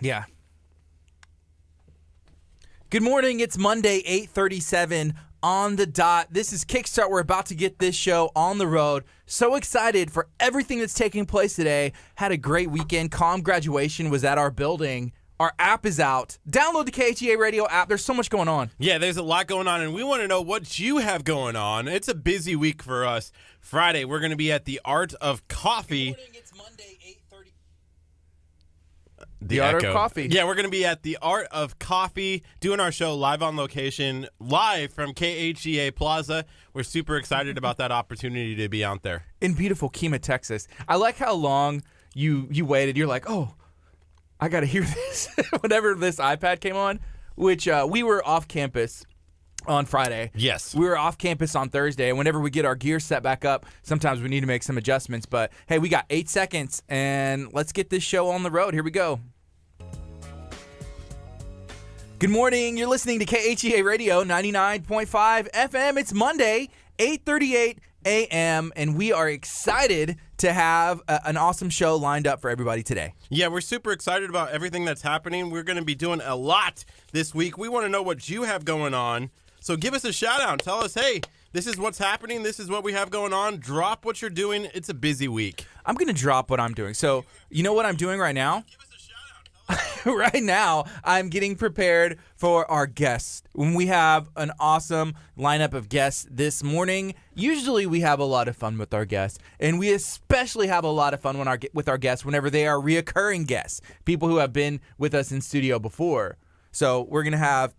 Yeah. Good morning. It's Monday, 8:37 on the dot. This is Kickstart. We're about to get this show on the road. So excited for everything that's taking place today. Had a great weekend. Calm graduation was at our building. Our app is out. Download the KHEA radio app. There's so much going on. Yeah, there's a lot going on, and we want to know what you have going on. It's a busy week for us. Friday, we're going to be at the Art of Coffee. Good morning. It's Monday, 8:30. The Art Echo. of Coffee. Yeah, we're going to be at the Art of Coffee doing our show live on location, live from KHEA Plaza. We're super excited about that opportunity to be out there. In beautiful KHEA, Texas. I like how long you waited. You're like, oh, I got to hear this. Whenever this iPad came on, which we were off campus on Friday. Yes. We were off campus on Thursday, and whenever we get our gear set back up, sometimes we need to make some adjustments. But, hey, we got 8 seconds, and let's get this show on the road. Here we go. Good morning. You're listening to KHEA Radio 99.5 FM. It's Monday, 8:38 a.m., and we are excited to have an awesome show lined up for everybody today. Yeah, we're super excited about everything that's happening. We're going to be doing a lot this week. We want to know what you have going on. So give us a shout out. Tell us, hey, this is what's happening. This is what we have going on. Drop what you're doing. It's a busy week. I'm going to drop what I'm doing. So you know what I'm doing right now? Give us a shout out. Right now, I'm getting prepared for our guests. When we have an awesome lineup of guests this morning, usually we have a lot of fun with our guests, and we especially have a lot of fun with our guests whenever they are reoccurring guests, people who have been with us in studio before. So we're going to have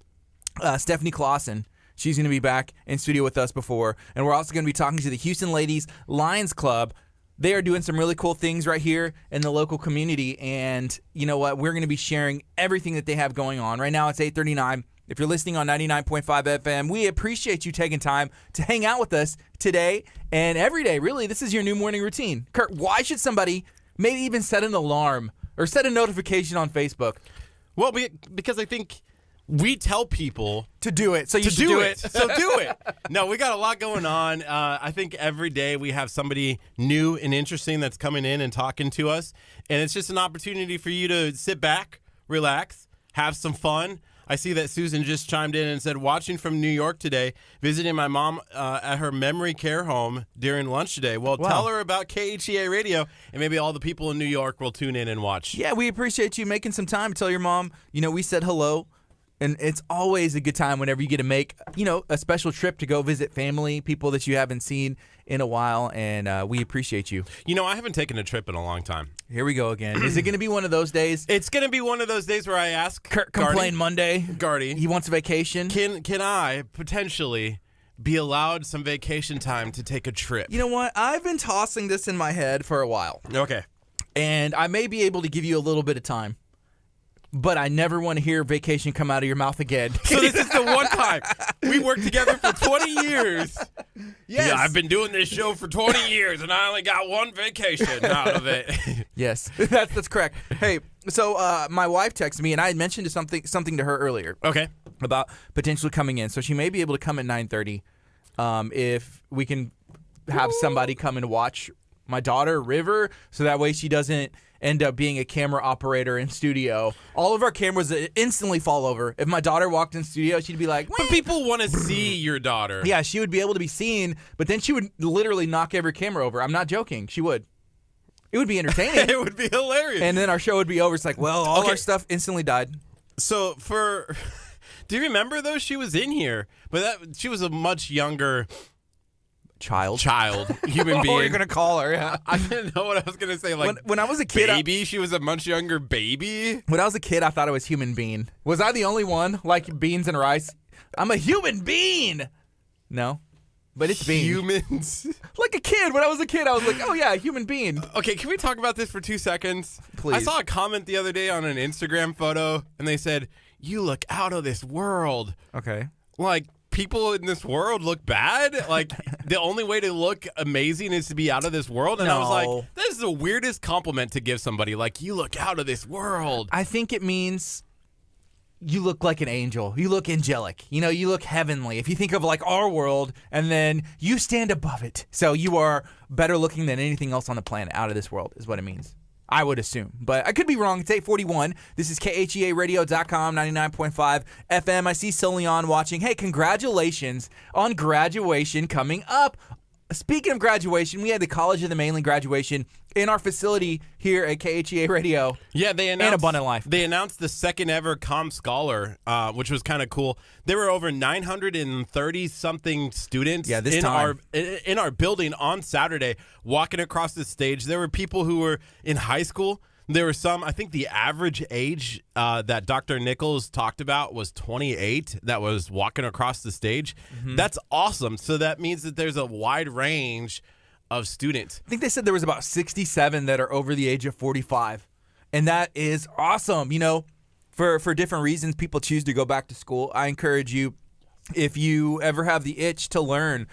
Stephanie Clausen. She's going to be back in studio with us before, and we're also going to be talking to the Houston Ladies Lions Club. They are doing some really cool things right here in the local community, and you know what? We're going to be sharing everything that they have going on. Right now, it's 8:39. If you're listening on 99.5 FM, we appreciate you taking time to hang out with us today and every day. Really, this is your new morning routine. Curt, why should somebody maybe even set an alarm or set a notification on Facebook? Well, because I think we tell people To do it. So you to should do it. So do it. No, we got a lot going on. I think every day we have somebody new and interesting that's coming in and talking to us. And it's just an opportunity for you to sit back, relax, have some fun. I see that Susan just chimed in and said, watching from New York today, visiting my mom at her memory care home during lunch today. Well, Wow. Tell her about KHEA Radio, and maybe all the people in New York will tune in and watch. Yeah, we appreciate you making some time to tell your mom, we said hello. And it's always a good time whenever you get to make, a special trip to go visit family, people that you haven't seen in a while, and we appreciate you. I haven't taken a trip in a long time. Here we go again. Is it going to be one of those days? It's going to be one of those days where I ask Curt complained Monday. Gardy, He wants a vacation. can I potentially be allowed some vacation time to take a trip? You know what? I've been tossing this in my head for a while, Okay. and I may be able to give you a little bit of time. But I never want to hear vacation come out of your mouth again. So this is the one time. We worked together for 20 years. Yes. Yeah, I've been doing this show for 20 years, and I only got one vacation out of it. Yes, that's correct. Hey, so my wife texted me, and I had mentioned something to her earlier. Okay. About potentially coming in. So she may be able to come at 9:30 if we can have somebody come and watch my daughter, River, so that way she doesn't end up being a camera operator in studio. All of our cameras instantly fall over. If my daughter walked in studio, she'd be like, But people want to see your daughter. yeah, she would be able to be seen, but then she would literally knock every camera over. I'm not joking. She would. It would be entertaining. It would be hilarious. And then our show would be over. It's like, well, all Okay. our stuff instantly died. So do you remember, though? She was in here, but she was a much younger Child, human being. Oh, you're going to call her, yeah. I didn't know what I was going to say. Like, When I was a kid, baby? She was a much younger baby? When I was a kid, I thought I was human being. Was I the only one like beans and rice? I'm a human being. No, but it's beans. Humans? Like a kid. When I was a kid, I was like, oh yeah, human being. Okay, can we talk about this for 2 seconds? Please. I saw a comment the other day on an Instagram photo, and they said, you look out of this world. Okay. Like, people in this world look bad? Like, the only way to look amazing is to be out of this world? And I was No. like, this is the weirdest compliment to give somebody. Like, you look out of this world. I think it means you look like an angel. You look angelic. You look heavenly. If you think of like our world, and then you stand above it. So you are better looking than anything else on the planet out of this world is what it means. I would assume, but I could be wrong. It's 8:41. This is KHEARadio.com, 99.5 FM. I see Solion watching. Hey, congratulations on graduation coming up. Speaking of graduation, we had the College of the Mainland graduation in our facility here at KHEA Radio. Yeah, they announced, and Abundant Life. They announced the second ever Com Scholar, which was kind of cool. There were over 930-something students in our building on Saturday walking across the stage. There were people who were in high school. There were some, I think the average age that Dr. Nichols talked about was 28 that was walking across the stage. Mm-hmm. That's awesome. So that means that there's a wide range of students. I think they said there was about 67 that are over the age of 45. And that is awesome. You know, for different reasons, people choose to go back to school. I encourage you, if you ever have the itch to learn,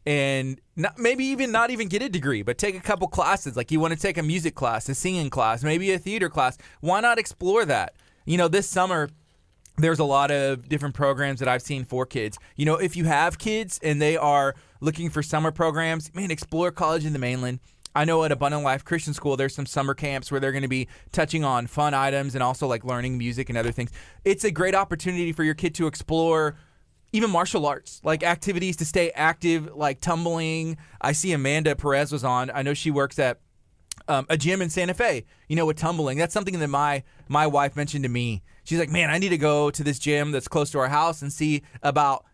and maybe even not even get a degree, but take a couple classes. Like you want to take a music class, a singing class, maybe a theater class. Why not explore that? You know, this summer, there's a lot of different programs that I've seen for kids. You know, if you have kids and they are looking for summer programs, man, explore College in the Mainland. I know at Abundant Life Christian School, there's some summer camps where they're going to be touching on fun items and also like learning music and other things. It's a great opportunity for your kid to explore even martial arts, like activities to stay active, like tumbling. I see Amanda Perez was on. I know she works at a gym in Santa Fe, you know, with tumbling. That's something that my wife mentioned to me. She's like, man, I need to go to this gym that's close to our house and see about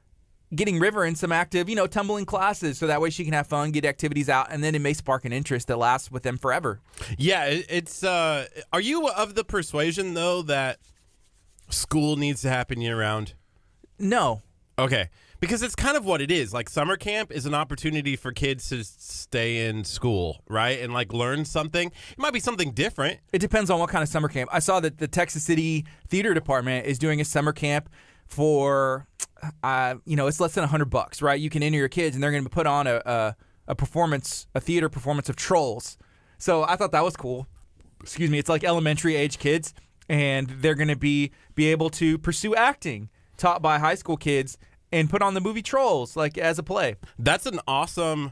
getting River in some active, you know, tumbling classes so that way she can have fun, get activities out, and then it may spark an interest that lasts with them forever. Yeah, it's are you of the persuasion, though, that school needs to happen year-round? No. Okay, because it's kind of what it is. Like summer camp is an opportunity for kids to stay in school, right? And like learn something. It might be something different. It depends on what kind of summer camp. I saw that the Texas City Theater Department is doing a summer camp for, you know, it's less than $100, right? You can enter your kids and they're going to put on a performance, a theater performance of Trolls. So I thought that was cool. Excuse me. It's like elementary age kids, and they're going to be able to pursue acting taught by high school kids and put on the movie Trolls like as a play. That's an awesome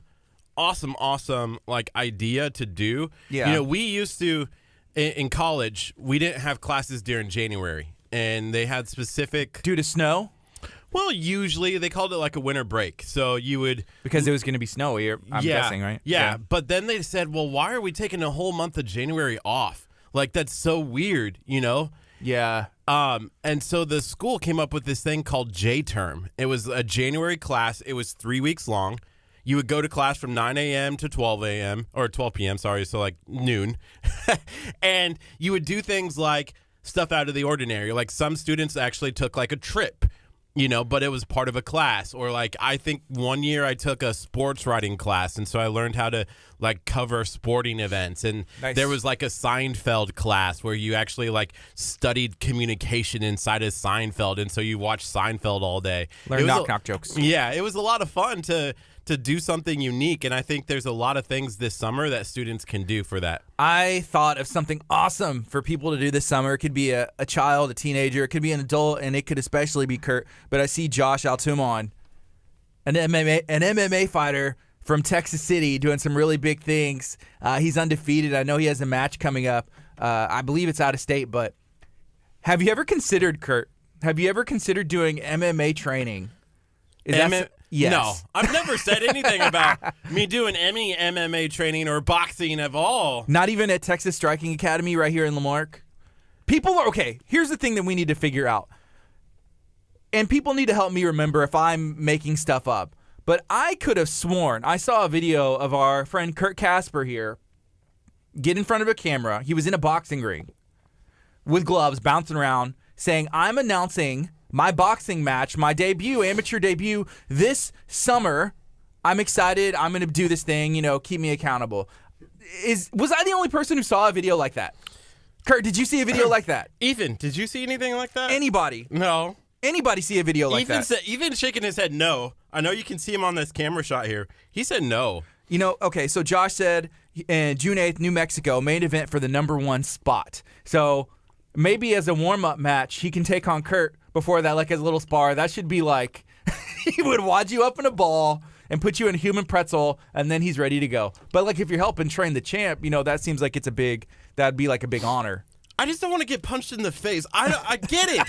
like idea to do. Yeah. You know, we used to in college, we didn't have classes during January, and they had specific due to snow. Well, usually they called it like a winter break. So you would because it was going to be snowy, I'm guessing, right? Yeah, but then they said, "Well, why are we taking a whole month of January off? Like that's so weird, you know?" Yeah. And so the school came up with this thing called J-term. It was a January class. It was 3 weeks long. You would go to class from 9 a.m. to 12 a.m. or 12 p.m. Sorry, so like noon. And you would do things like stuff out of the ordinary. Like some students actually took like a trip, you know, but it was part of a class. Or like I think one year I took a sports writing class, and so I learned how to like cover sporting events. And nice. There was like a Seinfeld class where you actually like studied communication inside of Seinfeld, and so you watched Seinfeld all day. Learn knock jokes. Yeah, it was a lot of fun to do something unique, and I think there's a lot of things this summer that students can do for that. I thought of something awesome for people to do this summer. It could be a child, a teenager, it could be an adult, and it could especially be Curt. But I see Josh Altumon, an MMA fighter from Texas City, doing some really big things. He's undefeated. I know he has a match coming up. I believe it's out of state, but have you ever considered, Curt, doing MMA training? Yes. No, I've never said anything about me doing any MMA training or boxing at all. Not even at Texas Striking Academy right here in Lamarck? People are, okay, here's the thing that we need to figure out. And people need to help me remember if I'm making stuff up. But I could have sworn, I saw a video of our friend Curt Casper here get in front of a camera. He was in a boxing ring with gloves, bouncing around, saying, I'm announcing my boxing match, my debut, amateur debut this summer. I'm excited. I'm going to do this thing, you know, keep me accountable. Was I the only person who saw a video like that? Curt, did you see a video like that? Ethan, did you see anything like that? Anybody? No. Anybody see a video like that? Ethan shaking his head no. I know you can see him on this camera shot here. He said no. You know, okay, so Josh said June 8th, New Mexico, main event for the #1 spot. So maybe as a warm-up match, he can take on Curt before that, like as a little spar. That should be like he would wad you up in a ball and put you in a human pretzel, and then he's ready to go. But like if you're helping train the champ, that seems like that'd be like a big honor. I just don't want to get punched in the face. I get it.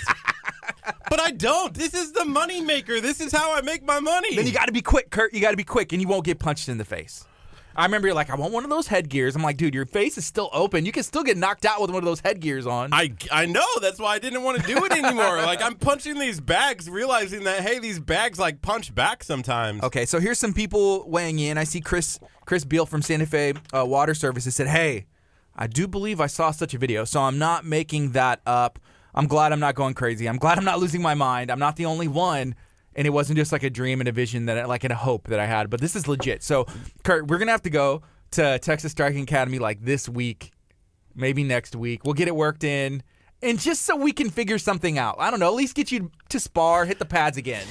But I don't. This is the money maker. This is how I make my money. Then you got to be quick, Kurt. You got to be quick, and you won't get punched in the face. I remember you're like, I want one of those headgears. I'm like, dude, your face is still open. You can still get knocked out with one of those headgears on. I know. That's why I didn't want to do it anymore. Like, I'm punching these bags, realizing that, hey, these bags, like, punch back sometimes. Okay, so here's some people weighing in. I see Chris Beal from Santa Fe Water Services said, hey, I do believe I saw such a video, so I'm not making that up. I'm glad I'm not going crazy. I'm glad I'm not losing my mind. I'm not the only one. And it wasn't just like a dream and a vision and a hope that I had, but this is legit. So, Kurt, we're going to have to go to Texas Striking Academy like this week, maybe next week. We'll get it worked in, and just so we can figure something out. I don't know, at least get you to spar, hit the pads again.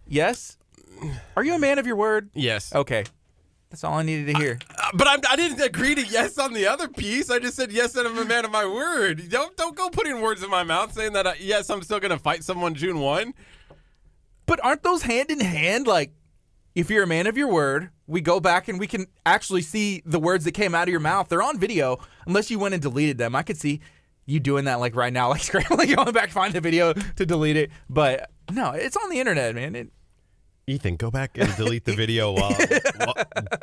Yes? Are you a man of your word? Yes. Okay. That's all I needed to hear. But I didn't agree to yes on the other piece. I just said yes and I'm a man of my word. Don't go putting words in my mouth saying that, yes, I'm still going to fight someone June 1. But aren't those hand in hand? Like, if you're a man of your word, we go back and we can actually see the words that came out of your mouth. They're on video, unless you went and deleted them. I could see you doing that like right now, like scrambling, going back, find the video to delete it. But no, it's on the internet, man. Ethan, go back and delete the video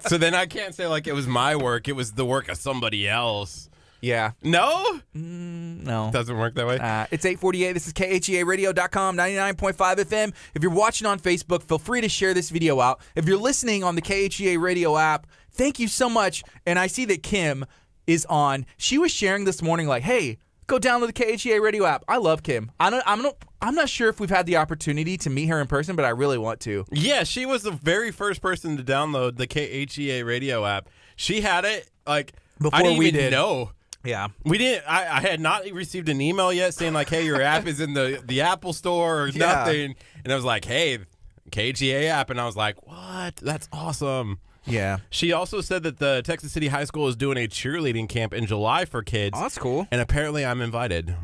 so then I can't say like it was my work. It was the work of somebody else. Yeah. No? No. Doesn't work that way? It's 8:48. This is KHEARadio.com, 99.5 FM. If you're watching on Facebook, feel free to share this video out. If you're listening on the KHEA radio app, thank you so much. And I see that Kim is on. She was sharing this morning like, hey, go download the KHEA radio app. I love Kim. I'm not sure if we've had the opportunity to meet her in person, but I really want to. Yeah, she was the very first person to download the KHEA radio app. She had it like before I didn't we even did. know. Yeah. We didn't. I had not received an email yet saying like, hey, your app is in the Apple Store or nothing. And I was like, hey, KHEA app. And I was like, what? That's awesome. Yeah. She also said that the Texas City High School is doing a cheerleading camp in July for kids. Oh, that's cool. And apparently I'm invited.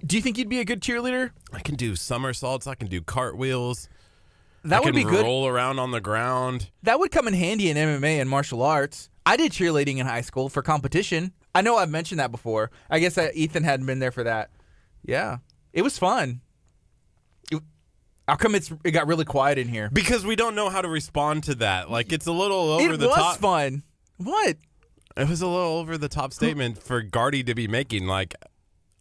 Do you think you'd be a good cheerleader? I can do somersaults. I can do cartwheels. That would be good. Roll around on the ground. That would come in handy in MMA and martial arts. I did cheerleading in high school for competition. I know I've mentioned that before. I guess Ethan hadn't been there for that. Yeah. It was fun. How come it got really quiet in here? Because we don't know how to respond to that. Like, it's a little over the top. It was fun. What? It was a little over the top statement for Gardy to be making. Like,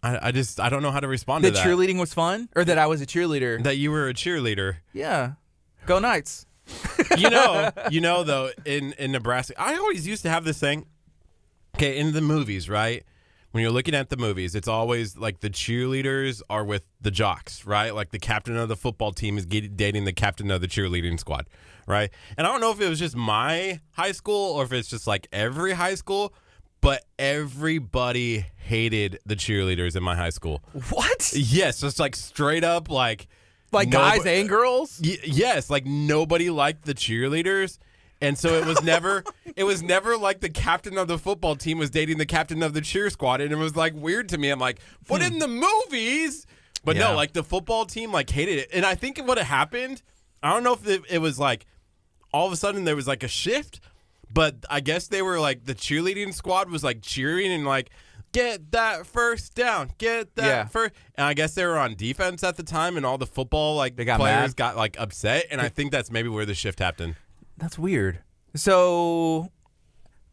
I don't know how to respond to that. That cheerleading was fun? Or that I was a cheerleader? That you were a cheerleader. Yeah. Go Knights. You know, though, in Nebraska, I always used to have this thing. Okay, in the movies, right? When you're looking at the movies, it's always like the cheerleaders are with the jocks, right? Like the captain of the football team is dating the captain of the cheerleading squad, right? And I don't know if it was just my high school or if it's just like every high school, but everybody hated the cheerleaders in my high school. What? Yes, just like straight up like guys and girls? Yes, like nobody liked the cheerleaders. And so it was never like the captain of the football team was dating the captain of the cheer squad, and it was like weird to me. I'm like, but in the movies, but no, like the football team like hated it. And I think what had happened, I don't know if it was like all of a sudden there was like a shift, but I guess they were like the cheerleading squad was like cheering and like get that first down, get that first. And I guess they were on defense at the time, and all the football like players got like upset, and I think that's maybe where the shift happened. That's weird. So,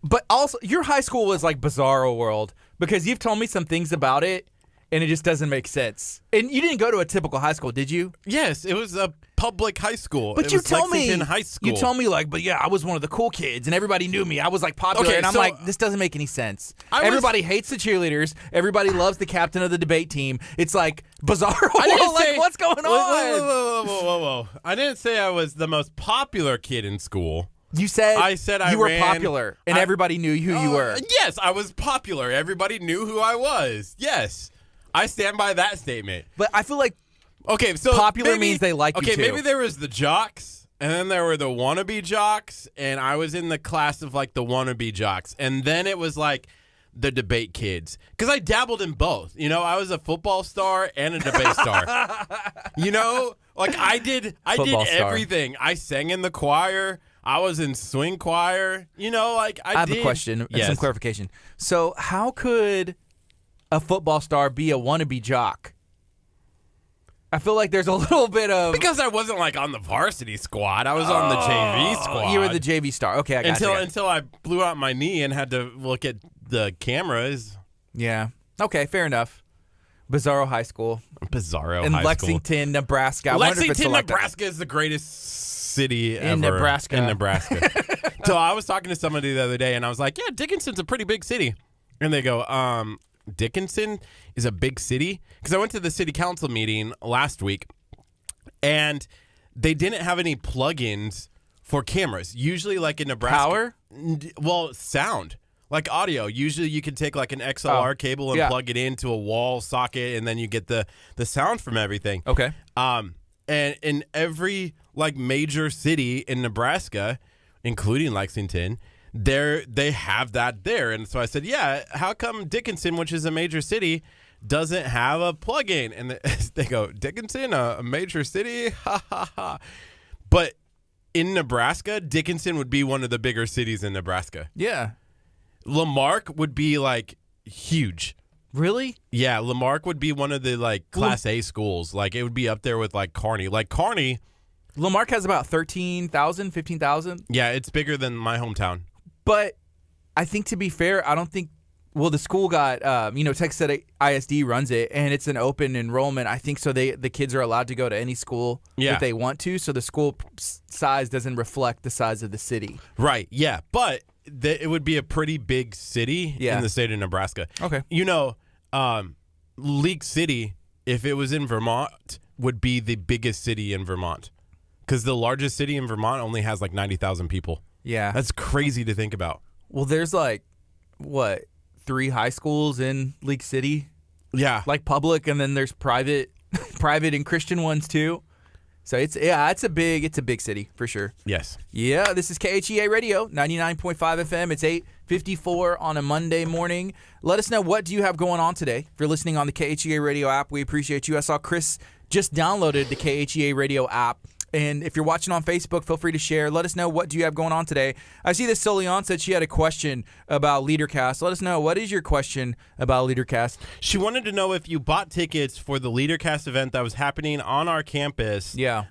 but also, your high school was like bizarro world because you've told me some things about it, and it just doesn't make sense. And you didn't go to a typical high school, did you? Yes, it was a public high school. But you told me, high school. You told me like, but yeah, I was one of the cool kids, and everybody knew me. I was like popular, and I'm like, this doesn't make any sense. Everybody hates the cheerleaders. Everybody loves the captain of the debate team. It's like bizarro world. Like, what's going on? Whoa. I didn't say I was the most popular kid in school. You said you were popular, and everybody knew who you were. Yes, I was popular. Everybody knew who I was. Yes. I stand by that statement. But I feel like so popular means they like you too. Okay, maybe there was the jocks, and then there were the wannabe jocks, and I was in the class of like the wannabe jocks. And then it was like the debate kids. Because I dabbled in both. You know, I was a football star and a debate star. You know? Like I did Football star. everything. I sang in the choir. I was in swing choir. You know, like I have did. a question and Yes. some clarification. So how could a football star be a wannabe jock? I feel like there's a little bit of Because I wasn't like on the varsity squad. I was on the JV squad. You were the JV star. Okay, I got you. Until I blew out my knee and had to look at the cameras. Yeah. Okay, fair enough. Bizarro High School Bizarro in high Lexington, Nebraska. I wonder if it's Lexington, selected. Nebraska is the greatest city In ever. Nebraska. In Nebraska. So I was talking to somebody the other day, and I was like, yeah, Dickinson's a pretty big city. And they go, Dickinson is a big city? Because I went to the city council meeting last week, and they didn't have any plugins for cameras. Usually, like in Nebraska. Power? Well, sound. Like audio. Usually you can take like an XLR cable and plug it into a wall socket, and then you get the sound from everything. Okay. And in every like major city in Nebraska, including Lexington, they have that there. And so I said, yeah, how come Dickinson, which is a major city, doesn't have a plug-in? And they go, Dickinson, a major city? Ha, ha, ha. But in Nebraska, Dickinson would be one of the bigger cities in Nebraska. Yeah. Lamarck would be like huge. Really? Yeah, Lamarck would be one of the like Class A schools. Like it would be up there with like Kearney. Like Kearney. Lamarck has about 13,000, 15,000. Yeah, it's bigger than my hometown. But I think, to be fair, I don't think. Well, the school got, Texas Tech ISD runs it, and it's an open enrollment. I think so. The kids are allowed to go to any school that they want to. So the school size doesn't reflect the size of the city. Right. Yeah, but it would be a pretty big city in the state of Nebraska. Okay. You know, League City, if it was in Vermont, would be the biggest city in Vermont, because the largest city in Vermont only has like 90,000 people. Yeah. That's crazy to think about. Well, there's like, 3 high schools in League City? Yeah. Like public, and then there's private and Christian ones too. So it's a big city for sure. Yes. Yeah, this is KHEA Radio, 99.5 FM. It's 8:54 on a Monday morning. Let us know, what do you have going on today? If you're listening on the KHEA Radio app, we appreciate you. I saw Chris just downloaded the KHEA Radio app. And if you're watching on Facebook, feel free to share. Let us know, what do you have going on today? I see that Solian said she had a question about LeaderCast. Let us know, what is your question about LeaderCast? She wanted to know if you bought tickets for the LeaderCast event that was happening on our campus. Yeah.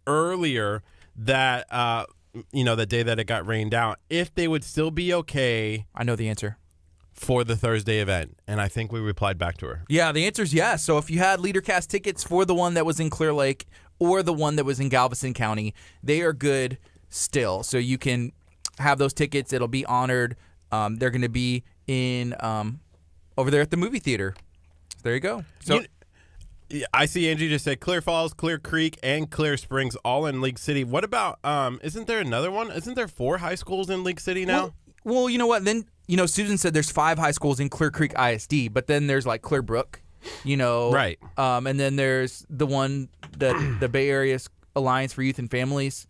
Earlier that the day that it got rained out, if they would still be okay. I know the answer. For the Thursday event, and I think we replied back to her. Yeah, the answer is yes. So if you had LeaderCast tickets for the one that was in Clear Lake or the one that was in Galveston County, they are good still. So you can have those tickets. It'll be honored. They're going to be in over there at the movie theater. So there you go. So I see Angie just said Clear Falls, Clear Creek, and Clear Springs all in League City. What about isn't there another one? Isn't there 4 high schools in League City now? Well, you know what? Then Susan said there's 5 high schools in Clear Creek ISD, but then there's like Clear Brook, right? And then there's the one the Bay Area Alliance for Youth and Families.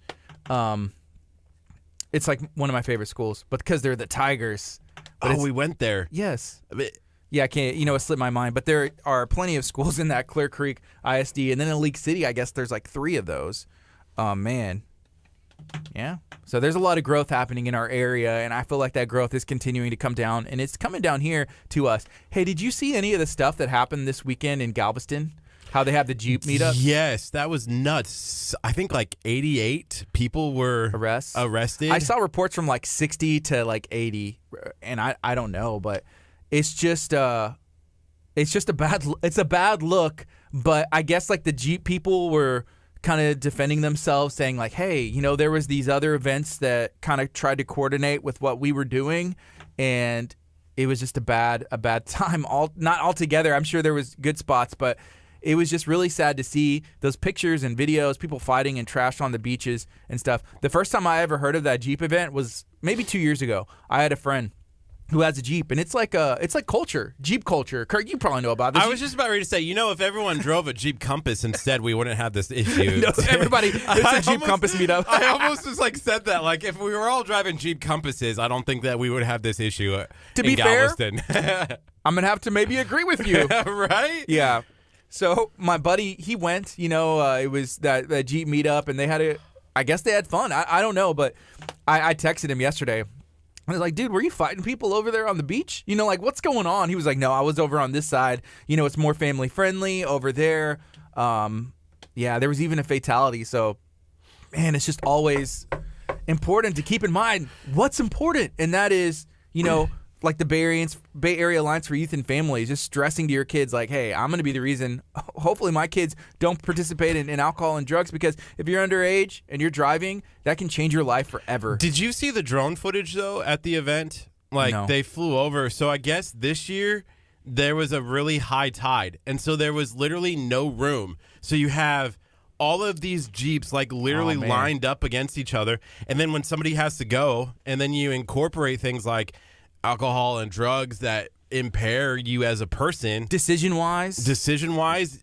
It's like one of my favorite schools, but because they're the Tigers. But we went there. Yes. Yeah, I can't. It slipped my mind, but there are plenty of schools in that Clear Creek ISD, and then in League City, I guess there's like 3 of those. Man. Yeah. So there's a lot of growth happening in our area, and I feel like that growth is continuing to come down, and it's coming down here to us. Hey, did you see any of the stuff that happened this weekend in Galveston? How they have the Jeep meetup? Yes, that was nuts. I think like 88 people were arrested. I saw reports from like 60 to like 80, and I don't know, but it's just a bad look. But I guess like the Jeep people were kind of defending themselves, saying like, hey, there was these other events that kind of tried to coordinate with what we were doing, and it was just a bad time. Not altogether. I'm sure there was good spots, but it was just really sad to see those pictures and videos, people fighting and trash on the beaches and stuff. The first time I ever heard of that Jeep event was maybe 2 years ago. I had a friend who has a Jeep, and it's like culture, Jeep culture. Kurt, you probably know about this. I was just about ready to say, if everyone drove a Jeep Compass instead, we wouldn't have this issue. No, everybody, it's a Jeep Compass meetup. I almost just said that. Like, if we were all driving Jeep Compasses, I don't think that we would have this issue to be Galveston. Fair, I'm going to have to maybe agree with you. Right? Yeah. So my buddy, he went. It was that Jeep meetup, and I guess they had fun. I don't know, but I texted him yesterday. I was like, dude, were you fighting people over there on the beach? Like, what's going on? He was like, no, I was over on this side. It's more family friendly over there. Yeah, there was even a fatality. So, man, it's just always important to keep in mind what's important. And that is, like the Bay Area Alliance for Youth and Families, just stressing to your kids like, hey, I'm going to be the reason. Hopefully my kids don't participate in alcohol and drugs, because if you're underage and you're driving, that can change your life forever. Did you see the drone footage, though, at the event? No. They flew over. So I guess this year there was a really high tide, and so there was literally no room. So you have all of these Jeeps literally lined up against each other, and then when somebody has to go, and then you incorporate things like alcohol and drugs that impair you as a person. Decision-wise,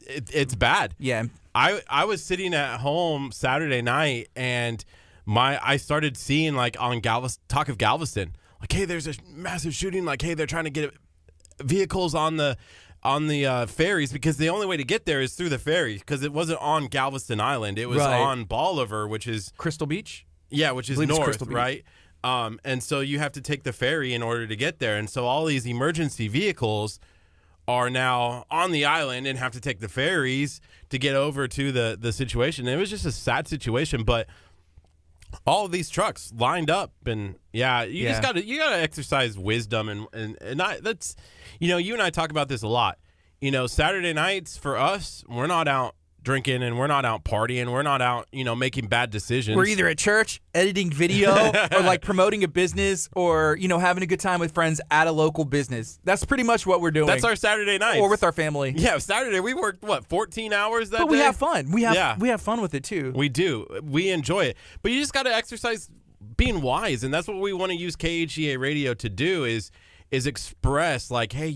it's bad. Yeah. I was sitting at home Saturday night, and I started seeing on Talk of Galveston, hey, there's a massive shooting. Hey, they're trying to get vehicles on the ferries, because the only way to get there is through the ferry, because it wasn't on Galveston Island. It was on Bolivar, which is Crystal Beach. Yeah, which is north, right? And so you have to take the ferry in order to get there. And so all these emergency vehicles are now on the island and have to take the ferries to get over to the situation. And it was just a sad situation, but all of these trucks lined up, and just gotta exercise wisdom, and that's, you and I talk about this a lot. Saturday nights for us, we're not out drinking, and we're not out partying, we're not out making bad decisions. We're either at church editing video or promoting a business, or having a good time with friends at a local business. That's pretty much what we're doing. That's our Saturday night, or with our family. Yeah, Saturday we worked 14 hours that day. But we have fun. We have fun with it too. We do. We enjoy it. But you just got to exercise being wise, and that's what we want to use KHEA radio to do, is express hey,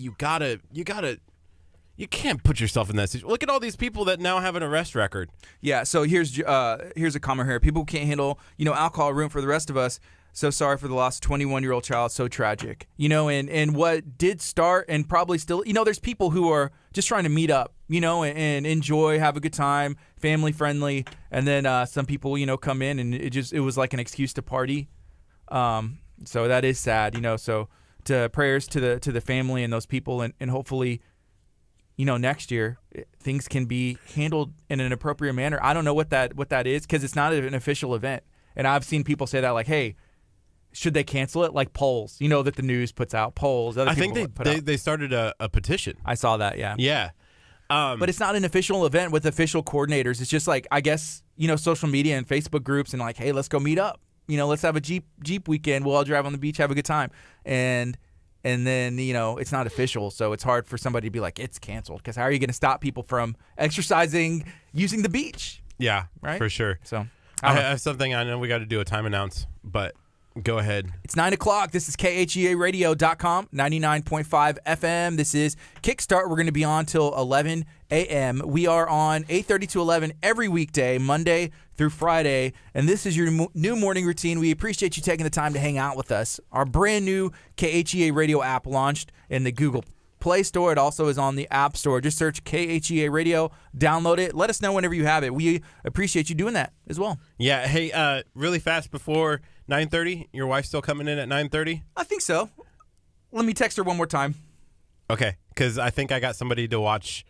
you can't put yourself in that situation. Look at all these people that now have an arrest record. Yeah, so here's a comment here. People who can't handle, alcohol room for the rest of us. So sorry for the loss of 21-year-old child. So tragic. And what did start, and probably still, there's people who are just trying to meet up, and enjoy, have a good time, family friendly. And then some people, come in, and it was like an excuse to party. So that is sad, so to prayers to the family and those people, and hopefully, next year things can be handled in an appropriate manner. I don't know what that is, because it's not an official event. And I've seen people say that hey, should they cancel it? Polls, that the news puts out, polls. I think they started a petition. I saw that, yeah. Yeah. But it's not an official event with official coordinators. It's just I guess, social media and Facebook groups, and hey, let's go meet up. Let's have a Jeep weekend. We'll all drive on the beach, have a good time. And then, it's not official, so it's hard for somebody to be it's canceled, because how are you going to stop people from exercising using the beach? Yeah, right? For sure. So I have something. I know we got to do a time announce, but go ahead. It's 9 o'clock. This is KHEAradio.com, 99.5 FM. This is Kickstart. We're going to be on till 11 a.m. We are on 8:30 to 11 every weekday, Monday through Friday, and this is your new morning routine. We appreciate you taking the time to hang out with us. Our brand new KHEA Radio app launched in the Google Play Store. It also is on the App Store. Just search KHEA Radio, download it. Let us know whenever you have it. We appreciate you doing that as well. Yeah. Hey, really fast before 9:30, your wife's still coming in at 9:30? I think so. Let me text her one more time. Okay, because I think I got somebody to watch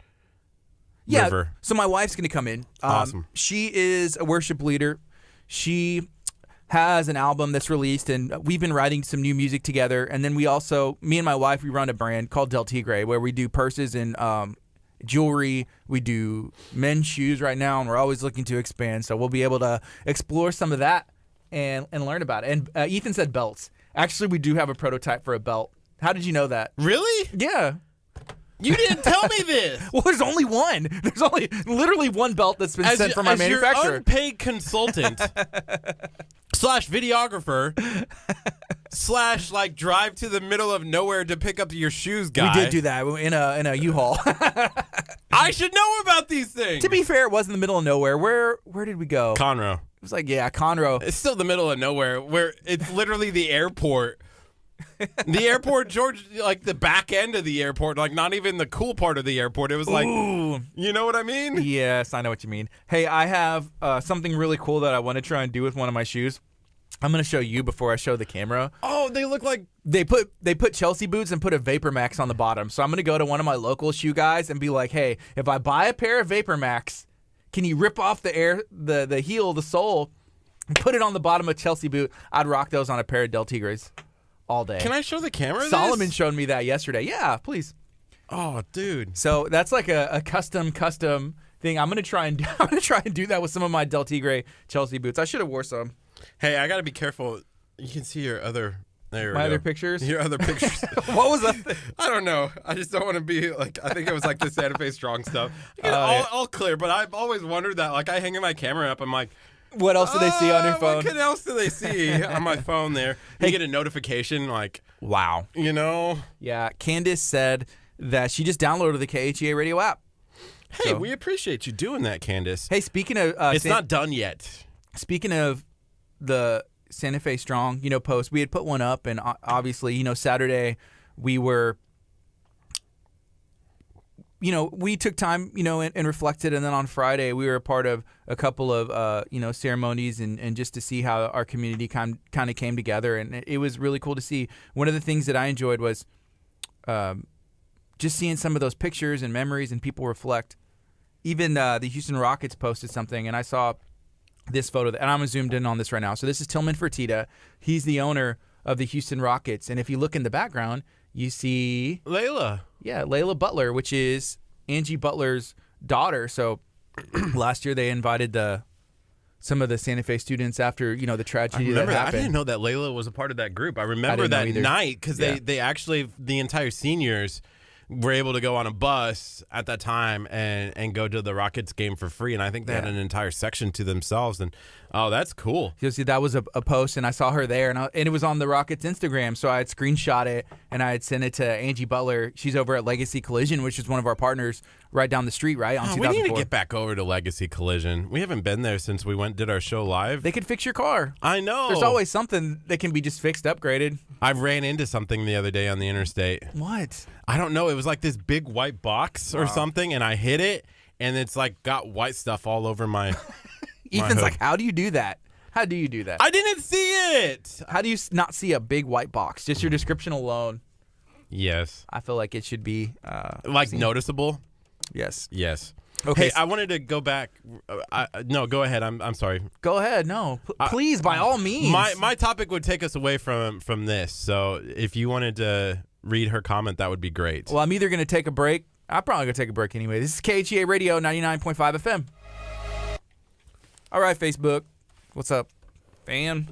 River. So my wife's going to come in. Awesome. She is a worship leader. She has an album that's released, and we've been writing some new music together. And then me and my wife, we run a brand called Del Tigre, where we do purses and jewelry. We do men's shoes right now, and we're always looking to expand. So we'll be able to explore some of that and learn about it. And Ethan said belts. Actually, we do have a prototype for a belt. How did you know that? Really? Yeah. You didn't tell me this. Well, there's only one. There's only literally one belt that's been sent from my manufacturer. As your unpaid consultant / videographer / drive to the middle of nowhere to pick up your shoes guy. We did do that in a U-Haul. I should know about these things. To be fair, it was in the middle of nowhere. Where did we go? Conroe. It was Conroe. It's still the middle of nowhere, where it's literally the airport The airport, George, like the back end of the airport, like not even the cool part of the airport. It was like, Ooh. you know what I mean? Yes, I know what you mean. Hey, I have something really cool that I want to try and do with one of my shoes. I'm going to show you before I show the camera. Oh, they look like They put Chelsea boots and put a Vapor Max on the bottom. So I'm going to go to one of my local shoe guys and be like, hey, if I buy a pair of Vapor Max, can you rip off the heel, the sole, and put it on the bottom of Chelsea boot? I'd rock those on a pair of Del Tigres all day. Can I show the camera Solomon this? showed me that yesterday. Yeah, please. Oh, dude. So that's like a custom thing. I'm gonna try and do that with some of my Del Tigre Chelsea boots. I should have wore some. Hey, I got to be careful. You can see your other. There we My go. other pictures. Your other pictures. What was that? I don't know. I just don't want to be like. I think it was like the Santa Fe Strong stuff. Yeah. All clear, but I've always wondered that. Like I hang my camera up, I'm like, What else do they see on your phone? What else do they see on my phone? There, you get a notification like, Wow. you know. Yeah, Candace said that she just downloaded the KHEA radio app. Hey, So- we appreciate you doing that, Candace. Hey, speaking of it's not done yet. Speaking of the Santa Fe Strong, post, we had put one up, and obviously, Saturday we were, we took time, and reflected, and then on Friday we were a part of a couple of, ceremonies and just to see how our community kind of came together, and it was really cool to see. One of the things that I enjoyed was just seeing some of those pictures and memories and people reflect. Even the Houston Rockets posted something, and I saw this photo, and I'm zoomed in on this right now. So this is Tillman Fertitta. He's the owner of the Houston Rockets, and if you look in the background, you see Layla Butler, which is Angie Butler's daughter. So last year they invited some of the Santa Fe students after the tragedy that happened. I didn't know that Layla was a part of that group. I remember that night because they actually, the entire seniors were able to go on a bus at that time and go to the Rockets game for free. And I think they had an entire section to themselves. And, oh, that's cool. You see, that was a post, and I saw her there, and it was on the Rockets Instagram. So I had screenshot it, and I had sent it to Angie Butler. She's over at Legacy Collision, which is one of our partners right down the street, right? On 2004. We need to get back over to Legacy Collision. We haven't been there since we did our show live. They could fix your car. I know. There's always something that can be just fixed, upgraded. I ran into something the other day on the interstate. What? I don't know. It was like this big white box or something, and I hit it, and it's like got white stuff all over my Ethan's like, how do you do that? How do you do that? I didn't see it. How do you not see a big white box? Just your description alone. Yes. I feel like it should be noticeable. Yes. Yes. Okay. Hey, I wanted to go back. No, go ahead. I'm sorry. Go ahead. No, please, by all means. My topic would take us away from this. So if you wanted to read her comment, that would be great. Well, I'm either going to take a break. I'm probably going to take a break anyway. This is KHEA Radio 99.5 FM. All right, Facebook. What's up, fan?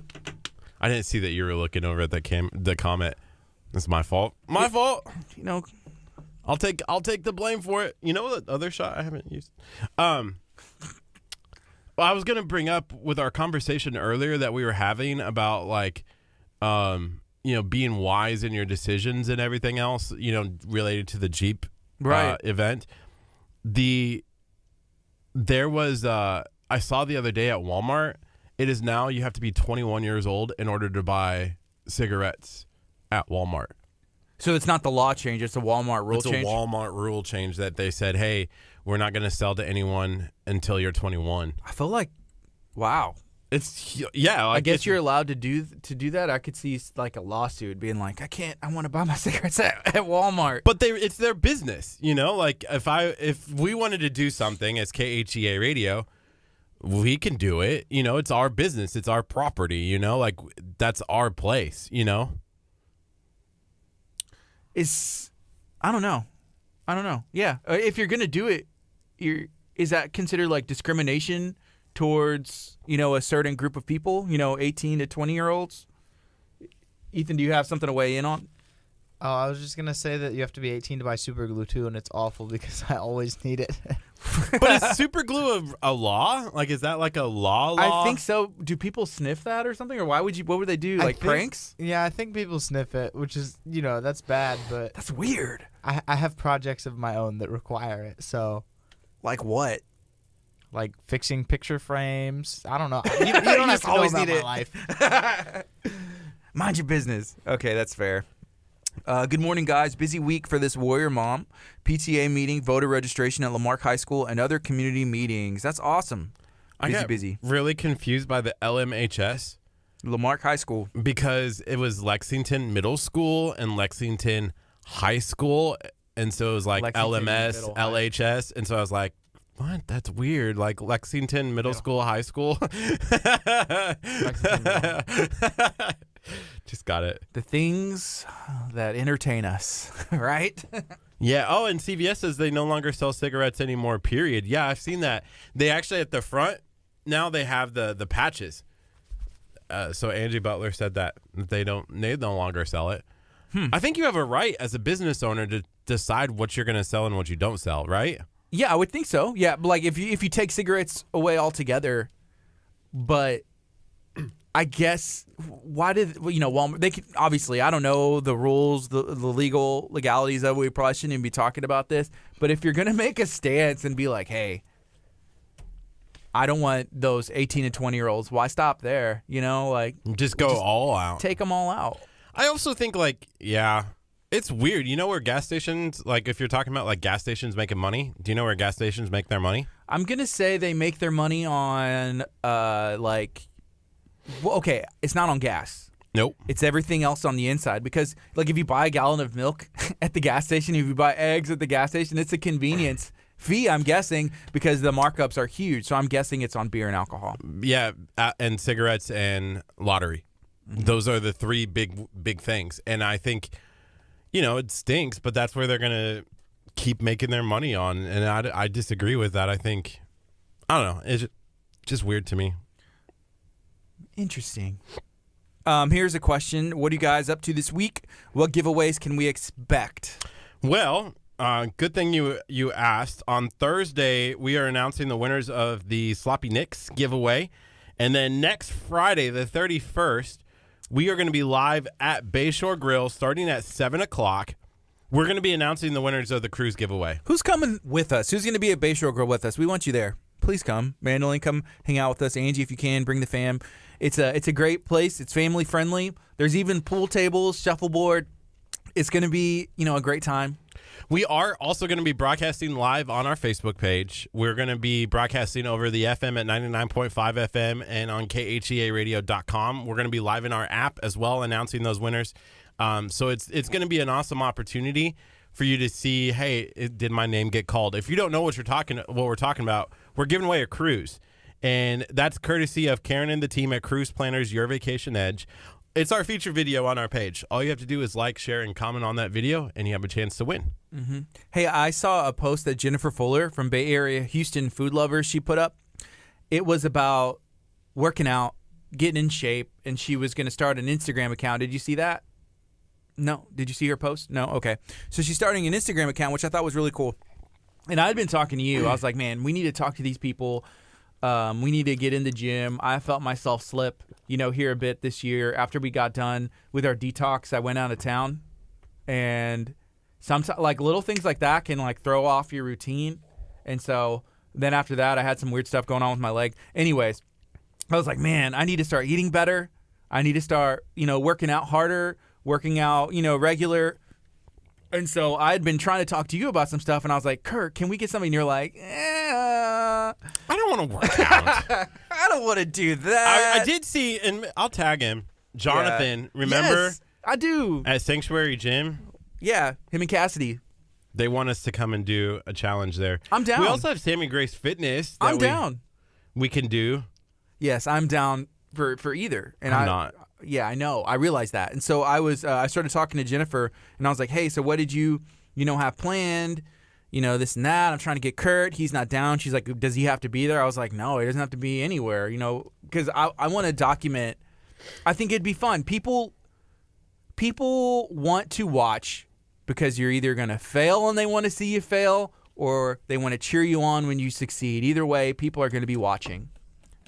I didn't see that you were looking over at the comment. It's my fault. My fault. I'll take the blame for it. You know the other shot I haven't used? Well, I was going to bring up with our conversation earlier that we were having about like being wise in your decisions and everything else, related to the Jeep event. There was I saw the other day at Walmart, it is now you have to be 21 years old in order to buy cigarettes at Walmart. So it's not the law change, it's a Walmart rule change? It's a Walmart rule change that they said, hey, we're not going to sell to anyone until you're 21. I feel like, wow. I guess you're allowed to do that. I could see like a lawsuit being like, I want to buy my cigarettes at Walmart. But it's their business, Like if we wanted to do something as KHEA Radio, we can do it. It's our business. It's our property. Like that's our place. I don't know. Yeah, if you're gonna do it, is that considered like discrimination towards a certain group of people? 18 to 20-year-olds. Ethan, do you have something to weigh in on? Oh, I was just gonna say that you have to be 18 to buy super glue too, and it's awful because I always need it. But is super glue a law? Like, is that like a law? I think so. Do people sniff that or something, or what would they do? Like pranks? Yeah, I think people sniff it, which is that's bad, but that's weird. I have projects of my own that require it, so. Like what? Like fixing picture frames. I don't know. You don't have to always need it. My life. Mind your business. Okay, that's fair. Good morning, guys. Busy week for this warrior mom. PTA meeting, voter registration at Lamarck High School, and other community meetings. That's awesome. Busy. Really confused by the LMHS. Lamarck High School. Because it was Lexington Middle School and Lexington High School. And so it was like Lexington LMS, Middle LHS. And so I was like, what? That's weird. Like Lexington Middle School, High School. Lexington Middle. Just got it. The things that entertain us, right? Yeah. Oh, and CVS says they no longer sell cigarettes anymore, period. Yeah, I've seen that. They actually, at the front, now they have the patches. So Angie Butler said that they no longer sell it. I think you have a right as a business owner to decide what you're going to sell and what you don't sell, right? Yeah, I would think so. Yeah, but like if you take cigarettes away altogether, but I guess why did Walmart? They could, obviously, I don't know the rules, the legalities of it. We probably shouldn't even be talking about this. But if you're gonna make a stance and be like, hey, I don't want those 18 and 20-year-olds, why stop there? Like just go all out. Take them all out. I also think it's weird. You know where gas stations, like if you're talking about like gas stations making money, do you know where gas stations make their money? I'm gonna say they make their money on okay, it's not on gas. Nope. It's everything else on the inside because, like, if you buy a gallon of milk at the gas station, if you buy eggs at the gas station, it's a convenience fee, I'm guessing, because the markups are huge. So I'm guessing it's on beer and alcohol. Yeah, and cigarettes and lottery. Mm-hmm. Those are the three big things. And I think, it stinks, but that's where they're going to keep making their money on. And I disagree with that. I think, I don't know. It's just weird to me. Interesting. Here's a question. What are you guys up to this week? What giveaways can we expect? Well, good thing you asked. On Thursday, we are announcing the winners of the Sloppy Nicks giveaway. And then next Friday, the 31st, we are going to be live at Bayshore Grill starting at 7 o'clock. We're going to be announcing the winners of the cruise giveaway. Who's coming with us? Who's going to be at Bayshore Grill with us? We want you there. Please come. Mandolin, come hang out with us. Angie, if you can, bring the fam. It's a great place. It's family friendly. There's even pool tables, shuffleboard. It's going to be, a great time. We are also going to be broadcasting live on our Facebook page. We're going to be broadcasting over the FM at 99.5 FM and on KHEAradio.com. We're going to be live in our app as well, announcing those winners. So it's going to be an awesome opportunity for you to see, hey, did my name get called? If you don't know what we're talking about, we're giving away a cruise. And that's courtesy of Karen and the team at Cruise Planners, Your Vacation Edge. It's our feature video on our page. All you have to do is like, share, and comment on that video, and you have a chance to win. Mm-hmm. Hey, I saw a post that Jennifer Fuller from Bay Area Houston Food Lovers, she put up. It was about working out, getting in shape, and she was going to start an Instagram account. Did you see that? No. Did you see her post? No? Okay. So she's starting an Instagram account, which I thought was really cool. And I'd been talking to you. I was like, man, we need to talk to these people. We need to get in the gym. I felt myself slip, here a bit this year. After we got done with our detox, I went out of town. And sometimes, like, little things like that can, like, throw off your routine. And so then after that, I had some weird stuff going on with my leg. Anyways, I was like, man, I need to start eating better. I need to start, working out harder, working out, regular. And so I had been trying to talk to you about some stuff, and I was like, Curt, can we get something? And you're like, I don't want to work out. I don't want to do that. I did see, and I'll tag him, Jonathan, remember? Yes, I do. At Sanctuary Gym? Yeah, him and Cassidy. They want us to come and do a challenge there. I'm down. We also have Sammy Grace Fitness. I'm down. We can do. Yes, I'm down for either. And I'm not. Yeah, I know. I realized that. And so I started talking to Jennifer, and I was like, hey, so what did you have planned? This and that. I'm trying to get Curt. He's not down. She's like, does he have to be there? I was like, no, he doesn't have to be anywhere, because I want to document. I think it'd be fun. People want to watch because you're either going to fail and they want to see you fail, or they want to cheer you on when you succeed. Either way, people are going to be watching.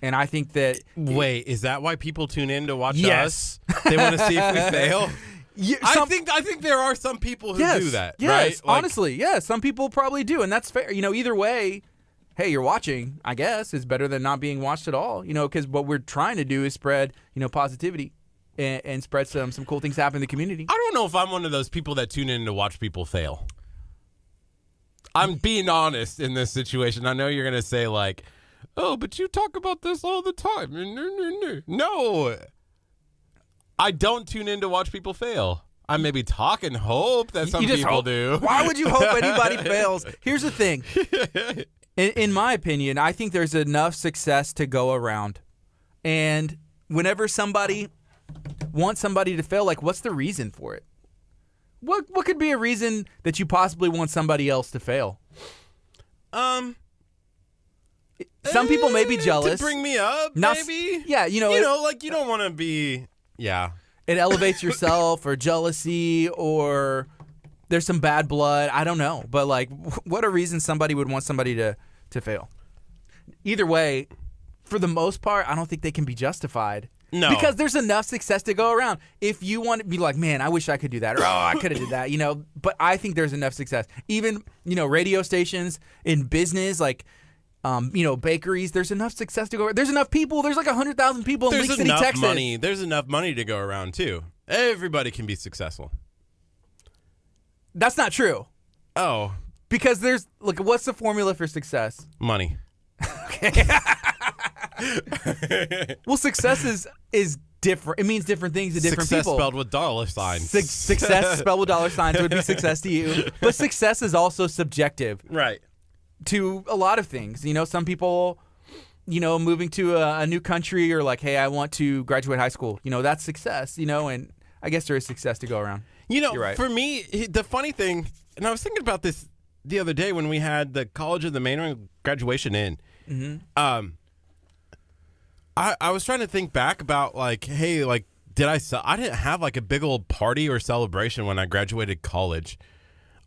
And I think that... Wait, is that why people tune in to watch yes. us? They want to see if we fail? Yeah, I think there are some people who do that, yes, right? Honestly, yes. Some people probably do, and that's fair. Either way, hey, you're watching, I guess, is better than not being watched at all, because what we're trying to do is spread, positivity. and spread some cool things happen in the community. I don't know if I'm one of those people that tune in to watch people fail. I'm being honest in this situation. I know you're going to say like, oh, but you talk about this all the time. No. I don't tune in to watch people fail. I maybe talk and hope that some people hope. do. Why would you hope anybody fails? Here's the thing. In my opinion, I think there's enough success to go around. And whenever somebody wants somebody to fail, like, what's the reason for it? What could be a reason that you possibly want somebody else to fail? Some people may be jealous. To bring me up, Not, maybe? Yeah, like you don't want to be, yeah. It elevates yourself or jealousy or there's some bad blood. I don't know. But, like, what a reason somebody would want somebody to fail. Either way, for the most part, I don't think they can be justified. No. Because there's enough success to go around. If you want to be like, man, I wish I could do that. Or, oh, I could have did that, But I think there's enough success. Even, radio stations, in business, like, bakeries, there's enough success to go around. There's enough people. There's like 100,000 people in Lake City, Texas. There's enough money to go around, too. Everybody can be successful. That's not true. Oh. Because what's the formula for success? Money. Okay. Well, success is different. It means different things to different success people. Success spelled with dollar signs. Success spelled with dollar signs would be success to you. But success is also subjective. Right. To a lot of things. Some people, moving to a new country or like, hey, I want to graduate high school. That's success, and I guess there is success to go around. You're right. For me, the funny thing, and I was thinking about this the other day when we had the College of the Mainland graduation in. Mm-hmm. I was trying to think back about like, hey, like, I didn't have like a big old party or celebration when I graduated college.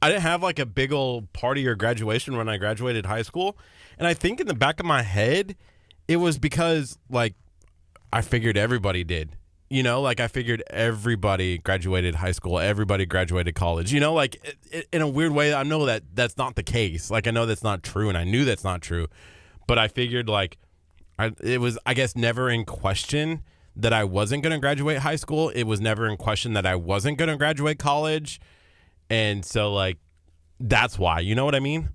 I didn't have like a big old party or graduation when I graduated high school. And I think in the back of my head, it was because like I figured everybody did. Like I figured everybody graduated high school, everybody graduated college. Like in a weird way, I know that that's not the case. Like I know that's not true, and I knew that's not true. But I figured like it was, I guess, never in question that I wasn't going to graduate high school. It was never in question that I wasn't going to graduate college. And so, like, that's why. You know what I mean?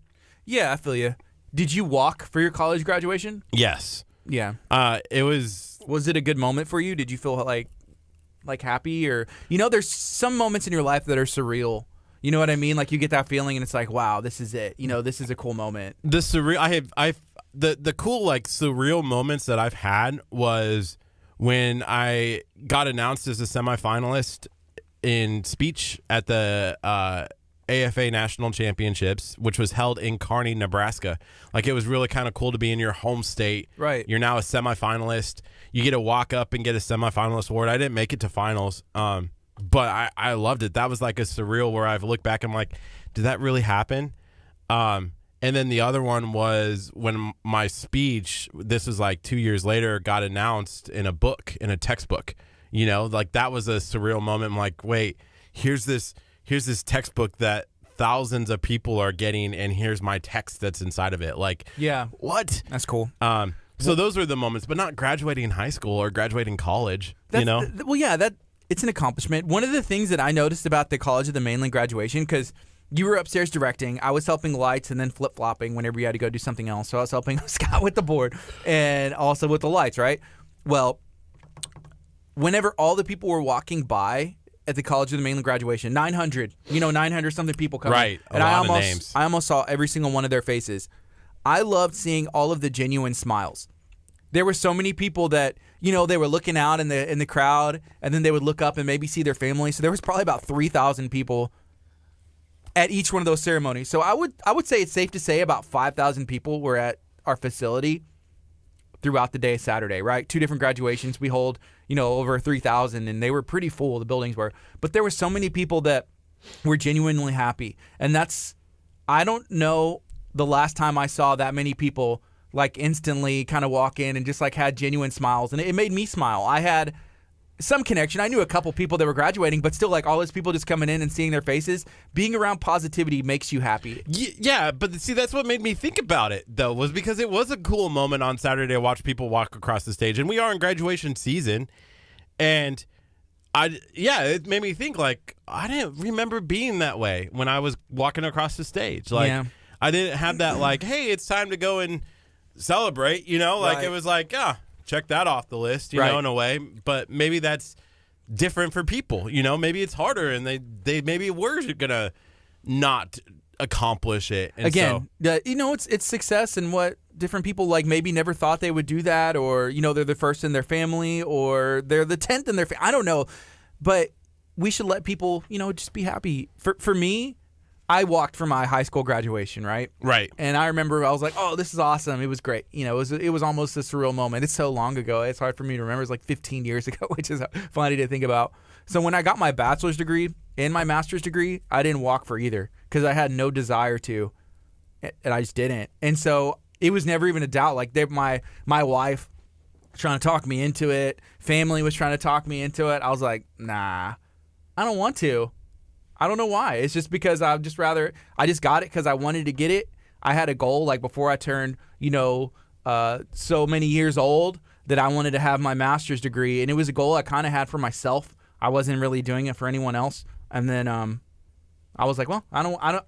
Yeah, I feel you. Did you walk for your college graduation? Yes. Yeah. It was... Was it a good moment for you? Did you feel like happy? Or, there's some moments in your life that are surreal. You know what I mean? Like, you get that feeling and it's like, wow, this is it. This is a cool moment. The surreal... The cool, like, surreal moments that I've had was when I got announced as a semifinalist in speech at the AFA National Championships, which was held in Kearney, Nebraska. Like, it was really kind of cool to be in your home state. Right. You're now a semifinalist. You get to walk up and get a semifinalist award. I didn't make it to finals, but I loved it. That was like a surreal where I've looked back and I'm like, did that really happen? And then the other one was when my speech, this was like 2 years later, got announced in a textbook. Like that was a surreal moment. I'm like, wait, here's this textbook that thousands of people are getting, and here's my text that's inside of it. Like, yeah, what? That's cool. So those were the moments, but not graduating high school or graduating college. Well, yeah, it's an accomplishment. One of the things that I noticed about the College of the Mainland graduation, because you were upstairs directing, I was helping lights and then flip-flopping whenever you had to go do something else. So I was helping Scott with the board and also with the lights, right? Well, whenever all the people were walking by at the College of the Mainland graduation, 900 something people coming. Right, and lot of names. I almost saw every single one of their faces. I loved seeing all of the genuine smiles. There were so many people that, they were looking out in the crowd, and then they would look up and maybe see their family. So there was probably about 3,000 people at each one of those ceremonies. So I would say it's safe to say about 5,000 people were at our facility throughout the day Saturday, right? 2 different graduations. We hold, over 3,000, and they were pretty full, the buildings were. But there were so many people that were genuinely happy. And I don't know the last time I saw that many people like instantly kind of walk in and just like had genuine smiles. And it made me smile. I had some connection. I knew a couple people that were graduating, but still, like, all those people just coming in and seeing their faces, being around positivity makes you happy. Yeah, but see, that's what made me think about it, though, was because it was a cool moment on Saturday to watch people walk across the stage. And we are in graduation season, and it made me think, like, I didn't remember being that way when I was walking across the stage. Like, I didn't have that, like, hey, it's time to go and celebrate, like Right. it was like, check that off the list, you know, in a way. But maybe that's different for people, maybe it's harder and they maybe were gonna not accomplish it. And Again, it's success and what different people like maybe never thought they would do that, or they're the first in their family, or they're the 10th in their family. I don't know, but we should let people just be happy. For me, I walked for my high school graduation, right? And I remember I was like, oh, this is awesome. It was great. It was almost a surreal moment. It's so long ago. It's hard for me to remember. It's like 15 years ago, which is funny to think about. So when I got my bachelor's degree and my master's degree, I didn't walk for either because I had no desire to, and I just didn't. And so it was never even a doubt. Like my wife was trying to talk me into it. Family was trying to talk me into it. I was like, nah, I don't want to. I don't know why. It's just because I just got it because I wanted to get it. I had a goal like before I turned, so many years old that I wanted to have my master's degree. And it was a goal I kind of had for myself. I wasn't really doing it for anyone else. And then I was like, well, I don't.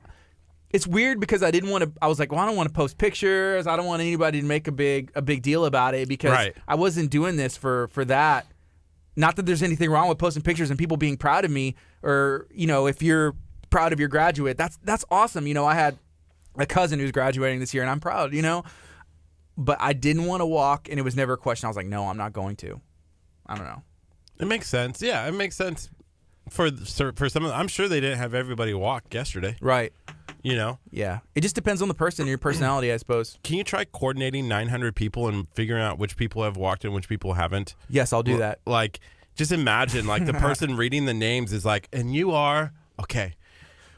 It's weird because I didn't want to. I was like, well, I don't want to post pictures. I don't want anybody to make a big deal about it because I wasn't doing this for that. Not that there's anything wrong with posting pictures and people being proud of me, or if you're proud of your graduate, that's awesome. I had a cousin who's graduating this year, and I'm proud. But I didn't want to walk, and it was never a question. I was like, no, I'm not going to. I don't know. It makes sense. Yeah, it makes sense for some of them. I'm sure they didn't have everybody walk yesterday. Right. Yeah. It just depends on the person and your personality, I suppose. Can you try coordinating 900 people and figuring out which people have walked and which people haven't? Yes, I'll do that. Like, just imagine, like, the person reading the names is like, and you are, okay.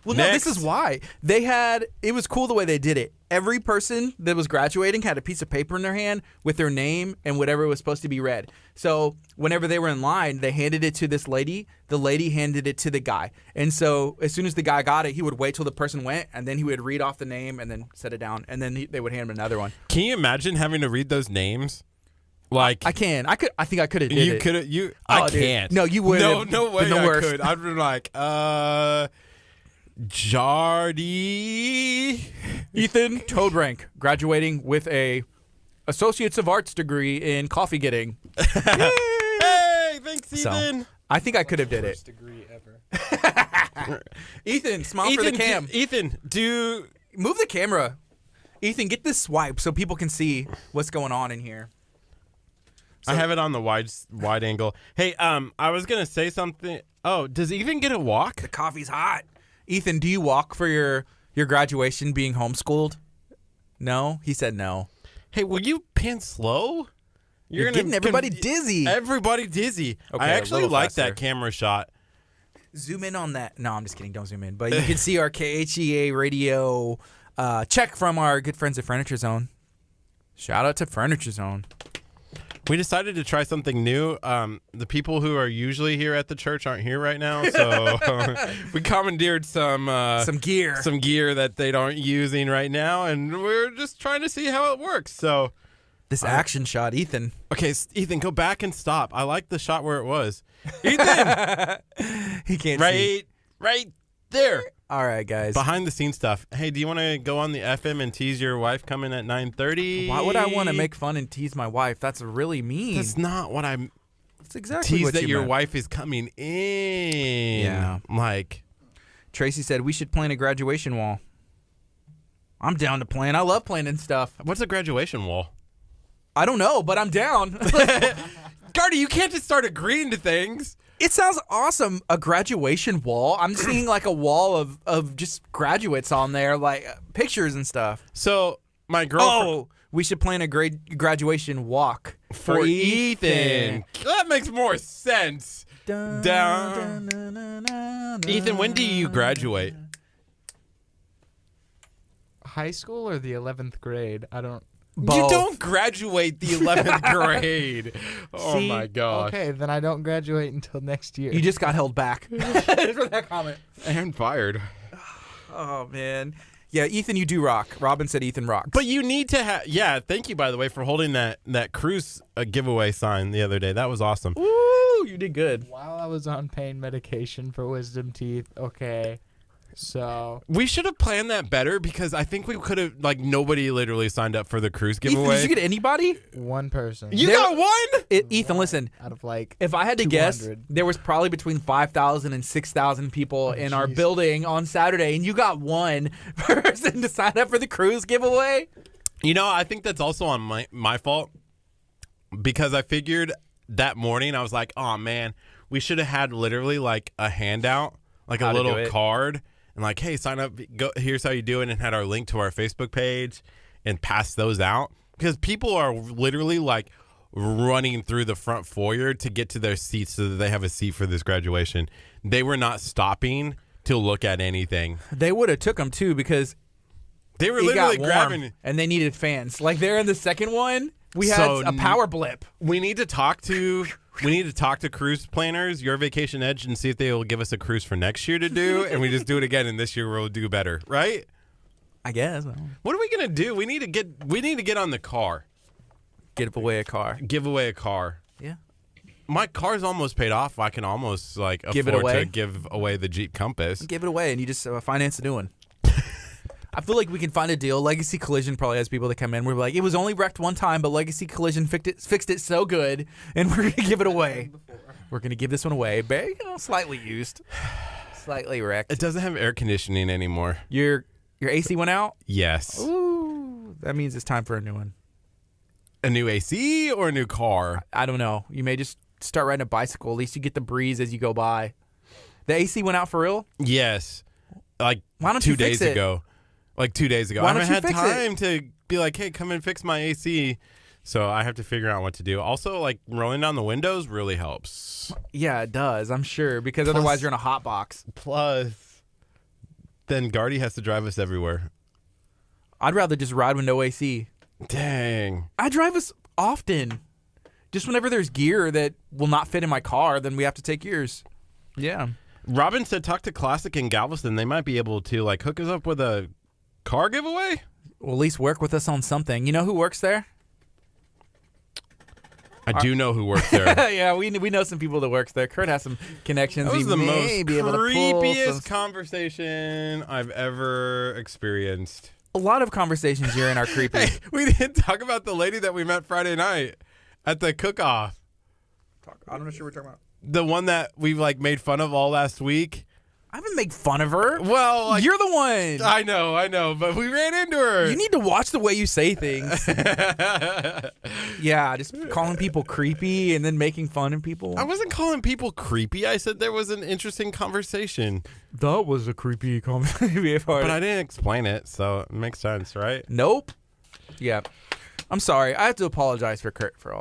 Well, Next. no, this is why. It was cool the way they did it. Every person that was graduating had a piece of paper in their hand with their name and whatever was supposed to be read. So whenever they were in line, they handed it to this lady. The lady handed it to the guy. And so as soon as the guy got it, he would wait till the person went, and then he would read off the name and then set it down. And then they would hand him another one. Can you imagine having to read those names? Like, I can. I think I could have did it. You could have. You. Oh, I dude. can't. No, you would. No way. Been the I worst. could. I'd be like, Gardy. Ethan Toad Rank, graduating with a Associates of Arts degree in coffee getting. Hey, thanks, Ethan. So, I think I could have did it. First degree ever. Ethan, smile for the cam. Ethan, Move the camera. Ethan, get this swipe so people can see what's going on in here. I have it on the wide angle. Hey, I was gonna say something. Oh, does Ethan get a walk? The coffee's hot. Ethan, do you walk for your graduation being homeschooled? No? He said no. Hey, will you pan slow? You're getting everybody dizzy. Everybody dizzy. Okay, I actually like faster. that camera shot. Zoom in on that. No, I'm just kidding. Don't zoom in. But you can see our KHEA radio check from our good friends at Furniture Zone. Shout out to Furniture Zone. We decided to try something new. The people who are usually here at the church aren't here right now, so we commandeered some gear that they aren't using right now, and we're just trying to see how it works. So this action shot, Ethan. Okay, Ethan, go back and stop. I like the shot where it was. Ethan, he can't see. Right there. All right, guys. Behind the scenes stuff. Hey, do you want to go on the FM and tease your wife coming at 9:30? Why would I want to make fun and tease my wife? That's really mean. That's not what I'm. That's exactly tease what that you your meant. wife is coming in. Yeah. Like, Tracy said we should plan a graduation wall. I'm down to plan. I love planning stuff. what's a graduation wall? I don't know, but I'm down. Gardy, you can't just start agreeing to things. It sounds awesome. A graduation wall. I'm seeing like a wall of just graduates on there, like pictures and stuff. So my girlfriend. Oh, we should plan a graduation walk for Ethan. That makes more sense. Ethan, when do you graduate? High school or the 11th grade? I don't. Both. You don't graduate the 11th grade. Oh, See? my gosh. Okay, then I don't graduate until next year. You just got held back for that comment. And fired. Oh, man. Yeah, Ethan, you do rock. Robin said Ethan rocks. But you need to have. Yeah, thank you, by the way, for holding that cruise giveaway sign the other day. That was awesome. Ooh, you did good. While I was on pain medication for wisdom teeth, okay. So We should have planned that better because I think we could have, like, nobody literally signed up for the cruise Ethan, giveaway. did you get anybody? one person. You got one? Ethan, listen. Out of like If I had to guess, 200. there was probably between 5,000 and 6,000 people in our jeez. building on Saturday, and you got one person to sign up for the cruise giveaway? You know, I think that's also on my fault because I figured that morning, I was like, oh, man, we should have had literally like a handout, like How a to do little it. card, and like, hey, sign up, go, here's how you do it, and had our link to our Facebook page and pass those out because people are literally like running through the front foyer to get to their seats so that they have a seat for this graduation. They were not stopping to look at anything. They would have took them, too, because They were it literally got warm, grabbing. and they needed fans. Like, there in the second one, we had So a power blip. We need to talk to cruise planners, Your Vacation Edge, and see if they will give us a cruise for next year to do, and we just do it again, and this year we'll do better, right? I guess. What are we gonna do? We need to get on the car, Give away a car. give away a car. Yeah. My car's almost paid off. I can almost like Give it afford away? to give away the Jeep Compass. Give it away, and you just finance the new one. I feel like we can find a deal. Legacy Collision probably has people that come in. We're like, it was only wrecked one time, but Legacy Collision fixed it so good, and we're going to give it away. We're going to give this one away. Very, slightly used. Slightly wrecked. It doesn't have air conditioning anymore. Your AC went out? Yes. Ooh, that means it's time for a new one. A new AC or a new car? I don't know. You may just start riding a bicycle. At least you get the breeze as you go by. The AC went out for real? Yes. Like Why don't 2 you fix days it? ago. Like 2 days ago. Why I don't haven't you had fix time to be like, hey, come and fix my AC. So I have to figure out what to do. Also, like rolling down the windows really helps. Yeah, it does. I'm sure. Because Plus- otherwise you're in a hot box. Plus, then Gardy has to drive us everywhere. I'd rather just ride with no AC. Dang. I drive us often. Just whenever there's gear that will not fit in my car, then we have to take yours. Yeah. Robin said talk to Classic in Galveston. They might be able to like hook us up with a car giveaway. Well, at least work with us on something. You know who works there? I do know who works there. Yeah, we know some people that works there. Kurt has some connections. That was He the may most be able to pull creepiest some- conversation I've ever experienced. A lot of conversations here in are creepy. Hey, we didn't talk about the lady that we met Friday night at the cook-off. I'm not sure what we're talking about. The one that we like made fun of all last week. I haven't made fun of her. Well, like, You're the one. I know, but we ran into her. You need to watch the way you say things. Yeah, just calling people creepy and then making fun of people. I wasn't calling people creepy. I said there was an interesting conversation. That was a creepy comment. But I didn't explain it, so it makes sense, right? Nope. Yeah. I'm sorry. I have to apologize for Kurt for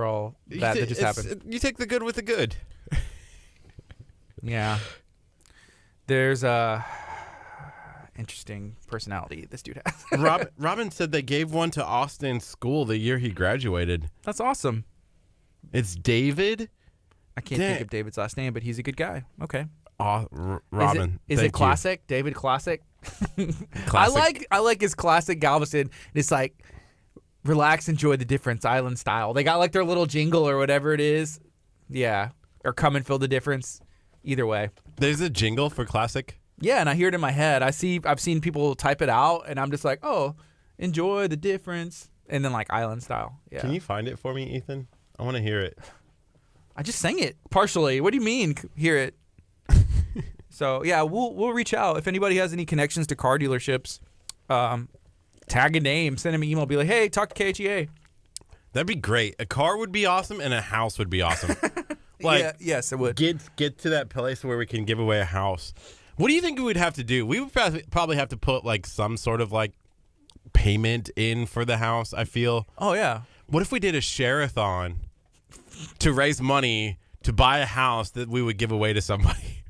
all that just happened. You take the good with the good. Yeah. There's a interesting personality this dude has. Robin said they gave one to Austin's school the year he graduated. That's awesome. It's David. I can't think of David's last name, but he's a good guy. Okay. Robin. Is it thank you. classic? David Classic? Classic. I like his classic Galveston. It's like relax, enjoy the difference, island style. They got like their little jingle or whatever it is. Yeah. Or come and feel the difference. Either way. There's a jingle for Classic. Yeah, and I hear it in my head. I've seen people type it out, and I'm just like, oh, enjoy the difference, and then like island style. Yeah. Can you find it for me, Ethan? I want to hear it. I just sang it partially. What do you mean? Hear it? So yeah, we'll reach out if anybody has any connections to car dealerships. Tag a name, send him an email, be like, hey, talk to KHEA. That'd be great. A car would be awesome, and a house would be awesome. Like, yeah, yes, it would. Get to that place where we can give away a house. What do you think we would have to do? We would probably have to put like some sort of like payment in for the house, I feel. Oh yeah. What if we did a share-a-thon to raise money to buy a house that we would give away to somebody?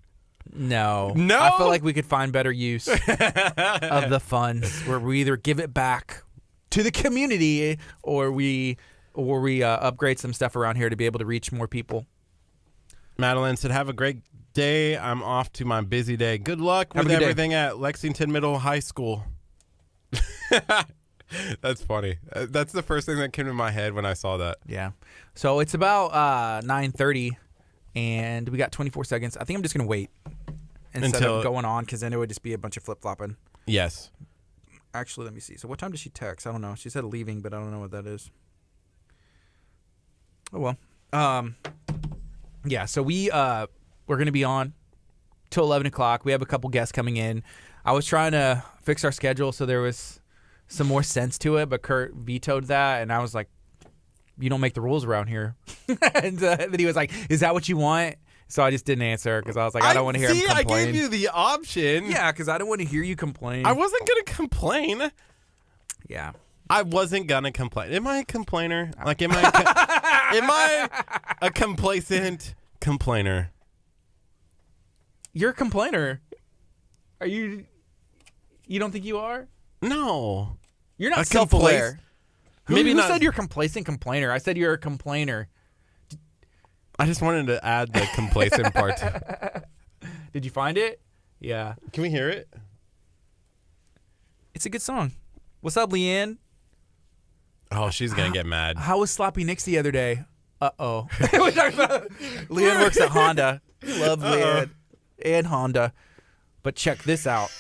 No. No? I feel like we could find better use of the funds where we either give it back to the community or we upgrade some stuff around here to be able to reach more people. Madeline said, have a great day. I'm off to my busy day. Good luck Have a with good day. everything at Lexington Middle High School. That's funny. That's the first thing that came to my head when I saw that. Yeah. So it's about 9:30, and we got 24 seconds. I think I'm just gonna wait instead of going on because then it would just be a bunch of flip flopping. Yes. Actually, let me see. So what time did she text? I don't know. She said leaving, but I don't know what that is. Oh well. Yeah. So we're gonna be on till 11 o'clock. We have a couple guests coming in. I was trying to fix our schedule so there was some more sense to it, but Curt vetoed that, and I was like, "You don't make the rules around here." And then he was like, "Is that what you want?" So I just didn't answer because I was like, "I don't want to hear him complain." I gave you the option. Yeah, because I don't want to hear you complain. I wasn't gonna complain. Yeah. I wasn't gonna complain. Am I a complainer? Like, am I a complacent complainer? You're a complainer. Are you? You don't think you are? No. You're not A self-aware. Maybe Who not. said you're a complacent complainer? I said you're a complainer. I just wanted to add the complacent part. Did you find it? Yeah. Can we hear it? It's a good song. What's up, Leanne? Oh, she's gonna get mad. How was Sloppy Nicks the other day? Uh-oh. We're talking about Leanne works at Honda. We love Leanne and Honda. But check this out.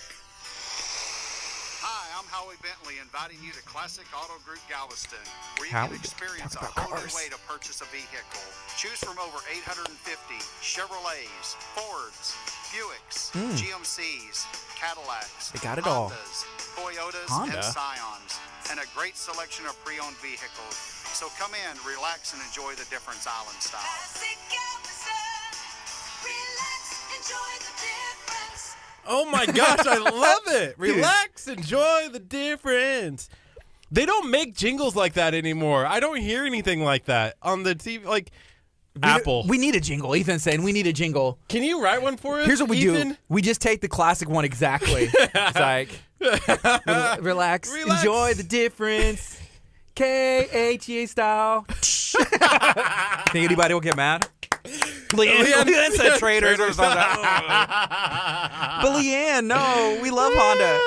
Hi, I'm Howie Bentley, inviting you to Classic Auto Group Galveston, where you Howie, can experience a talk about whole new cars. way to purchase a vehicle. Choose from over 850 Chevrolets, Fords, Buicks, GMCs, Cadillacs, They got it all. Hondas, Toyotas, Honda? and Scions, and a great selection of pre-owned vehicles. So come in, relax, and enjoy the difference island style. Classic Galveston. Relax, enjoy the difference. Oh my gosh, I love it. Relax, enjoy the difference. They don't make jingles like that anymore. I don't hear anything like that on the TV. Like Apple. We need a jingle. Ethan's saying we need a jingle. Can you write one for us? Here's what we Ethan? do. We just take the classic one exactly. It's like, relax, enjoy the difference. KHEA style. Think anybody will get mad? Leanne said traders or something. But Leanne, no, we love Honda.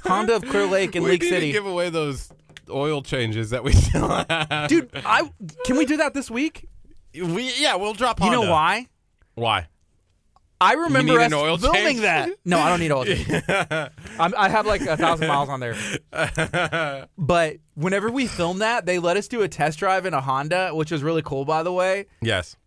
Honda of Clear Lake and Lake We need City. to give away those oil changes that we still have. Dude, can we do that this week? We'll drop You Honda. know why? Why? I remember need us an oil filming change? that. No, I don't need oil change. I have like 1,000 miles on there. But whenever we filmed that, they let us do a test drive in a Honda, which was really cool, by the way. Yes.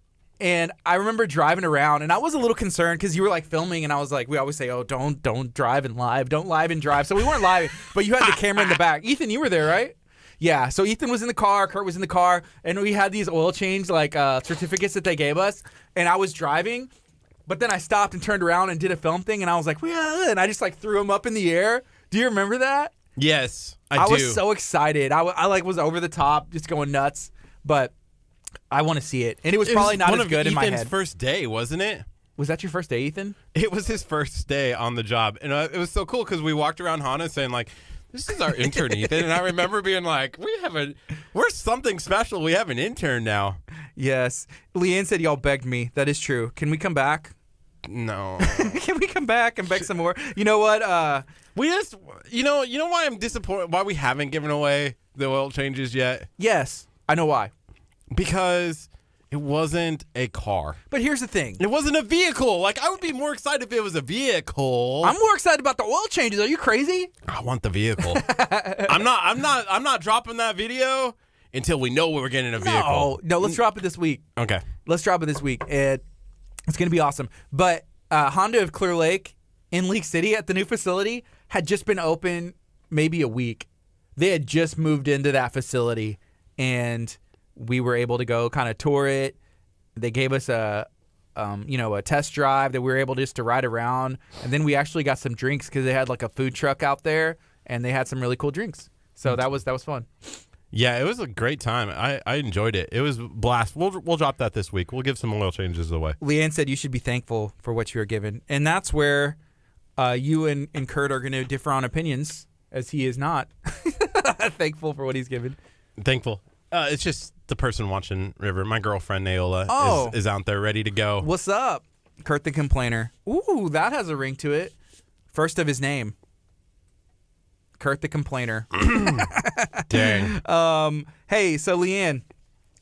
And I remember driving around, and I was a little concerned because you were like filming, and I was like, we always say, "Oh, don't drive and live, don't live and drive." So we weren't live, but you had the camera in the back. Ethan, you were there, right? Yeah. So Ethan was in the car, Curt was in the car, and we had these oil change like certificates that they gave us, and I was driving, but then I stopped and turned around and did a film thing, and I was like, "Yeah," and I just like threw them up in the air. Do you remember that? Yes, I do. was so excited. I like was over the top, just going nuts, but. I want to see it. And it was probably not as good in my head. Ethan's first day, wasn't it? Was that your first day, Ethan? It was his first day on the job. And it was so cool because we walked around Honda saying, like, this is our intern, Ethan. And I remember being like, we're something special. We have an intern now. Yes. Leanne said y'all begged me. That is true. Can we come back? No. Can we come back and beg some more? You know what? We just, you know why I'm disappointed? Why we haven't given away the oil changes yet? Yes. I know why. Because it wasn't a car. But here's the thing. It wasn't a vehicle. Like, I would be more excited if it was a vehicle. I'm more excited about the oil changes. Are you crazy? I want the vehicle. I'm not dropping that video until we know we're getting a vehicle. No, let's drop it this week. Okay. Let's drop it this week. It's going to be awesome. But Honda of Clear Lake in Lake City at the new facility had just been open maybe a week. They had just moved into that facility, and we were able to go kind of tour it. They gave us a test drive that we were able just to ride around. And then we actually got some drinks because they had like a food truck out there, and they had some really cool drinks. So that was fun. Yeah, it was a great time. I enjoyed it. It was a blast. We'll drop that this week. We'll give some oil changes away. Leanne said you should be thankful for what you were given. And that's where you and Curt are going to differ on opinions, as he is not thankful for what he's given. Thankful. It's just the person watching River. My girlfriend, Naola, is out there ready to go. What's up? Curt the Complainer. Ooh, that has a ring to it. First of his name. Curt the Complainer. Dang. Hey, so Leanne,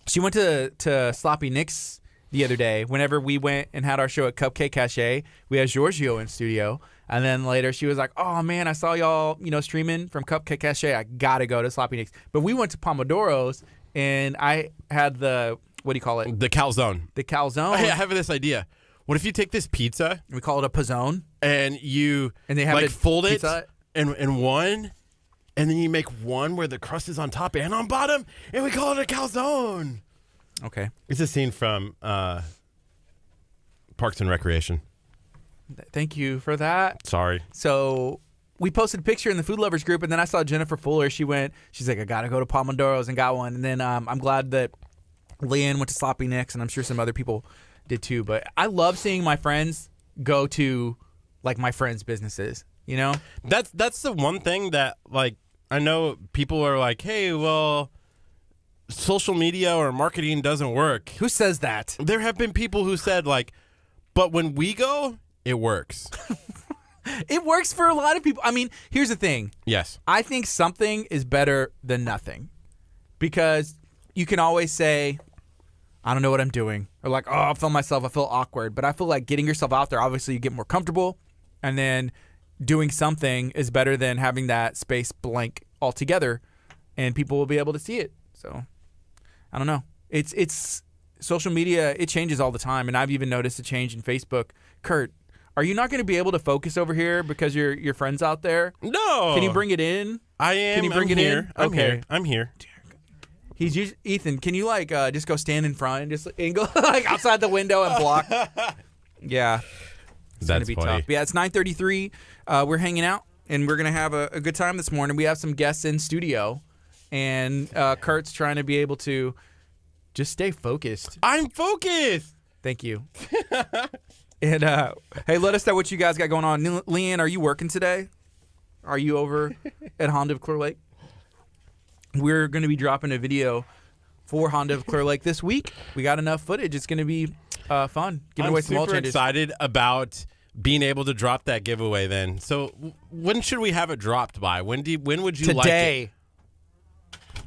she went to Sloppy Nicks the other day. Whenever we went and had our show at Cupcake Cache, we had Giorgio in studio. And then later she was like, oh, man, I saw y'all, streaming from Cupcake Cache. I got to go to Sloppy Nick's. But we went to Pomodoro's, and I had the, what do you call it? The calzone. The calzone. Hey, I have this idea. What if you take this pizza? We call it a pizzone. And you they have like fold it pizza? in one, and then you make one where the crust is on top and on bottom, and we call it a calzone. Okay. It's a scene from Parks and Recreation. Thank you for that. Sorry. So we posted a picture in the Food Lovers group, and then I saw Jennifer Fuller. She's like, I got to go to Pomodoro's, and got one. And then I'm glad that Leanne went to Sloppy Nick's, and I'm sure some other people did too. But I love seeing my friends go to like my friends' businesses, That's the one thing that, like, I know people are like, hey, well, social media or marketing doesn't work. Who says that? There have been people who said, like, but when we go, it works. It works for a lot of people. I mean, here's the thing. Yes. I think something is better than nothing, because you can always say, I don't know what I'm doing, or like, oh, I feel myself, I feel awkward. But I feel like getting yourself out there, obviously you get more comfortable, and then doing something is better than having that space blank altogether, and people will be able to see it. So I don't know. It's social media, it changes all the time, and I've even noticed a change in Facebook. Curt, are you not going to be able to focus over here because your friend's out there? No. Can you bring it in? I am. Can you bring I'm it here. in? I'm Okay. here. I'm here. Ethan, can you just go stand in front and go like outside the window and block? Yeah. It's going to be funny. tough. Yeah, it's 9:33. We're hanging out, and we're going to have a good time this morning. We have some guests in studio, and Curt's trying to be able to just stay focused. I'm focused. Thank you. And, hey, let us know what you guys got going on. Leanne, are you working today? Are you over at Honda of Clear Lake? We're going to be dropping a video for Honda of Clear Lake this week. We got enough footage. It's going to be fun. Giving away some oil super changes. excited about being able to drop that giveaway then. So when should we have it dropped by? When would you like it? Today.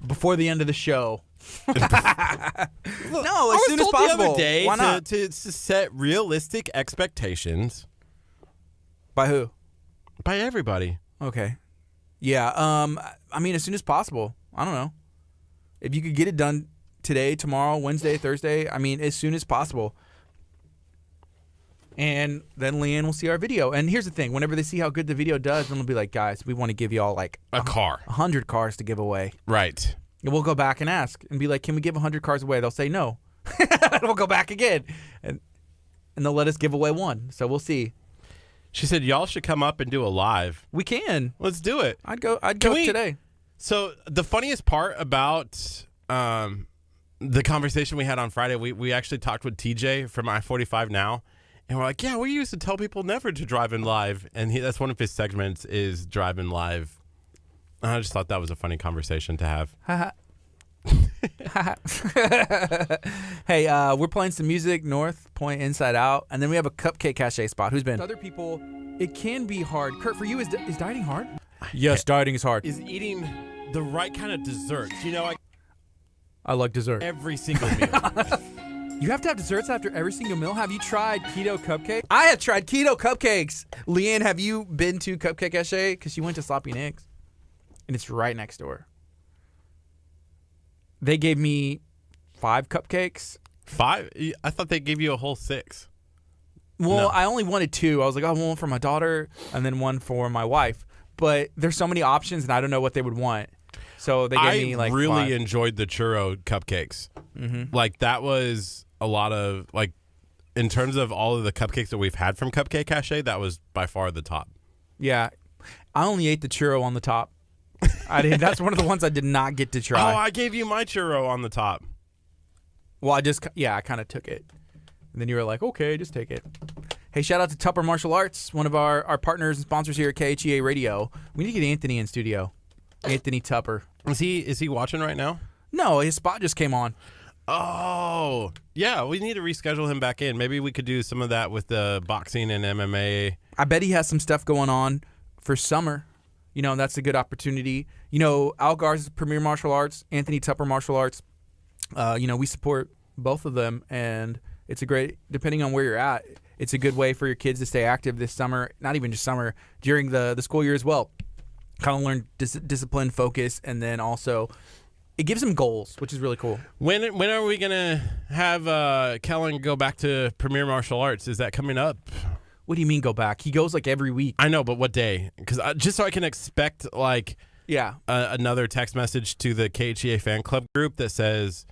Before the end of the show. No, as soon as possible. The other day Why not? to set realistic expectations. By who? By everybody. Okay. Yeah. I mean, as soon as possible. I don't know. If you could get it done today, tomorrow, Wednesday, Thursday. I mean, as soon as possible. And then Leanne will see our video. And here's the thing: whenever they see how good the video does, then they'll be like, "Guys, we want to give you all like A car. 100 cars to give away." Right. And we'll go back and ask and be like, "Can we give 100 cars away?" They'll say no. We'll go back again, and they'll let us give away one. So we'll see. She said, y'all should come up and do a live. We can. Let's do it. I'd go we- today. So the funniest part about the conversation we had on Friday, we actually talked with TJ from I-45 Now, and we're like, yeah, we used to tell people never to drive in live, and that's one of his segments is driving live. And I just thought that was a funny conversation to have. Hey, we're playing some music, North Point, Inside Out, and then we have a Cupcake Cache spot. Who's been? Other people, it can be hard. Curt, for you, is dieting hard? Yes, dieting is hard. Is eating the right kind of desserts. I like dessert. Every single meal. You have to have desserts after every single meal? Have you tried keto cupcakes? I have tried keto cupcakes. Leanne, have you been to Cupcake Cache? Because you went to Sloppy Nick's, and it's right next door. They gave me 5 cupcakes. 5? I thought they gave you a whole 6. Well, No. I only wanted 2. I was like, I want one for my daughter and then one for my wife. But there's so many options, and I don't know what they would want. So they gave me like I really 5. enjoyed the churro cupcakes. Mm-hmm. Like that was a lot of like, in terms of all of the cupcakes that we've had from Cupcake Cache, that was by far the top. Yeah, I only ate the churro on the top. I did. That's one of the ones I did not get to try. Oh, I gave you my churro on the top. Well, I kind of took it. And then you were like, okay, just take it. Hey, shout out to Tupper Martial Arts, one of our partners and sponsors here at KHEA Radio. We need to get Anthony in studio. Anthony Tupper. Is he watching right now? No, his spot just came on. Oh, yeah. We need to reschedule him back in. Maybe we could do some of that with the boxing and MMA. I bet he has some stuff going on for summer. That's a good opportunity. Al Garza's Premier Martial Arts, Anthony Tupper Martial Arts. We support both of them, and it's a great, depending on where you're at, it's a good way for your kids to stay active this summer, not even just summer, during the school year as well. Kind of learn discipline, focus, and then also it gives them goals, which is really cool. When are we going to have Kellen go back to Premier Martial Arts? Is that coming up? What do you mean go back? He goes like every week. I know, but what day? Because just so I can expect like another text message to the KHEA fan club group that says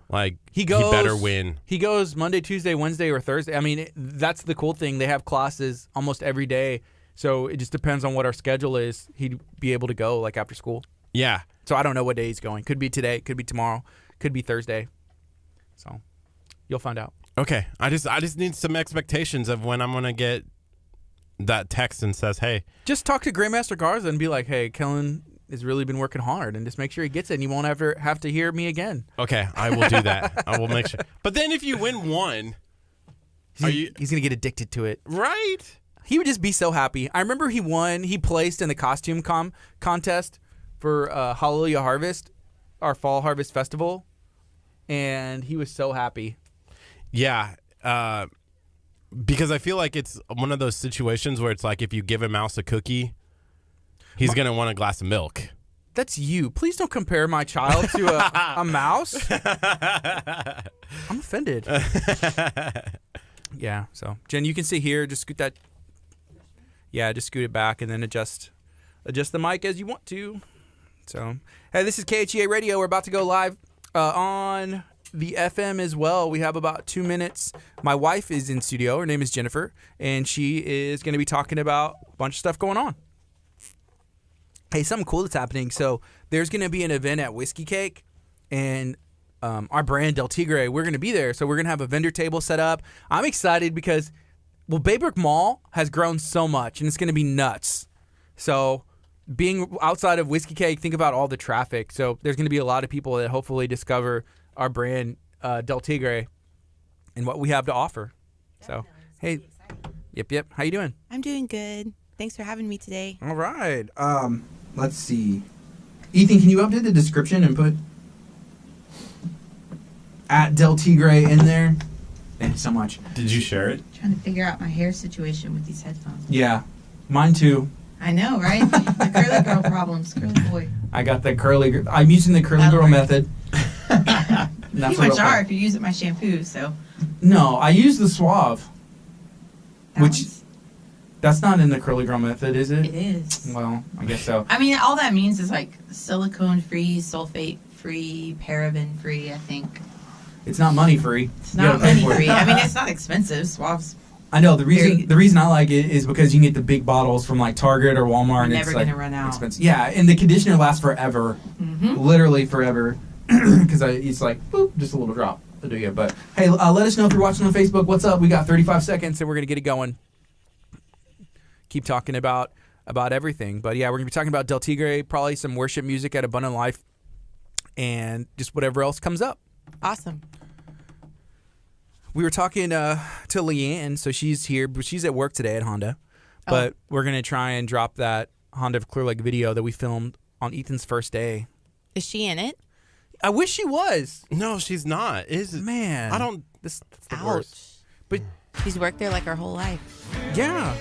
like he better win. He goes Monday, Tuesday, Wednesday, or Thursday. I mean, that's the cool thing. They have classes almost every day, so it just depends on what our schedule is. He'd be able to go like after school. Yeah. So I don't know what day he's going. Could be today. Could be tomorrow. Could be Thursday. So you'll find out. Okay. I just need some expectations of when I'm gonna get that text and says, "Hey." Just talk to Grandmaster Garza and be like, "Hey, Kellen has really been working hard," and just make sure he gets it, and you won't ever have to hear me again. Okay, I will do that. I will make sure. But then if you win one, he's gonna get addicted to it, right? He would just be so happy. I remember he won. He placed in the costume contest for Hallelujah Harvest, our fall harvest festival, and he was so happy. Yeah, because I feel like it's one of those situations where it's like if you give a mouse a cookie, he's going to want a glass of milk. That's you. Please don't compare my child to a mouse. I'm offended. Yeah, so Jen, you can see here, just scoot that. Yeah, just scoot it back and then adjust the mic as you want to. So, hey, this is KHEA Radio. We're about to go live on the FM as well. We have about 2 minutes. My wife is in studio. Her name is Jennifer, and she is going to be talking about a bunch of stuff going on. Hey, something cool that's happening. So there's going to be an event at Whiskey Cake, and our brand, Del Tigre, we're going to be there. So we're going to have a vendor table set up. I'm excited because, Baybrook Mall has grown so much, and it's going to be nuts. So being outside of Whiskey Cake, think about all the traffic. So there's going to be a lot of people that hopefully discover our brand, Del Tigre, and what we have to offer. So, hey, yep. How you doing? I'm doing good. Thanks for having me today. All right. Let's see. Ethan, can you update the description and put at Del Tigre in there? Thank you so much. Did you share it? Trying to figure out my hair situation with these headphones. Yeah, mine too. I know, right? The curly girl problems, curly boy. I got the curly. I'm using the curly girl method. You much are if you use my shampoo. So. No, I use the Suave. That's not in the curly girl method, is it? It is. Well, I guess so. I mean, all that means is like silicone-free, sulfate-free, paraben-free. I think. It's not money free. It's not money free. I mean, it's not expensive. Suave's. I know the reason I like it is because you can get the big bottles from like Target or Walmart. You're never gonna run out. Expensive. Yeah, and the conditioner lasts forever, literally forever, because it's like boop, just a little drop to do you. But hey, let us know if you're watching on Facebook. What's up? We got 35 seconds, and we're gonna get it going. Keep talking about everything, but yeah, we're gonna be talking about Del Tigre, probably some worship music at Abundant Life, and just whatever else comes up. Awesome. We were talking to Leanne, so she's here, but she's at work today at Honda. But we're going to try and drop that Honda Clear Lake video that we filmed on Ethan's first day. Is she in it? I wish she was. No, she's not. Man. I don't. That's the Ouch. worst. But She's worked there like her whole life. yeah.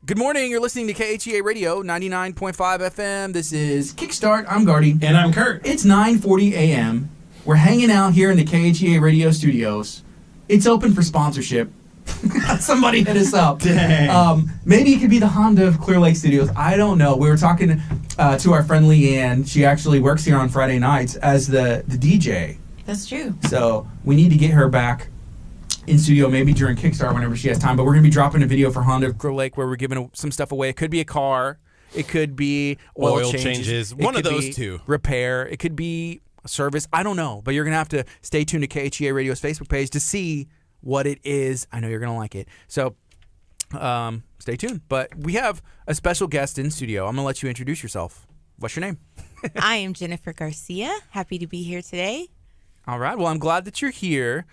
Good morning. You're listening to KHEA Radio 99.5 FM. This is Kickstart. I'm Gardy. And I'm Curt. It's 9:40 a.m. We're hanging out here in the KHEA Radio studios. It's open for sponsorship. Somebody hit us up. Dang. Maybe it could be the Honda of Clear Lake Studios. I don't know. We were talking to our friend Leanne. She actually works here on Friday nights as the DJ. That's true. So we need to get her back in studio maybe during Kickstart whenever she has time. But we're going to be dropping a video for Honda of Clear Lake where we're giving some stuff away. It could be a car. It could be oil changes. One of those two. Repair. It could be service. I don't know. But you're going to have to stay tuned to KHEA Radio's Facebook page to see what it is. I know you're going to like it. So stay tuned. But we have a special guest in studio. I'm going to let you introduce yourself. What's your name? I am Jennifer Garcia. Happy to be here today. All right. Well, I'm glad that you're here.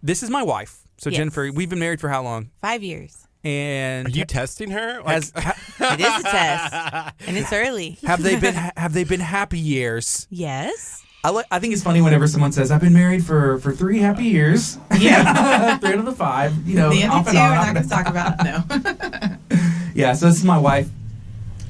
This is my wife. So, Yes. Jennifer, we've been married for how long? 5 years. And Are you testing her? It is a test, and it's early. have they been happy years? Yes. I think it's funny whenever someone says, I've been married for 3 happy years. Yeah. 3 out of the 5, you know. The off other two and on, we're off not and going to on. talk about. No. Yeah, so this is my wife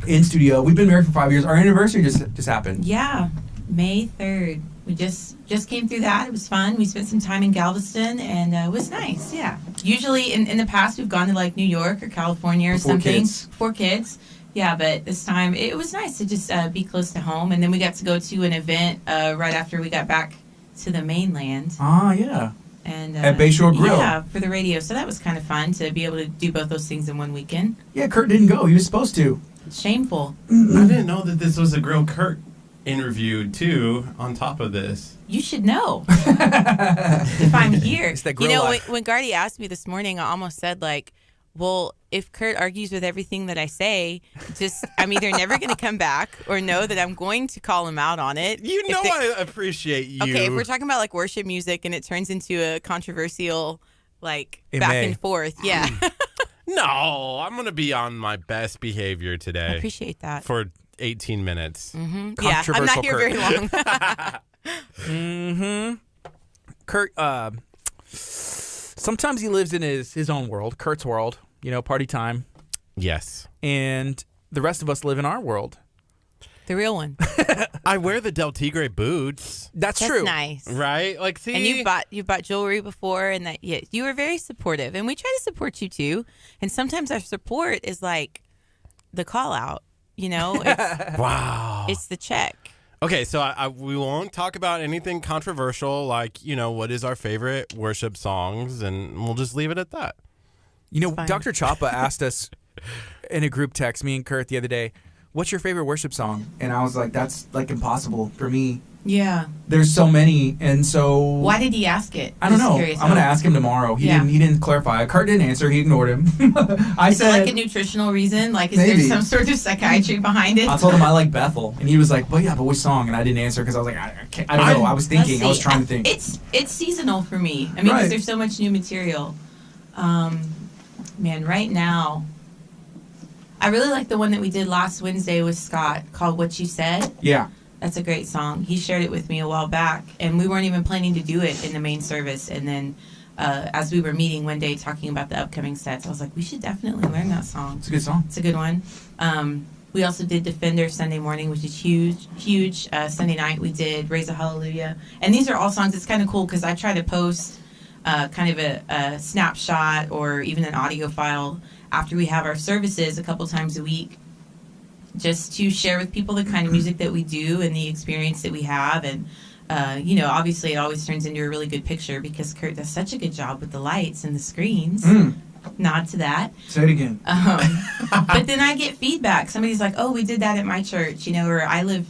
in studio. We've been married for 5 years. Our anniversary just happened. Yeah, May 3rd. We just came through that. It was fun. We spent some time in Galveston, and it was nice. Yeah. Usually in the past, we've gone to like New York or California or For 4 something. kids. 4 kids. Yeah, but this time it was nice to just be close to home. And then we got to go to an event right after we got back to the mainland. Ah, yeah. And At Bayshore Grill. Yeah, for the radio. So that was kind of fun to be able to do both those things in one weekend. Yeah, Curt didn't go. He was supposed to. Shameful. I didn't know that this was a girl Curt interviewed too. On top of this, You should know if I'm here. It's that You grill know, life. when Gardy asked me this morning, I almost said, like, well, if Curt argues with everything that I say, just I'm either never going to come back or know that I'm going to call him out on it. you If know, they- I appreciate you. Okay, if we're talking about like worship music and it turns into a controversial, like It back may. and forth, yeah, No, I'm gonna be on my best behavior I today appreciate that. for 18 minutes. Yeah, I'm Controversial not here Curt. very long. Mm-hmm. Curt, sometimes he lives in his own world, Curt's world, you know, party time. Yes, And the rest of us live in our world. The real one. I wear the Del Tigre boots, That's, That's true. nice. right? Like, see, And you've bought jewelry before, and that you were very supportive, and we try to support you too. And sometimes our support is like the call out. You know, wow. it's the check. Okay, so we won't talk about anything controversial, like, you know, what is our favorite worship songs, and we'll just leave it at that. You know, Fine. Dr. Chapa asked us in a group text, me and Curt, the other day, what's your favorite worship song? And I was like, that's like impossible for me. Yeah. There's so many, and so Why did he ask it? I don't Just know. curious. I'm gonna ask him tomorrow. He Yeah. didn't clarify. Curt didn't answer. He ignored him. I Is it said like a nutritional reason? Like, is Maybe. there some sort of psychiatry behind it? I told him I like Bethel, and he was like, "But which song?" And I didn't answer because I was like, I don't know. I was thinking. Let's I was see. trying to think. It's seasonal for me. I mean, because Right. there's so much new material. Man, right now, I really like the one that we did last Wednesday with Scott called "What You Said." Yeah. That's a great song. He shared it with me a while back, and we weren't even planning to do it in the main service. And then, as we were meeting one day talking about the upcoming sets, I was like, we should definitely learn that song. It's a good song. It's a good one. We also did Defender Sunday morning, which is huge. Sunday night we did Raise a Hallelujah. And these are all songs. It's kind of cool because I try to post kind of a snapshot or even an audio file after we have our services a couple times a week, just to share with people the kind of music that we do and the experience that we have. And, you know, obviously it always turns into a really good picture because Curt does such a good job with the lights and the screens. Nod to that. Say it again. But then I get feedback. Somebody's like, oh, we did that at my church, you know, or I live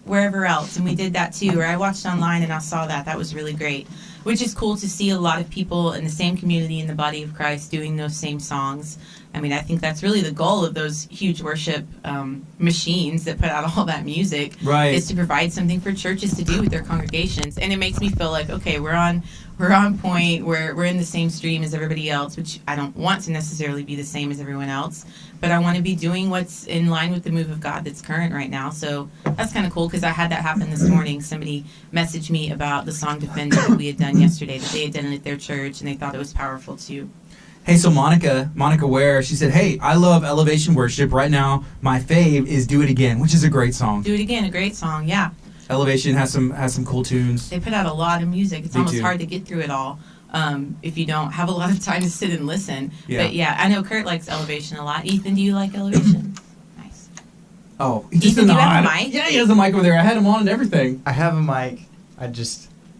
wherever else and we did that too. Or I watched online and I saw that. That was really great. Which is cool to see a lot of people in the same community in the body of Christ doing those same songs. I mean, I think that's really the goal of those huge worship machines that put out all that music. Right. Is to provide something for churches to do with their congregations. And it makes me feel like, okay, we're on point, we're in the same stream as everybody else, which I don't want to necessarily be the same as everyone else, but I want to be doing what's in line with the move of God that's current right now. So that's kind of cool because I had that happen this morning. Somebody messaged me about the song Defender that we had done yesterday, that they had done it at their church, and they thought it was powerful too. Hey, so Monica Ware, she said, hey, I love Elevation Worship. Right now, my fave is Do It Again, which is a great song. Do It Again, a great song, yeah. Elevation has some cool tunes. They put out a lot of music. It's They almost do. hard to get through it all if you don't have a lot of time to sit and listen. Yeah. But yeah, I know Curt likes Elevation a lot. Ethan, do you like Elevation? Nice. Oh, Ethan, do you have a mic? Yeah, he has a mic over there. I had him on and everything. I have a mic.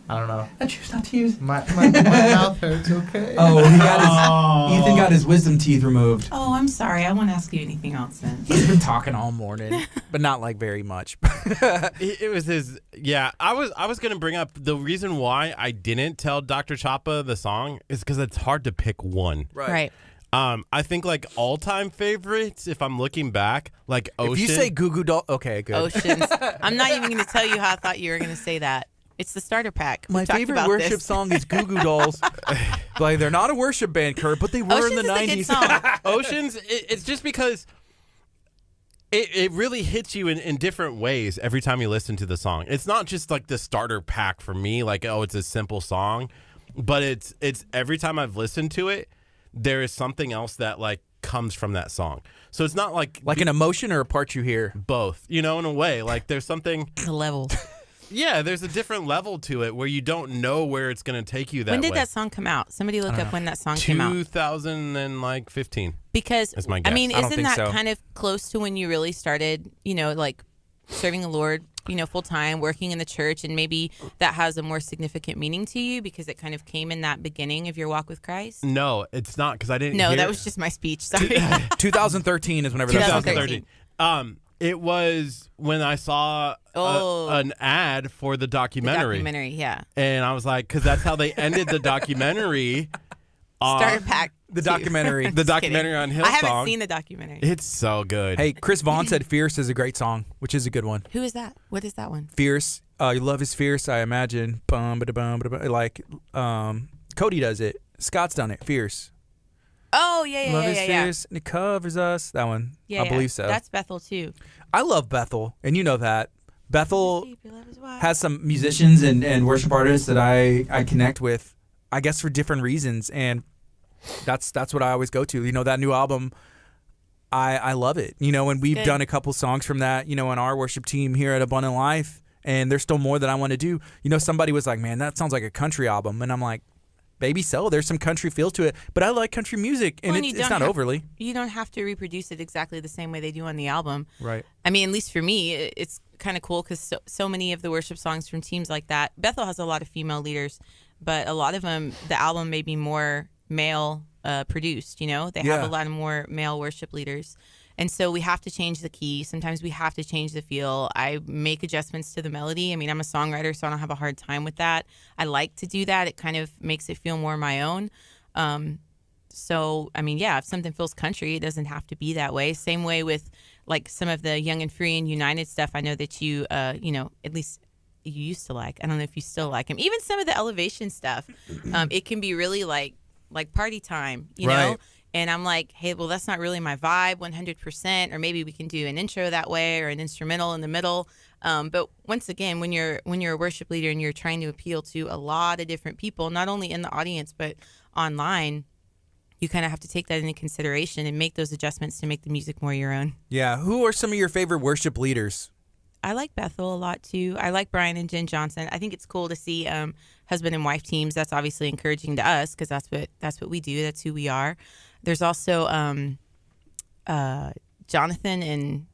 I don't know. I choose not to use. My mouth hurts, okay? Oh, Ethan got his wisdom teeth removed. Oh, I'm sorry. I won't ask you anything else then. He's been talking all morning, but not like very much. It was his. Yeah, I was gonna bring up the reason why I didn't tell Dr. Chapa the song is because it's hard to pick one. Right. I think like all-time favorites. If I'm looking back, like Ocean. If you say Goo Goo Doll, okay, good. Oceans. I'm not even going to tell you how I thought you were going to say that. It's the starter pack. We My talked favorite about worship this. song is Goo Goo Dolls. Like, they're not a worship band, Curt, but they were Oceans in the is a good 90s. song. Oceans, it's just because It really hits you in different ways every time you listen to the song. It's not just like the starter pack for me, like, oh, it's a simple song, but it's every time I've listened to it, there is something else that like comes from that song. So it's not like an emotion or a part you hear. both, in a way. Like there's something, The level. yeah, there's a different level to it where you don't know where it's going to take you that way. When did that song come out? Somebody look up when that song came out. 2015. Because That's my guess. I mean, I don't isn't think that so. kind of close to when you really started, like serving the Lord, full time, working in the church, and maybe that has a more significant meaning to you because it kind of came in that beginning of your walk with Christ? No, it's not because I didn't No, hear that was just my speech. Sorry. 2013 is whenever that song came out. 2013. It was when I saw an ad for the The documentary. documentary, yeah. And I was like, because that's how they ended the documentary. Starter pack. The documentary. The Just documentary kidding. on Hillsong. I haven't seen the documentary. It's so good. Hey, Chris Vaughn said "Fierce" is a great song, which is a good one. Who is that? What is that one? Fierce. Your love is fierce, I imagine. Bum, ba, bum, ba, bum. Like Cody does it. Scott's done it. Fierce. Oh, yeah. Love is fierce and it covers us. That one. Yeah, I believe so. That's Bethel, too. I love Bethel, and you know that. Bethel Sleep, your love is wide. has some musicians and worship artists that I connect with, I guess for different reasons, and that's what I always go to. That new album, I love it. And we've Good. done a couple songs from that, in our worship team here at Abundant Life, and there's still more that I want to do. Somebody was like, man, that sounds like a country album, and I'm like, baby, so there's some country feel to it, but I like country music, and Well, and you it's don't not have- overly. You don't have to reproduce it exactly the same way they do on the album. Right. I mean, at least for me, it's kind of cool because so many of the worship songs from teams like that, Bethel has a lot of female leaders, but a lot of them, the album may be more male produced, They have Yeah. a lot of more male worship leaders. And so we have to change the key. Sometimes we have to change the feel. I make adjustments to the melody. I mean, I'm a songwriter, so I don't have a hard time with that. I like to do that. It kind of makes it feel more my own. So, I mean, yeah, if something feels country, it doesn't have to be that way. Same way with like some of the Young and Free and United stuff. I know that you, at least you used to like. I don't know if you still like them. Even some of the Elevation stuff, it can be really like party time, you know? Right. And I'm like, hey, well, that's not really my vibe 100%. Or maybe we can do an intro that way or an instrumental in the middle. But once again, when you're a worship leader and you're trying to appeal to a lot of different people, not only in the audience, but online, you kind of have to take that into consideration and make those adjustments to make the music more your own. Yeah. Who are some of your favorite worship leaders? I like Bethel a lot too. I like Brian and Jen Johnson. I think it's cool to see husband and wife teams. That's obviously encouraging to us because that's what we do. That's who we are. There's also Jonathan and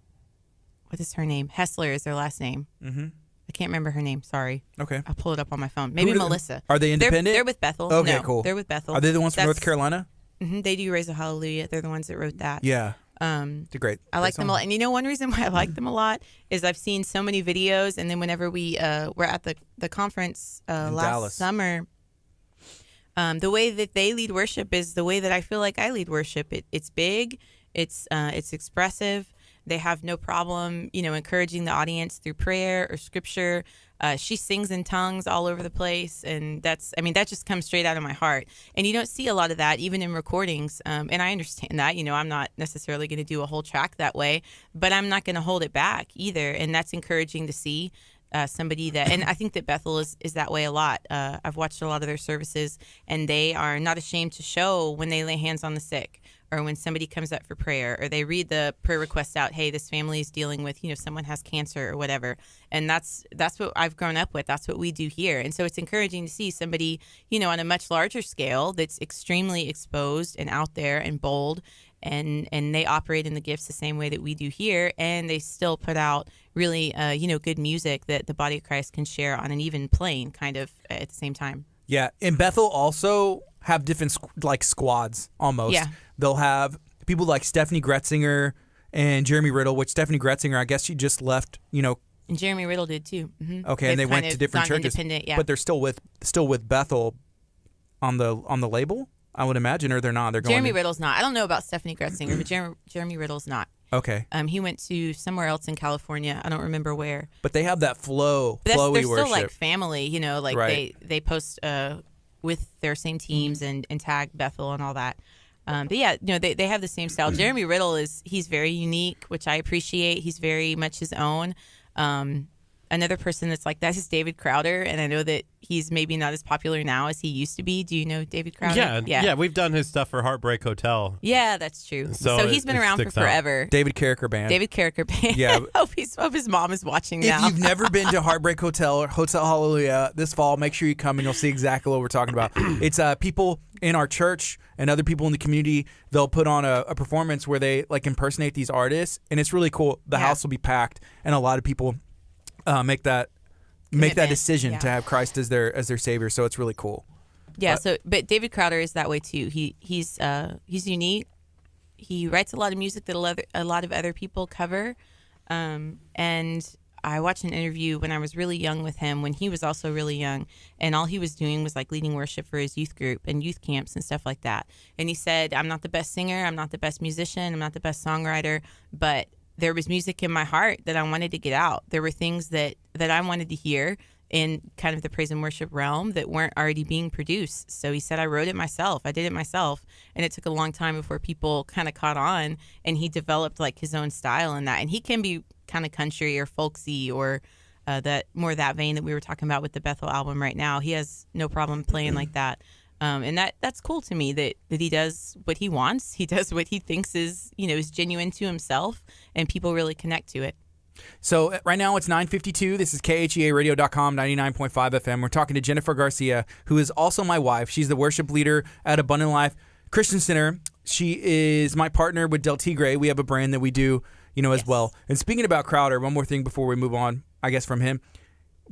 what is her name? Hessler is their last name. Mm-hmm. I can't remember her name. Sorry. Okay. I'll pull it up on my phone. Maybe Who do- Melissa. Are they independent? They're with Bethel. Okay, No, cool. They're with Bethel. Are they the ones from North That's- Carolina? They do Raise a Hallelujah. They're the ones that wrote that. Yeah. Um, It's a great. I like them a lot. And one reason why I like them a lot is I've seen so many videos. And then whenever we were at the conference last Dallas. summer, the way that they lead worship is the way that I feel like I lead worship. It's big. It's expressive. They have no problem, encouraging the audience through prayer or scripture. She sings in tongues all over the place, and that just comes straight out of my heart. And you don't see a lot of that even in recordings. And I understand that, I'm not necessarily going to do a whole track that way, but I'm not going to hold it back either. And that's encouraging to see. Somebody that, and I think that Bethel is that way a lot. I've watched a lot of their services, and they are not ashamed to show when they lay hands on the sick, or when somebody comes up for prayer, or they read the prayer request out. Hey, this family is dealing with, someone has cancer or whatever. And that's what I've grown up with. That's what we do here. And so it's encouraging to see somebody, on a much larger scale that's extremely exposed and out there and bold. And they operate in the gifts the same way that we do here, and they still put out really, good music that the body of Christ can share on an even plane, kind of at the same time. Yeah, and Bethel also have different squads almost. Yeah. They'll have people like Stephanie Gretzinger and Jeremy Riddle, which Stephanie Gretzinger, I guess she just left, And Jeremy Riddle did too. Mm-hmm. Okay, and they They've went kind to of different gone churches. independent, yeah. But they're still with Bethel on the label, I would imagine, or they're not. They're going Jeremy to- Riddle's not. I don't know about Stephanie Gretzinger, but Jeremy Riddle's not. Okay. He went to somewhere else in California. I don't remember where. But they have that flowy But they're worship. still like family, Right. they post with their same teams and tag Bethel and all that. But yeah, they have the same style. Jeremy Riddle he's very unique, which I appreciate. He's very much his own. Another person that's like that is David Crowder, and I know that he's maybe not as popular now as he used to be. Do you know David Crowder? Yeah. We've done his stuff for Heartbreak Hotel. Yeah, that's true. So he's been it around for sticks out. forever. David Carricker Band. David Carricker Band. Yeah. hope his mom is watching If now. you've never been to Heartbreak Hotel or Hotel Hallelujah this fall, make sure you come and you'll see exactly what we're talking about. It's people in our church and other people in the community. They'll put on a performance where they like impersonate these artists, and it's really cool. The house will be packed, and a lot of people make that decision to have Christ as their savior. So it's really cool. Yeah. But David Crowder is that way too. He's unique. He writes a lot of music that a lot of other people cover. And I watched an interview when I was really young with him, when he was also really young, and all he was doing was like leading worship for his youth group and youth camps and stuff like that. And he said, "I'm not the best singer. I'm not the best musician. I'm not the best songwriter, but there was music in my heart that I wanted to get out. There were things that I wanted to hear in kind of the praise and worship realm that weren't already being produced." So he said, "I wrote it myself. I did it myself." And it took a long time before people kind of caught on, and he developed like his own style in that. And he can be kind of country or folksy or that vein that we were talking about with the Bethel album right now. He has no problem playing like that. And that's cool to me that he does what he wants. He does what he thinks is genuine to himself, and people really connect to it. So right now it's 9:52. This is KHEARadio.com, 99.5 FM. We're talking to Jennifer Garcia, who is also my wife. She's the worship leader at Abundant Life Christian Center. She is my partner with Del Tigre. We have a brand that we do, as well. And speaking about Crowder, one more thing before we move on, I guess, from him.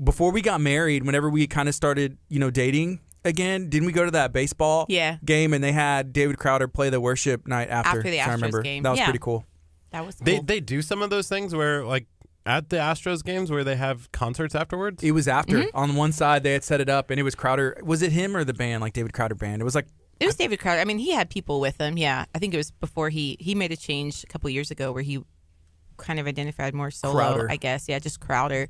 Before we got married, whenever we kind of started, dating again, didn't we go to that baseball game, and they had David Crowder play the worship night after the I remember. Astros game. That was pretty cool. That was cool. They do some of those things where, like, at the Astros games where they have concerts afterwards? It was after. On one side, they had set it up, and it was Crowder. Was it him or the band, like David Crowder Band? It was David Crowder. I mean, he had people with him. Yeah, I think it was before he made a change a couple years ago where he kind of identified more solo, Crowder. I guess. Yeah, just Crowder.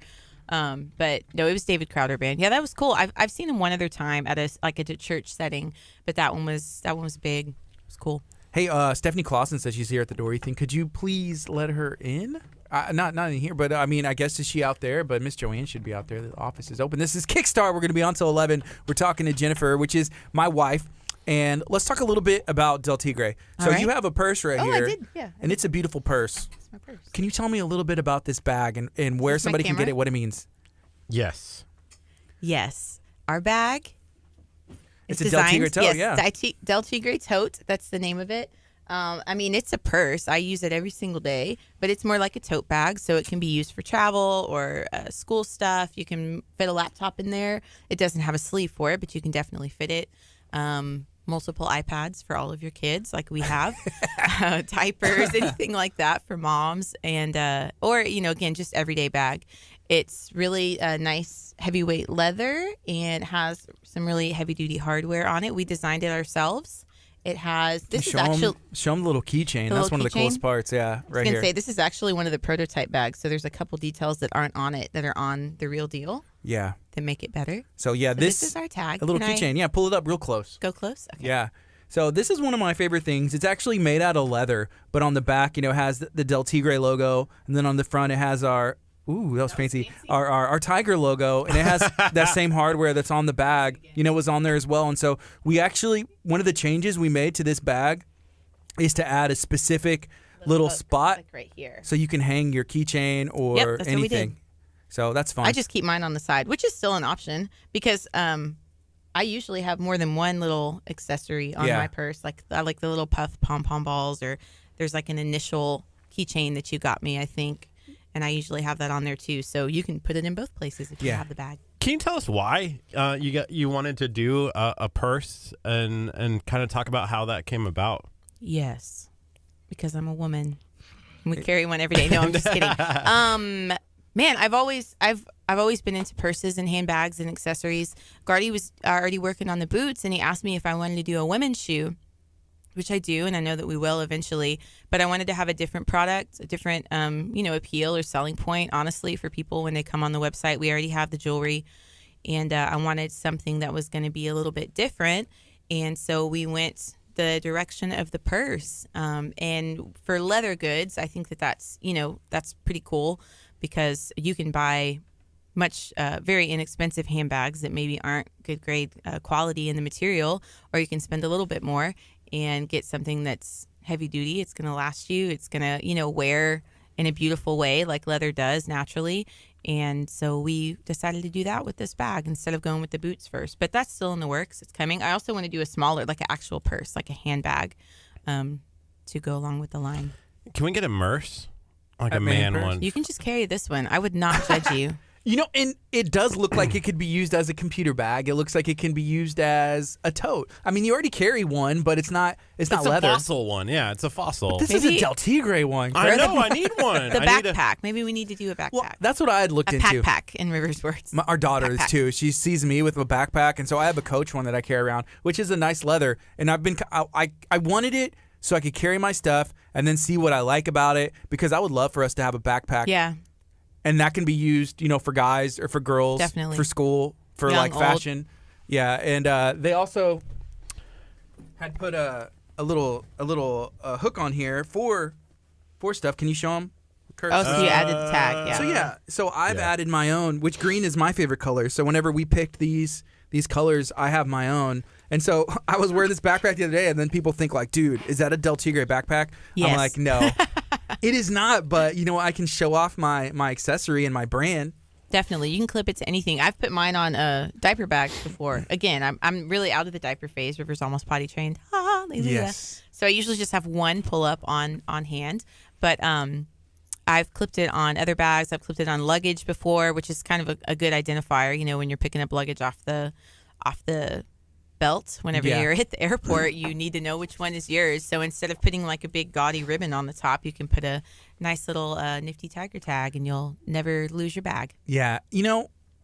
But no, it was David Crowder Band. Yeah, that was cool. I've seen him one other time at a church setting, but that one was big. It was cool. Hey, Stephanie Clausen says she's here at the door. Ethan, could you please let her in? Not in here, but I mean, I guess is she out there? But Miss Joanne should be out there. The office is open. This is Kickstart. We're going to be on till 11. We're talking to Jennifer, which is my wife. And let's talk a little bit about Del Tigre. So you have a purse right here. I did, yeah. And it's a beautiful purse. It's my purse. Can you tell me a little bit about this bag and where somebody can get it, what it means? Yes. Yes. Our bag. It's a Del Tigre tote, Del Tigre tote. That's the name of it. I mean, it's a purse. I use it every single day, but it's more like a tote bag, so it can be used for travel or school stuff. You can fit a laptop in there. It doesn't have a sleeve for it, but you can definitely fit it. Multiple iPads for all of your kids, like we have, diapers, anything like that for moms, and or again, just everyday bag. It's really a nice heavyweight leather and has some really heavy duty hardware on it. We designed it ourselves. It has show them the little keychain. That's one of the coolest parts. Yeah, right here. I was gonna say this is actually one of the prototype bags. So there's a couple details that aren't on it that are on the real deal. Yeah, that make it better. So yeah, this is our tag. A little keychain. Yeah, pull it up real close. Go close. Okay. Yeah. So this is one of my favorite things. It's actually made out of leather, but on the back, it has the Del Tigre logo, and then on the front, it has our that was fancy. Our Tiger logo, and it has that same hardware that's on the bag, was on there as well. And so we actually, one of the changes we made to this bag is to add a specific little spot like right here, so you can hang your keychain or that's anything. What we did. So that's fun. I just keep mine on the side, which is still an option because I usually have more than one little accessory on my purse. Like I like the little puff pom-pom balls, or there's like an initial keychain that you got me, I think. And I usually have that on there too, so you can put it in both places if you have the bag. Can you tell us why you wanted to do a purse and kind of talk about how that came about? Yes, because I'm a woman. We carry one every day. No, I'm just kidding. Man, I've always been into purses and handbags and accessories. Gardy was already working on the boots, and he asked me if I wanted to do a women's shoe, which I do, and I know that we will eventually. But I wanted to have a different product, a different, appeal or selling point, honestly, for people when they come on the website. We already have the jewelry, and I wanted something that was going to be a little bit different. And so we went the direction of the purse. And for leather goods, I think that's pretty cool because you can buy much very inexpensive handbags that maybe aren't good grade quality in the material, or you can spend a little bit more and get something that's heavy duty. It's going to last you. It's going to, wear in a beautiful way like leather does naturally. And so we decided to do that with this bag instead of going with the boots first. But that's still in the works. It's coming. I also want to do a smaller, like an actual purse, like a handbag, to go along with the line. Can we get a Merce? Like a man man purse? one? You can just carry this one. I would not judge you. And it does look like it could be used as a computer bag. It looks like it can be used as a tote. I mean, you already carry one, but it's not It's leather. a fossil one. Yeah, it's a fossil. This is a Del Tigre one. I know. I need one. The I need a- backpack. Maybe we need to do a backpack. Well, that's what I had looked a into. pack in River's words. Our daughter is Backpack. too. She sees me with a backpack, and so I have a Coach one that I carry around, which is a nice leather. And I wanted it so I could carry my stuff and then see what I like about it, because I would love for us to have a backpack. Yeah. And that can be used, for guys or for girls, Definitely. for school, for Young, like old. fashion. Yeah, and they also had put a little hook on here for stuff. Can you show them, Kurt? Oh, so you added the tag. Yeah. So I've added my own, which green is my favorite color. So whenever we picked these colors, I have my own. And so I was wearing this backpack the other day, and then people think like, dude, is that a Del Tigre backpack? Yes. I'm like, no, it is not. But I can show off my accessory and my brand. Definitely. You can clip it to anything. I've put mine on diaper bags before. Again, I'm really out of the diaper phase. River's almost potty trained. Lazy Yes. So I usually just have one pull up on hand. But I've clipped it on other bags. I've clipped it on luggage before, which is kind of a good identifier. When you're picking up luggage off the belt, whenever Yeah. you're at the airport, you need to know which one is yours. So instead of putting like a big gaudy ribbon on the top, you can put a nice little nifty tiger tag, and you'll never lose your bag. Yeah.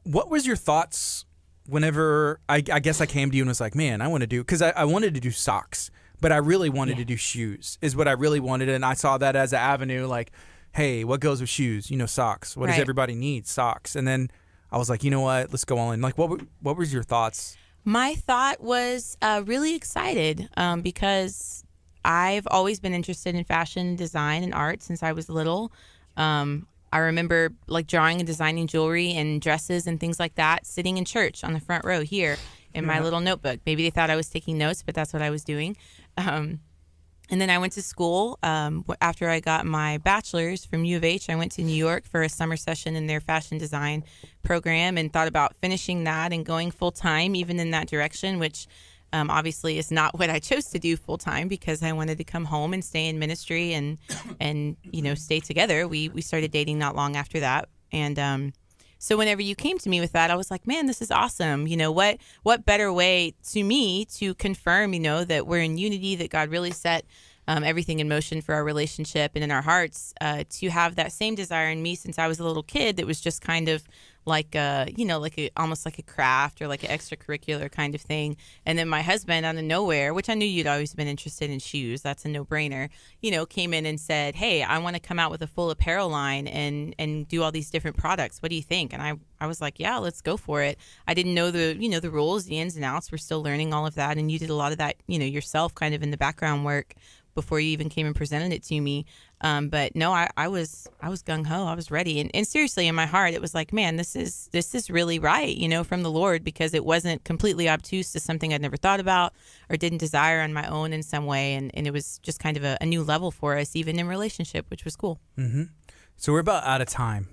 What was your thoughts whenever I guess I came to you and was like, man, I want to do, because I wanted to do socks, but I really wanted to do shoes is what I really wanted. And I saw that as an avenue, like, hey, what goes with shoes? Socks. What does Right. everybody need? Socks. And then I was like, you know what? Let's go all in. Like, what was your thoughts? My thought was really excited because I've always been interested in fashion, design, and art since I was little. I remember like drawing and designing jewelry and dresses and things like that, sitting in church on the front row here in my little notebook. Maybe they thought I was taking notes, but that's what I was doing. And then I went to school. After I got my bachelor's from U of H, I went to New York for a summer session in their fashion design program and thought about finishing that and going full time, even in that direction, which obviously is not what I chose to do full time because I wanted to come home and stay in ministry and stay together. We started dating not long after that. And so whenever you came to me with that, I was like, man, this is awesome. What better way to me to confirm, that we're in unity, that God really set everything in motion for our relationship and in our hearts, to have that same desire in me since I was a little kid that was just kind of like almost like a craft or like an extracurricular kind of thing. And then my husband out of nowhere, which I knew you'd always been interested in shoes, that's a no-brainer, came in and said, hey, I want to come out with a full apparel line and do all these different products. What do you think? And I was like, yeah, let's go for it. I didn't know the rules, the ins and outs. We're still learning all of that. And you did a lot of that, yourself kind of in the background work before you even came and presented it to me. But no, I was gung ho. I was ready. And seriously, in my heart, it was like, man, this is really right, from the Lord, because it wasn't completely obtuse to something I'd never thought about or didn't desire on my own in some way. And it was just kind of a new level for us, even in relationship, which was cool. Mm-hmm. So we're about out of time,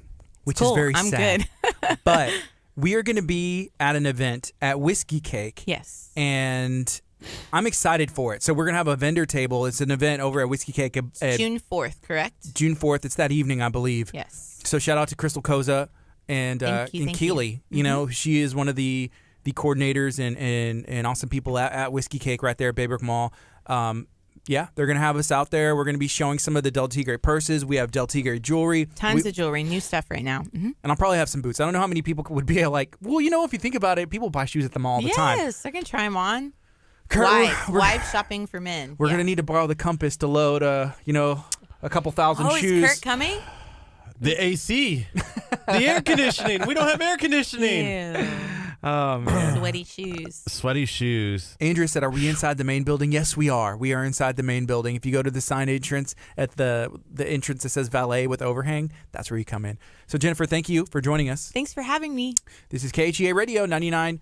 which Cool. is very I'm sad. good. But we are going to be at an event at Whiskey Cake. Yes. And I'm excited for it. So we're going to have a vendor table. It's an event over at Whiskey Cake. June 4th, correct? June 4th. It's that evening, I believe. Yes. So shout out to Crystal Koza and Thank you. Keely. She is one of the coordinators and awesome people at Whiskey Cake right there at Baybrook Mall. Yeah, they're going to have us out there. We're going to be showing some of the Del Tigre purses. We have Del Tigre jewelry. Tons of jewelry, new stuff right now. Mm-hmm. And I'll probably have some boots. I don't know how many people would be like, well, if you think about it, people buy shoes at the mall all the time. Yes, they're going to try them on. Kurt, Live shopping for men. We're going to need to borrow the compass to load, a couple thousand shoes. Is Kurt coming? The AC. The air conditioning. We don't have air conditioning. Ew. Oh, man. Sweaty shoes. Sweaty shoes. Andrea said, are we inside the main building? Yes, we are. We are inside the main building. If you go to the sign entrance at the entrance that says valet with overhang, that's where you come in. So, Jennifer, thank you for joining us. Thanks for having me. This is KHEA Radio 99.5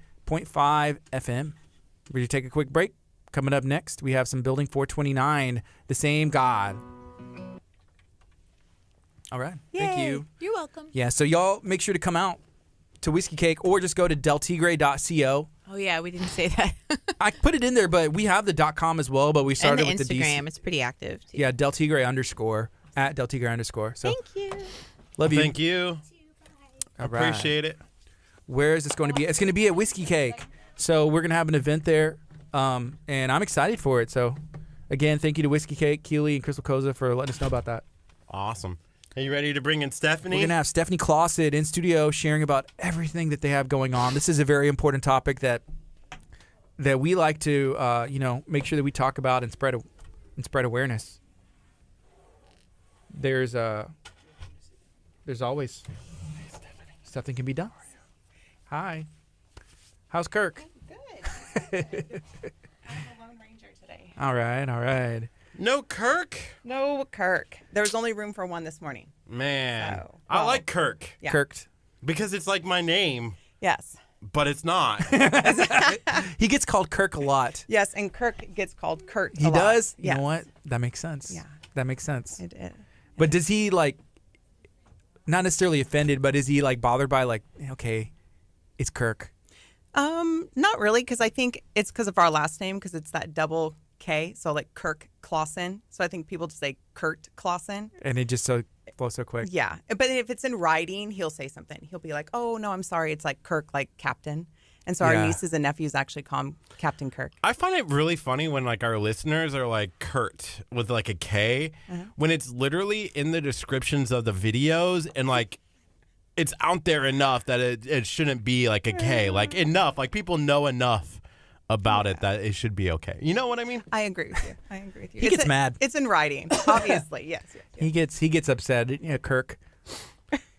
FM. We're going to take a quick break. Coming up next, we have some Building 429, The Same God. All right. Thank Yay. you. You're welcome. Yeah, so y'all make sure to come out to Whiskey Cake or just go to deltigre.co. Oh, yeah, we didn't say that. I put it in there, but we have the .com as well, but we And started the with the Instagram. DC. It's pretty active, too. Yeah, deltigre _ at deltigre _ So Thank you. love you. Thank you. All right. Appreciate it. Where is this going to be? It's going to be at Whiskey Cake. So we're going to have an event there, and I'm excited for it. So, again, thank you to Whiskey Cake, Keely, and Crystal Koza for letting us know about that. Awesome. Are you ready to bring in Stephanie? We're going to have Stephanie Clauset in studio sharing about everything that they have going on. This is a very important topic that we like to, make sure that we talk about and spread awareness. There's always something can be done. Hi. How's Kirk? Good. I'm a Lone Ranger today. All right. No Kirk? No Kirk. There was only room for one this morning. Man. Oh, I well. like Kirk Yeah. Kirk. because it's like my name, Yes. but it's not. He gets called Kirk a lot. Yes, and Kirk gets called Curt. He a lot. does? Yes. You know what? That makes sense. Yeah. That makes sense. It But does he, not necessarily offended, but is he, bothered by, okay, it's Kirk? Not really, because I think it's because of our last name, because it's that double K, so like Kirk Clausen. So I think people just say Curt Clausen. And it just flows so quick. Yeah, but if it's in writing, he'll say something. He'll be like, "Oh no, I'm sorry." It's like Kirk, like Captain. And so Yeah. our nieces and nephews actually call him Captain Kirk. I find it really funny when our listeners are like Kurt with a K when it's literally in the descriptions of the videos and it's out there enough that it shouldn't be a K. Enough. People know enough about it that it should be okay. You know what I mean? I agree with you. He gets mad. It's in writing, obviously. Yes. He gets upset. Yeah, Kirk.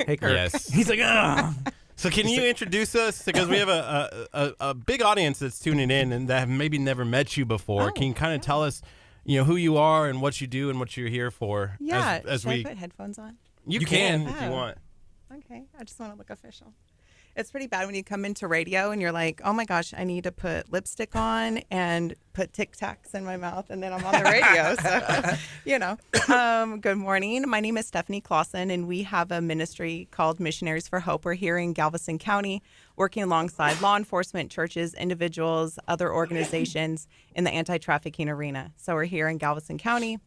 Hey, Kirk. Yes. He's like, ugh. So can you introduce us? Because we have a big audience that's tuning in and that have maybe never met you before. Oh, Can you kind of tell us, who you are and what you do and what you're here for? Yeah. As Should we I put headphones on? you can if you Oh. want. Okay. I just want to look official. It's pretty bad when you come into radio and you're like, oh my gosh, I need to put lipstick on and put Tic Tacs in my mouth, and then I'm on the radio. So, good morning. My name is Stephanie Clausen, and we have a ministry called Missionaries for Hope. We're here in Galveston County, working alongside law enforcement, churches, individuals, other organizations in the anti-trafficking arena. So we're here in Galveston County,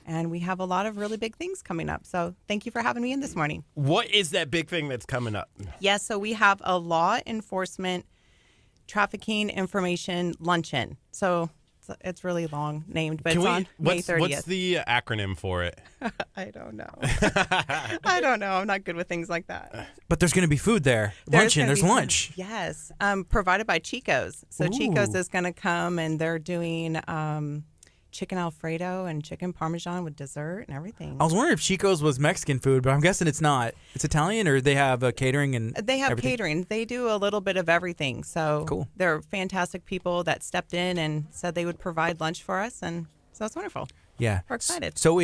and we have a lot of really big things coming up. So thank you for having me in this morning. What is that big thing that's coming up? Yes, so we have a law enforcement trafficking information luncheon. So it's really long named, but it's on May 30th. What's the acronym for it? I don't know. I don't know. I'm not good with things like that. But there's going to be food there. There's There's gonna be lunch. food. Yes, provided by Chico's. So Chico's is going to come, and they're doing chicken Alfredo and chicken Parmesan with dessert and everything. I was wondering if Chico's was Mexican food, but I'm guessing it's not. It's Italian, or they have catering and They have everything? catering. They do a little bit of everything. So Cool. They're fantastic people that stepped in and said they would provide lunch for us, and so it's wonderful. Yeah. We're excited. So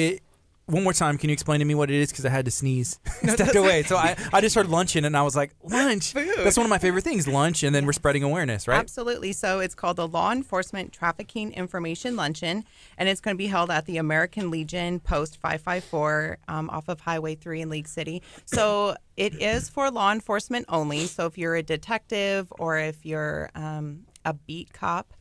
one more time, can you explain to me what it is? Because I had to sneeze. Stepped away. So I just heard luncheon, and I was like, lunch? Food. That's one of my favorite things, lunch, and then we're spreading awareness, right? Absolutely. So it's called the Law Enforcement Trafficking Information Luncheon, and it's going to be held at the American Legion Post 554 off of Highway 3 in League City. So it is for law enforcement only. So if you're a detective or if you're a beat cop,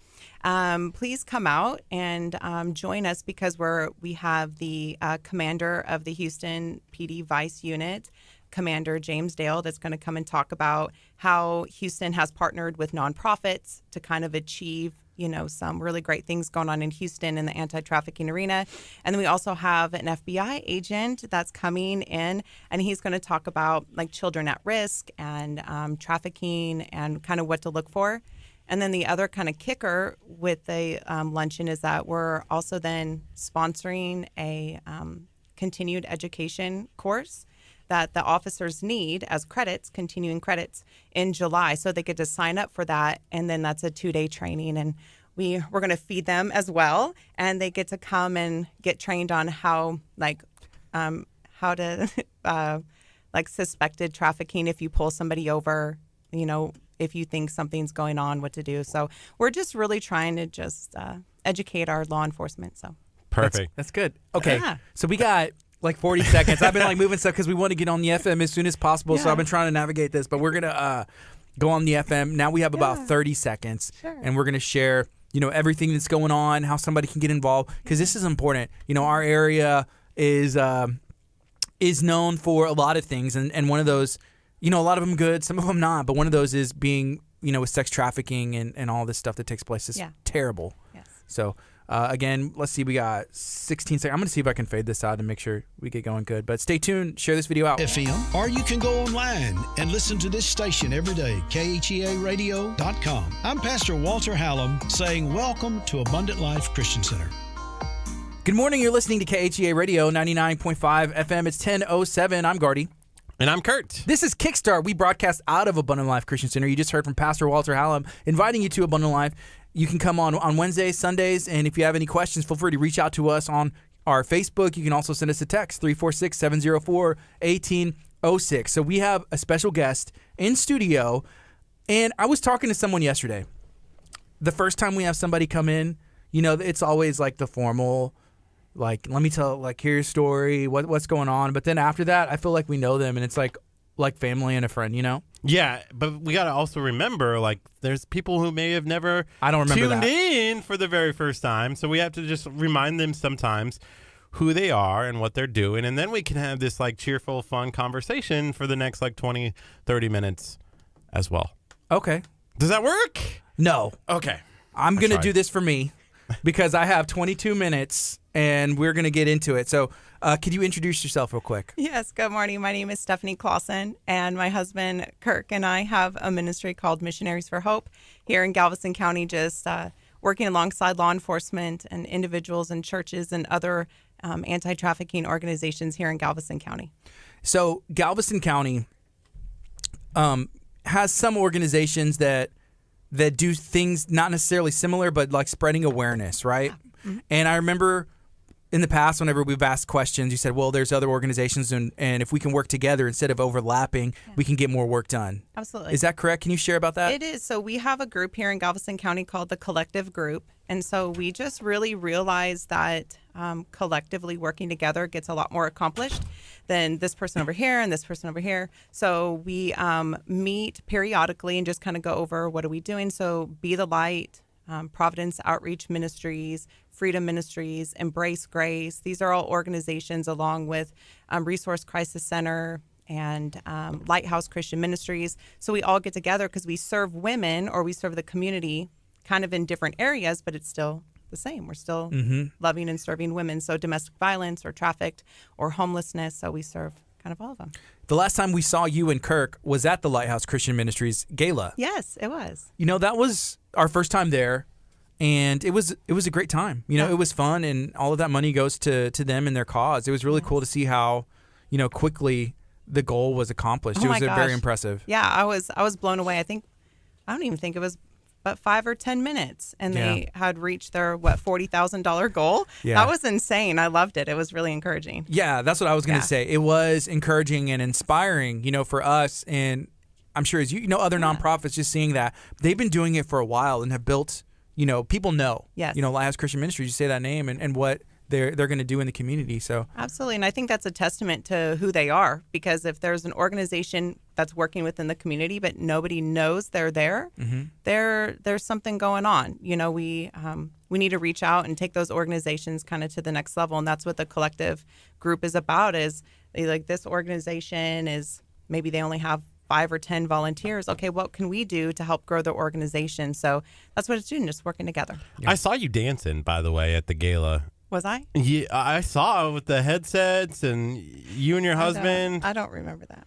please come out and join us, because we have the commander of the Houston PD Vice Unit, Commander James Dale, that's going to come and talk about how Houston has partnered with nonprofits to kind of achieve, some really great things going on in Houston in the anti-trafficking arena. And then we also have an FBI agent that's coming in, and he's going to talk about children at risk and trafficking and kind of what to look for. And then the other kind of kicker with the luncheon is that we're also then sponsoring a continued education course that the officers need as credits, continuing credits in July. So they get to sign up for that. And then that's a 2-day training. And we're going to feed them as well. And they get to come and get trained on how to, like suspected trafficking, if you pull somebody over, if you think something's going on, what to do. So we're just really trying to just educate our law enforcement. So Perfect. That's good. Okay. Yeah. So we got like 40 seconds. I've been like moving stuff because we want to get on the FM as soon as possible. So I've been trying to navigate this, but we're going to go on the FM. Now we have about 30 seconds and we're going to share, everything that's going on, how somebody can get involved, because this is important. Our area is known for a lot of things. And one of those, a lot of them good, some of them not. But one of those is being, with sex trafficking and all this stuff that takes place is terrible. Yes. So again, let's see. We got 16 seconds. I'm going to see if I can fade this out and make sure we get going good. But stay tuned. Share this video out. FM, or you can go online and listen to this station every day, KHEAradio.com. I'm Pastor Walter Hallam saying welcome to Abundant Life Christian Center. Good morning. You're listening to KHEA Radio 99.5 FM. It's 10:07. I'm Gardy. And I'm Curt. This is Kickstart. We broadcast out of Abundant Life Christian Center. You just heard from Pastor Walter Hallam inviting you to Abundant Life. You can come on Wednesdays, Sundays, and if you have any questions, feel free to reach out to us on our Facebook. You can also send us a text, 346-704-1806. So we have a special guest in studio, and I was talking to someone yesterday. The first time we have somebody come in, it's always like the formal, like, let me tell, like, here's your story, what's going on. But then after that, I feel like we know them, and it's like family and a friend, Yeah, but we got to also remember, like, there's people who may have never tuned in for the very first time. So we have to just remind them sometimes who they are and what they're doing. And then we can have this, like, cheerful, fun conversation for the next, like, 20, 30 minutes as well. Okay. Does that work? No. Okay. I'm going to do this for me because I have 22 minutes and we're going to get into it. So could you introduce yourself real quick? Yes, good morning. My name is Stephanie Clausen, and my husband, Kirk, and I have a ministry called Missionaries for Hope here in Galveston County, just working alongside law enforcement and individuals and churches and other anti-trafficking organizations here in Galveston County. So Galveston County has some organizations that do things not necessarily similar, but like spreading awareness, right? Yeah. Mm-hmm. And I remember in the past, whenever we've asked questions, you said, well, there's other organizations, and if we can work together instead of overlapping, we can get more work done. Absolutely. Is that correct? Can you share about that? It is. So we have a group here in Galveston County called the Collective Group. And so we just really realize that collectively working together gets a lot more accomplished than this person over here and this person over here. So we meet periodically and just kind of go over what are we doing. So Be the Light, Providence Outreach Ministries, Freedom Ministries, Embrace Grace. These are all organizations along with Resource Crisis Center and Lighthouse Christian Ministries. So we all get together because we serve women, or we serve the community kind of in different areas, but it's still the same. We're still loving and serving women. So domestic violence or trafficked or homelessness. So we serve kind of all of them. The last time we saw you and Kirk was at the Lighthouse Christian Ministries Gala. Yes, it was. That was our first time there, and it was a great time. It was fun, and all of that money goes to them and their cause. It was really cool to see how, quickly the goal was accomplished. It was very impressive. Yeah, I was blown away. I don't even think it was but 5 or 10 minutes, and they had reached their $40,000 goal. Yeah. That was insane. I loved it. It was really encouraging. Yeah, that's what I was going to say. It was encouraging and inspiring, for us, and I'm sure as other nonprofits, just seeing that they've been doing it for a while and have built, people know. Yes. Lighthouse Christian Ministries, you say that name and what they're going to do in the community. So absolutely, and I think that's a testament to who they are, because if there's an organization that's working within the community but nobody knows they're there, there's something going on. We need to reach out and take those organizations kind of to the next level, and that's what the Collective Group is about. Is like, this organization is, maybe they only have 5 or 10 volunteers. Okay, what can we do to help grow the organization? So that's what it's doing, just working together. Yeah. I saw you dancing, by the way, at the gala. Was I? Yeah, I saw with the headsets and you and your husband. I don't remember that.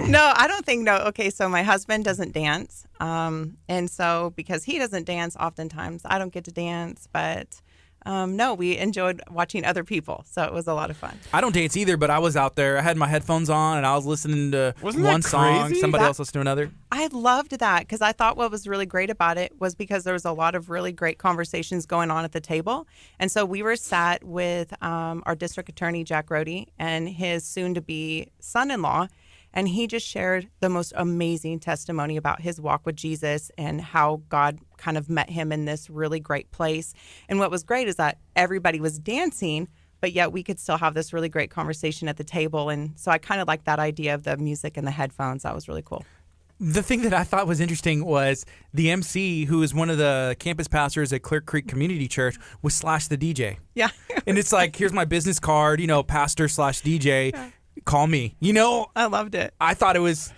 No, I don't think. No. Okay, so my husband doesn't dance. And so because he doesn't dance, oftentimes I don't get to dance. But no, we enjoyed watching other people, so it was a lot of fun. I don't dance either, but I was out there. I had my headphones on, and I was listening to Wasn't that one song. crazy? Somebody else listened to another. I loved that because I thought what was really great about it was because there was a lot of really great conversations going on at the table. And so we were sat with our district attorney, Jack Rohde, and his soon-to-be son-in-law, and he just shared the most amazing testimony about his walk with Jesus and how God kind of met him in this really great place. And what was great is that everybody was dancing, but yet we could still have this really great conversation at the table. And so I kind of like that idea of the music and the headphones. That was really cool. The thing that I thought was interesting was the MC, who is one of the campus pastors at Clear Creek Community Church, was Slash the DJ. Yeah. And it's like, here's my business card, pastor/DJ. Yeah. Call me. I loved it. I thought it was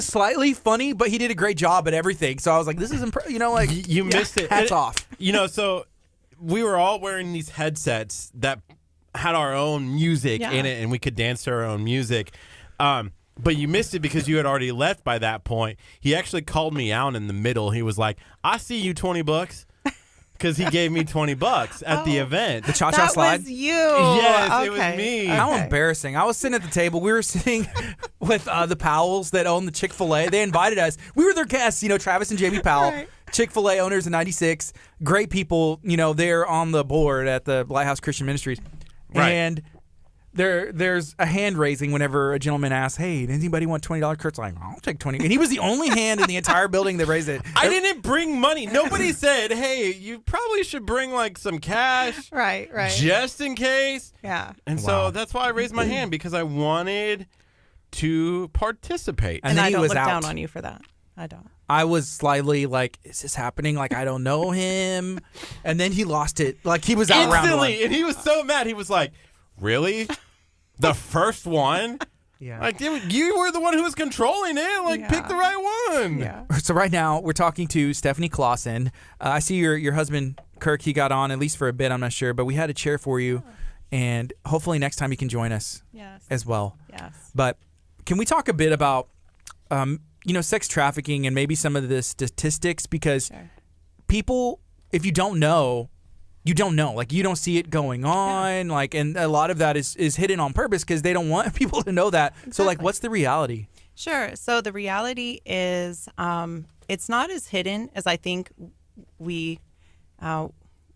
slightly funny, but he did a great job at everything. So I was like, this is you missed it. Hats off. So we were all wearing these headsets that had our own music in it, and we could dance to our own music. But you missed it because you had already left by that point. He actually called me out in the middle. He was like, "I see you $20." Because he gave me $20 at the event. The cha-cha slide? That was you. Yes, it was me. How embarrassing. I was sitting at the table. We were sitting with the Powells that own the Chick-fil-A. They invited us. We were their guests, Travis and Jamie Powell, Right. Chick-fil-A owners in 96. Great people. They're on the board at the Lighthouse Christian Ministries. Right. And there's a hand raising whenever a gentleman asks, "Hey, does anybody want $20?" Kurt's like, "I'll take 20." And he was the only hand in the entire building that raised it. I didn't bring money. Nobody said, "Hey, you probably should bring some cash." Right. Just in case. Yeah. And so that's why I raised my hand, because I wanted to participate. And then I he don't was look out. down on you for that. I don't. I was slightly like, is this happening? Like, I don't know him. And then he lost it. Like, he was out round one. Instantly, and he was so mad. He was like, "Really? The first one?" Yeah. Like, dude, you were the one who was controlling it. Like, pick the right one. Yeah. So right now, we're talking to Stephanie Clausen. I see your husband, Kirk, he got on, at least for a bit, I'm not sure. But we had a chair for you. And hopefully next time you can join us as well. Yes. But can we talk a bit about, sex trafficking and maybe some of the statistics? Because people, if you don't know, you don't know. Like, you don't see it going on. Yeah. Like, and a lot of that is hidden on purpose because they don't want people to know that. Exactly. So, like, what's the reality? Sure. So the reality is it's not as hidden as I think we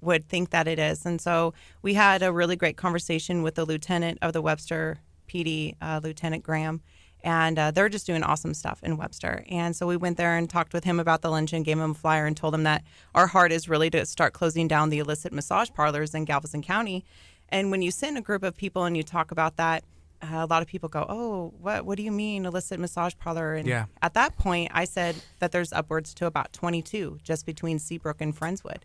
would think that it is. And so we had a really great conversation with the lieutenant of the Webster PD, Lieutenant Graham. And they're just doing awesome stuff in Webster. And so we went there and talked with him about the luncheon, gave him a flyer, and told him that our heart is really to start closing down the illicit massage parlors in Galveston County. And when you sit in a group of people and you talk about that, a lot of people go, "Oh, what do you mean illicit massage parlor?" And at that point, I said that there's upwards to about 22 just between Seabrook and Friendswood.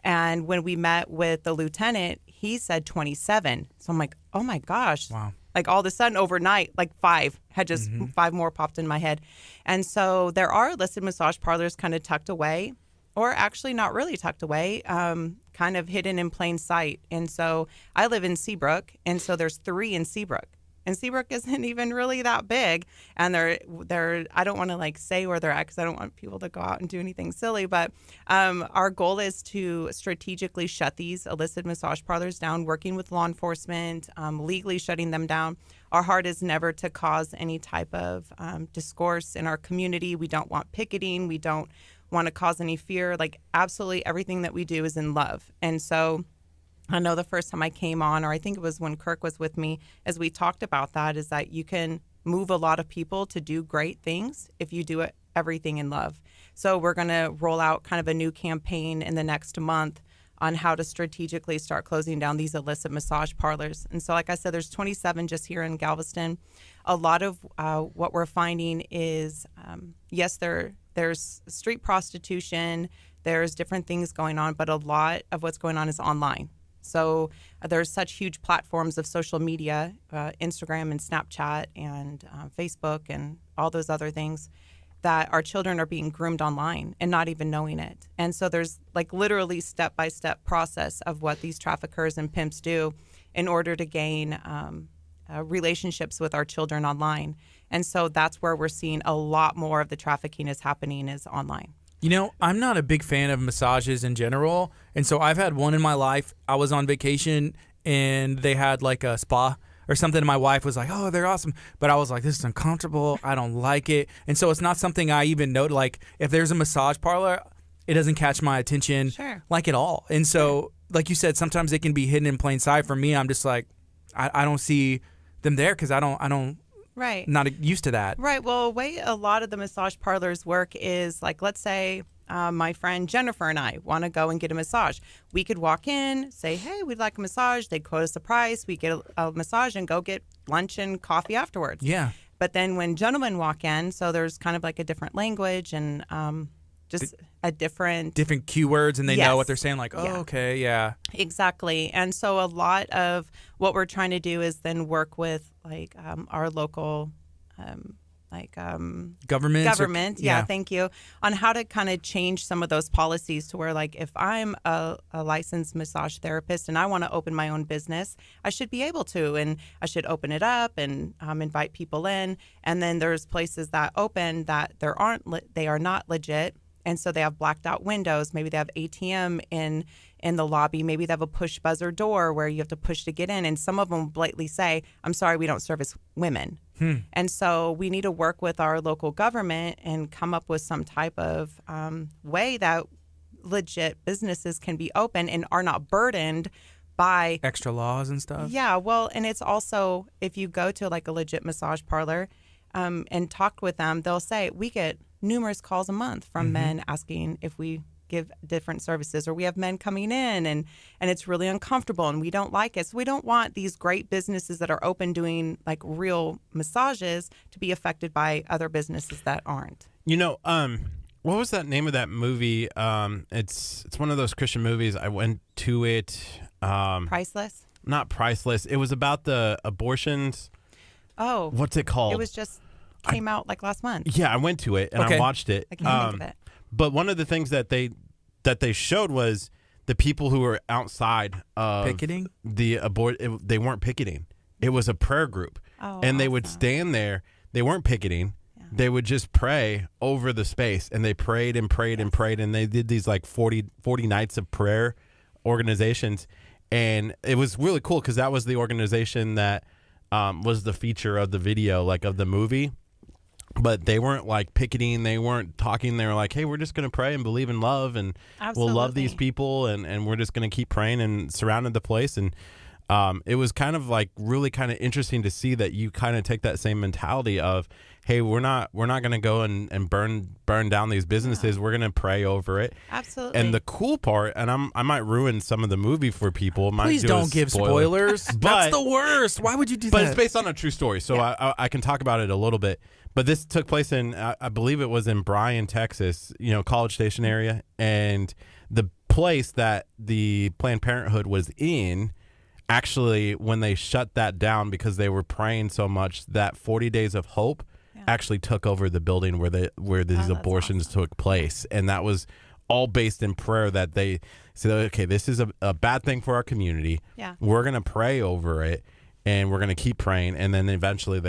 And when we met with the lieutenant, he said 27. So I'm like, oh my gosh. Wow. Like, all of a sudden overnight, like 5 more popped in my head. And so there are illicit massage parlors kind of tucked away, or actually not really tucked away, kind of hidden in plain sight. And so I live in Seabrook, and so there's 3 in Seabrook. And Seabrook isn't even really that big. And they're I don't want to say where they're at because I don't want people to go out and do anything silly. But our goal is to strategically shut these illicit massage parlors down, working with law enforcement, legally shutting them down. Our heart is never to cause any type of discourse in our community. We don't want picketing. We don't want to cause any fear. Like, absolutely everything that we do is in love. And so I know the first time I came on, or I think it was when Kirk was with me, as we talked about that, is that you can move a lot of people to do great things if you do everything in love. So we're going to roll out kind of a new campaign in the next month on how to strategically start closing down these illicit massage parlors. And so, like I said, there's 27 just here in Galveston. A lot of what we're finding is, yes, there's street prostitution, there's different things going on, but a lot of what's going on is online. So there's such huge platforms of social media, Instagram and Snapchat and Facebook and all those other things, that our children are being groomed online and not even knowing it. And so there's literally step-by-step process of what these traffickers and pimps do in order to gain relationships with our children online. And so that's where we're seeing a lot more of the trafficking is happening, is online. You know, I'm not a big fan of massages in general, and so I've had one in my life. I was on vacation, and they had like a spa or something, and my wife was like, oh, they're awesome. But I was like, this is uncomfortable. I don't like it. And so it's not something I even know. Like, if there's a massage parlor, it doesn't catch my attention like at all. And so, like you said, sometimes it can be hidden in plain sight. For me, I'm just like, I don't see them there because I don't not used to that. Right. Well, the way a lot of the massage parlors work is like, let's say my friend Jennifer and I want to go and get a massage. We could walk in, say, hey, we'd like a massage. They'd quote us the price. We get a massage and go get lunch and coffee afterwards. Yeah. But then when gentlemen walk in, so there's kind of like a different language and just a different keywords, and they know what they're saying. Like, oh, okay, yeah. Exactly. And so a lot of what we're trying to do is then work with like our local government. Yeah, thank you. On how to kind of change some of those policies to where, like, if I'm a licensed massage therapist and I want to open my own business, I should be able to, and I should open it up and invite people in. And then there's places that open that they are not legit. And so they have blacked out windows. Maybe they have ATM in the lobby. Maybe they have a push buzzer door where you have to push to get in. And some of them blatantly say, I'm sorry, we don't service women. And so we need to work with our local government and come up with some type of way that legit businesses can be open and are not burdened by extra laws and stuff. Yeah, well, and it's also, if you go to like a legit massage parlor and talk with them, they'll say, we get numerous calls a month from men asking if we give different services, or we have men coming in and it's really uncomfortable and we don't like it. So we don't want these great businesses that are open doing like real massages to be affected by other businesses that aren't. You know, what was that name of that movie? It's one of those Christian movies. I went to it. Priceless? Not Priceless. It was about the abortions. Oh. What's it called? It was just came out like last month. Yeah, I went to it and I watched it. I can't think of it. But one of the things that they showed was the people who were outside of picketing. They weren't picketing. It was a prayer group, and they would stand there. They weren't picketing. Yeah. They would just pray over the space, and they prayed and prayed and prayed, and they did these like 40 nights of prayer organizations, and it was really cool because that was the organization that was the feature of the video, like of the movie. But they weren't like picketing. They weren't talking. They were like, hey, we're just going to pray and believe in love, and we'll love these people, and we're just going to keep praying, and surrounded the place. And it was kind of like really kind of interesting to see that you kind of take that same mentality of, hey, we're not going to go and burn down these businesses. Yeah. We're going to pray over it. Absolutely. And the cool part, and I might ruin some of the movie for people. Please don't give spoilers. That's the worst. Why would you do that? But it's based on a true story, so I can talk about it a little bit. But this took place in, I believe it was in Bryan, Texas, College Station area. And the place that the Planned Parenthood was in, actually, when they shut that down because they were praying so much, that 40 Days of Hope actually took over the building where these abortions took place. And that was all based in prayer, that they said, okay, this is a bad thing for our community. Yeah. We're going to pray over it, and we're going to keep praying. And then eventually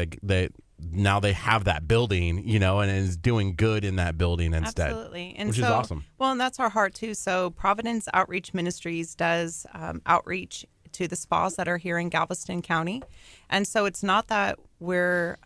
now they have that building, and is doing good in that building instead. Absolutely. And which is awesome. Well, and that's our heart too. So Providence Outreach Ministries does outreach to the spas that are here in Galveston County. And so it's not that we're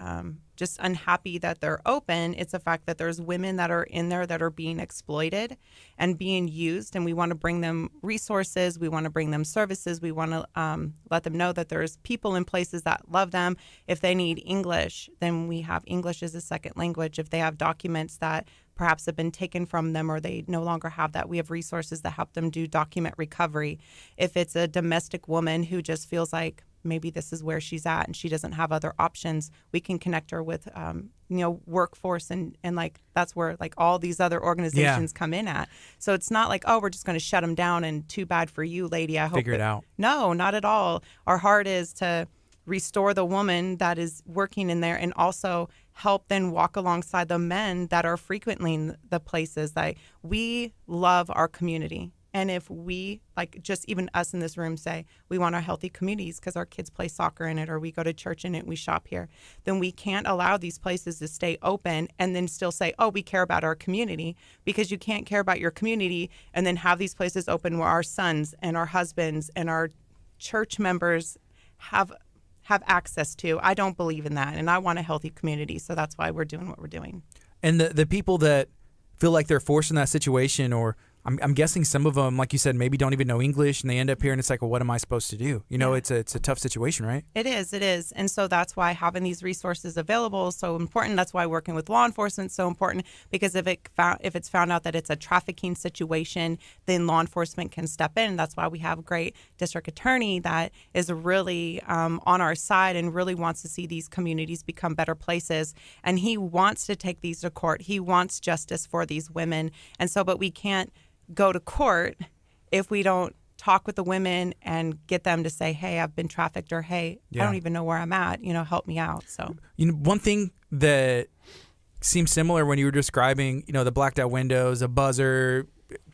just unhappy that they're open. It's the fact that there's women that are in there that are being exploited and being used, and we want to bring them resources. We want to bring them services. We want to let them know that there's people in places that love them. If they need English, then we have English as a second language. If they have documents that perhaps have been taken from them or they no longer have that, we have resources that help them do document recovery. If it's a domestic woman who just feels like maybe this is where she's at and she doesn't have other options, we can connect her with workforce, and like that's where like all these other organizations come in at. So it's not like, oh, we're just going to shut them down and too bad for you, lady. I hope figure it out. No, not at all. Our heart is to restore the woman that is working in there, and also help then walk alongside the men that are frequenting the places. That we love our community. And if we, like just even us in this room, say we want our healthy communities because our kids play soccer in it, or we go to church in it, we shop here, then we can't allow these places to stay open and then still say, oh, we care about our community, because you can't care about your community and then have these places open where our sons and our husbands and our church members have access to. I don't believe in that, and I want a healthy community, so that's why we're doing what we're doing. And the people that feel like they're forced in that situation, or I'm guessing some of them, like you said, maybe don't even know English, and they end up here, and it's like, well, what am I supposed to do? You know, it's a tough situation, right? It is. And so that's why having these resources available is so important. That's why working with law enforcement is so important, because if it's found out that it's a trafficking situation, then law enforcement can step in. That's why we have a great district attorney that is really on our side and really wants to see these communities become better places. And he wants to take these to court. He wants justice for these women. And so, but we can't go to court if we don't talk with the women and get them to say, hey, I've been trafficked, or hey, I don't even know where I'm at, help me out. So, one thing that seems similar when you were describing, the blacked out windows, a buzzer,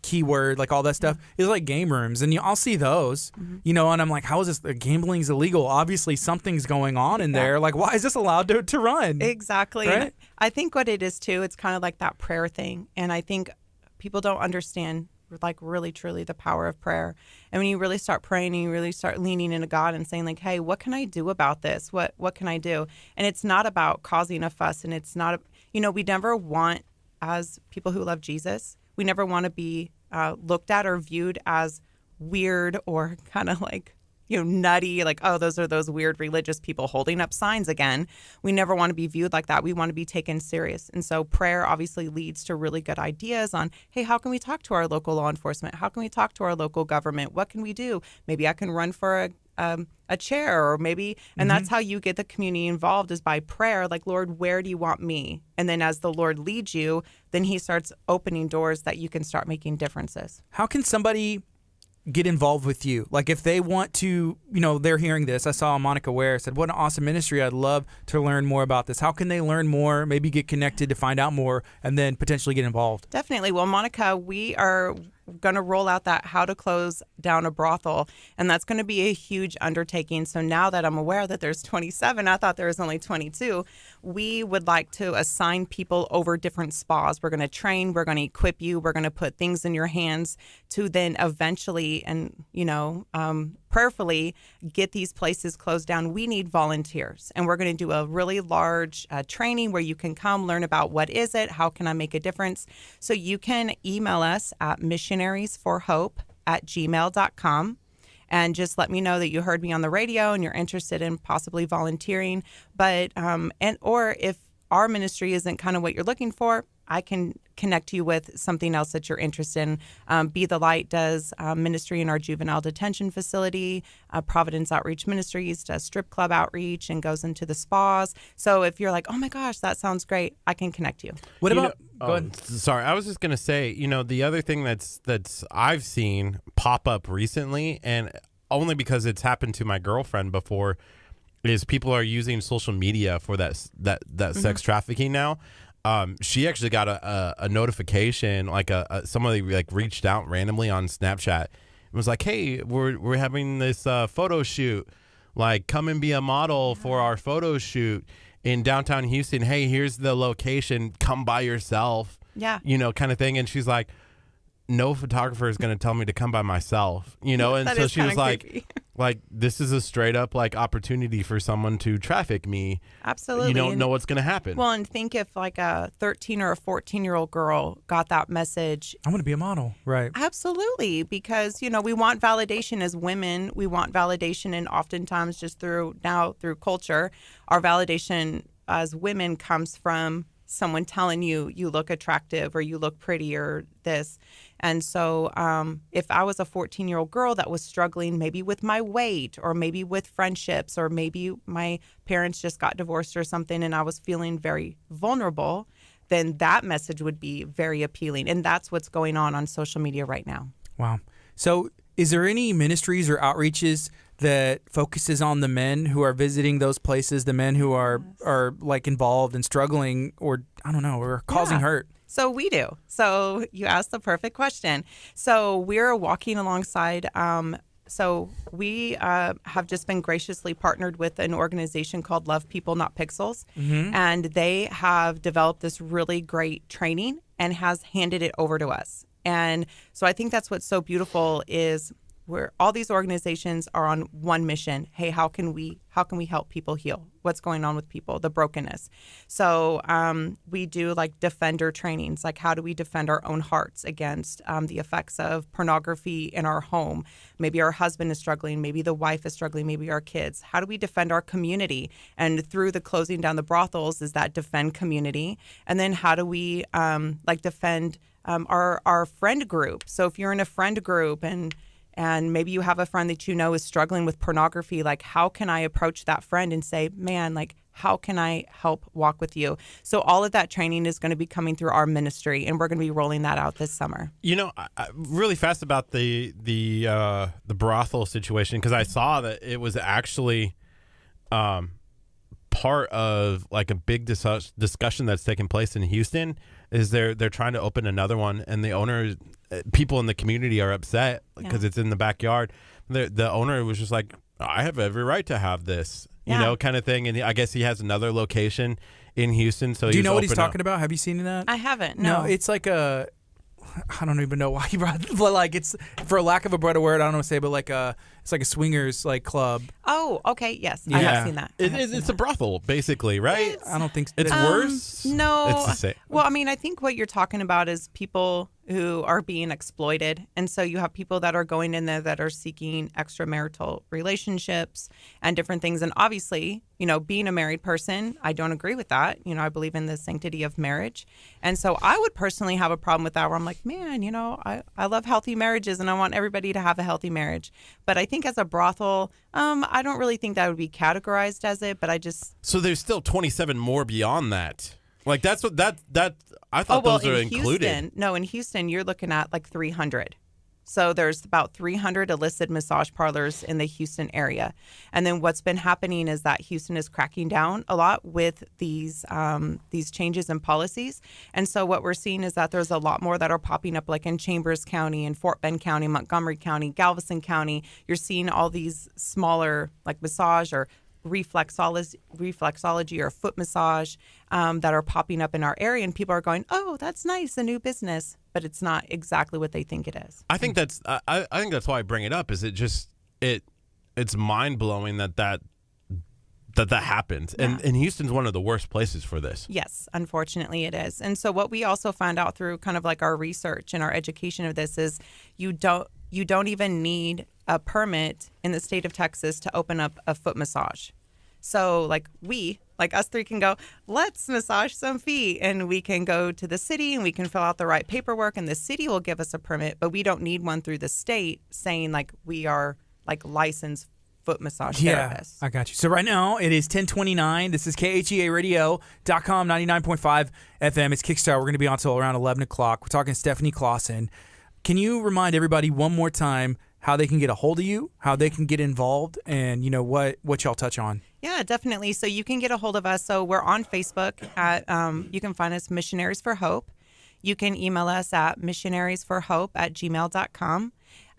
keyword, like all that stuff, is like game rooms. And I'll see those, and I'm like, how is this? Gambling's illegal. Obviously something's going on in there. Like, why is this allowed to run? Exactly. Right? And I think what it is too, it's kind of like that prayer thing. And I think people don't understand, like, really truly the power of prayer. And when you really start praying and you really start leaning into God and saying, like, hey, what can I do about this? What can I do? And it's not about causing a fuss, and it's not, we never want, as people who love Jesus, we never want to be looked at or viewed as weird or kind of like, nutty, like, oh, those are those weird religious people holding up signs again. We never want to be viewed like that. We want to be taken serious. And so prayer obviously leads to really good ideas on, hey, how can we talk to our local law enforcement? How can we talk to our local government? What can we do? Maybe I can run for a chair, or maybe, and that's how you get the community involved, is by prayer. Like, Lord, where do you want me? And then as the Lord leads you, then he starts opening doors that you can start making differences. How can somebody get involved with you? Like, if they want to, they're hearing this. I saw Monica Ware said, what an awesome ministry. I'd love to learn more about this. How can they learn more, maybe get connected to find out more, and then potentially get involved? Definitely. Well, Monica, we are going to roll out that how to close down a brothel, and that's going to be a huge undertaking. So now that I'm aware that there's 27, I thought there was only 22, we would like to assign people over different spas. We're going to train, we're going to equip you, we're going to put things in your hands to then eventually, and prayerfully, get these places closed down. We need volunteers, and we're going to do a really large training where you can come learn about what is it, how can I make a difference. So you can email us at missionariesforhope@gmail.com, and just let me know that you heard me on the radio and you're interested in possibly volunteering. But or if our ministry isn't kind of what you're looking for, I can connect you with something else that you're interested in. Be the Light does ministry in our juvenile detention facility. Providence Outreach Ministries does strip club outreach and goes into the spas. So if you're like, oh my gosh, that sounds great, I can connect you. What about? Go ahead. Sorry, I was just gonna say, the other thing that's I've seen pop up recently, and only because it's happened to my girlfriend before, is people are using social media for that sex trafficking now. She actually got a notification, like somebody like reached out randomly on Snapchat and was like, hey, we're having this photo shoot, like, come and be a model for our photo shoot in downtown Houston. Hey, here's the location, come by yourself. Yeah. Kind of thing. And she's like, no photographer is going to tell me to come by myself, and so she was like, this is a straight up like opportunity for someone to traffic me. Absolutely. You don't know what's going to happen. Well, and think if like a 13 or a 14-year-old girl got that message. I want to be a model. Right. Absolutely. Because, we want validation as women. We want validation, and oftentimes just through culture, our validation as women comes from someone telling you look attractive or you look pretty or this. And so if I was a 14-year-old girl that was struggling maybe with my weight, or maybe with friendships, or maybe my parents just got divorced or something, and I was feeling very vulnerable, then that message would be very appealing. And that's what's going on social media right now. Wow. So is there any ministries or outreaches that focuses on the men who are visiting those places, the men who are like involved and struggling, or I don't know, or causing hurt? So we do. So you asked the perfect question. So we're walking alongside. So we have just been graciously partnered with an organization called Love People, Not Pixels. And they have developed this really great training and has handed it over to us. And so I think that's what's so beautiful is where all these organizations are on one mission. Hey, how can we help people heal? What's going on with people, the brokenness? So we do like defender trainings, like how do we defend our own hearts against the effects of pornography in our home? Maybe our husband is struggling, maybe the wife is struggling, maybe our kids. How do we defend our community? And through the closing down the brothels is that defend community. And then how do we defend our friend group? So if you're in a friend group and maybe you have a friend that you know is struggling with pornography, like how can I approach that friend and say, man, like how can I help walk with you? So all of that training is going to be coming through our ministry, and we're going to be rolling that out this summer. You know, really fast about the brothel situation, because I saw that it was actually part of like a big discussion that's taking place in Houston. Is they're trying to open another one, and the owner, people in the community are upset because it's in the backyard. The owner was just like, I have every right to have this, you know, kind of thing. And I guess he has another location in Houston. So do you know what he's talking about? Have you seen that? I haven't. No, it's like I don't even know why he brought it, but like it's, for lack of a better word, I don't know what to say, but like it's like a swingers like club. Oh, okay, yes, I have seen that. It's a brothel, basically, right? I don't think so. It's worse. No, it's the same. Well, I mean, I think what you're talking about is people who are being exploited, and so you have people that are going in there that are seeking extramarital relationships and different things. And obviously, you know, being a married person, I don't agree with that. You know, I believe in the sanctity of marriage, and so I would personally have a problem with that. Where I'm like, man, you know, I love healthy marriages, and I want everybody to have a healthy marriage. But I think as a brothel, I don't really think that would be categorized as it. But I just so there's still 27 more beyond that. Like that's what that I thought those are included. Houston, no, in Houston, you're looking at like 300. So there's about 300 illicit massage parlors in the Houston area. And then what's been happening is that Houston is cracking down a lot with these changes in policies. And so what we're seeing is that there's a lot more that are popping up, like in Chambers County, in Fort Bend County, Montgomery County, Galveston County. You're seeing all these smaller like massage or reflexology or foot massage that are popping up in our area, and people are going, oh, that's nice, a new business, but it's not exactly what they think it is. I think that's I think that's why I bring it up. Is it just it's mind blowing that happens, and Houston's one of the worst places for this. Yes, unfortunately it is. And so what we also found out through kind of like our research and our education of this is you don't even need a permit in the state of Texas to open up a foot massage. So like us three can go, let's massage some feet, and we can go to the city and we can fill out the right paperwork, and the city will give us a permit, but we don't need one through the state saying like we are like licensed foot massage therapists. I got you. So right now it is 10:29. This is KHEA Radio.com 99.5 FM. It's Kickstart. We're going to be on until around 11 o'clock. We're talking Stephanie Clausen. Can you remind everybody one more time how they can get a hold of you, how they can get involved, and you know what y'all touch on? Yeah, definitely. So you can get a hold of us. So we're on Facebook at you can find us Missionaries for Hope. You can email us at missionariesforhope@gmail.com.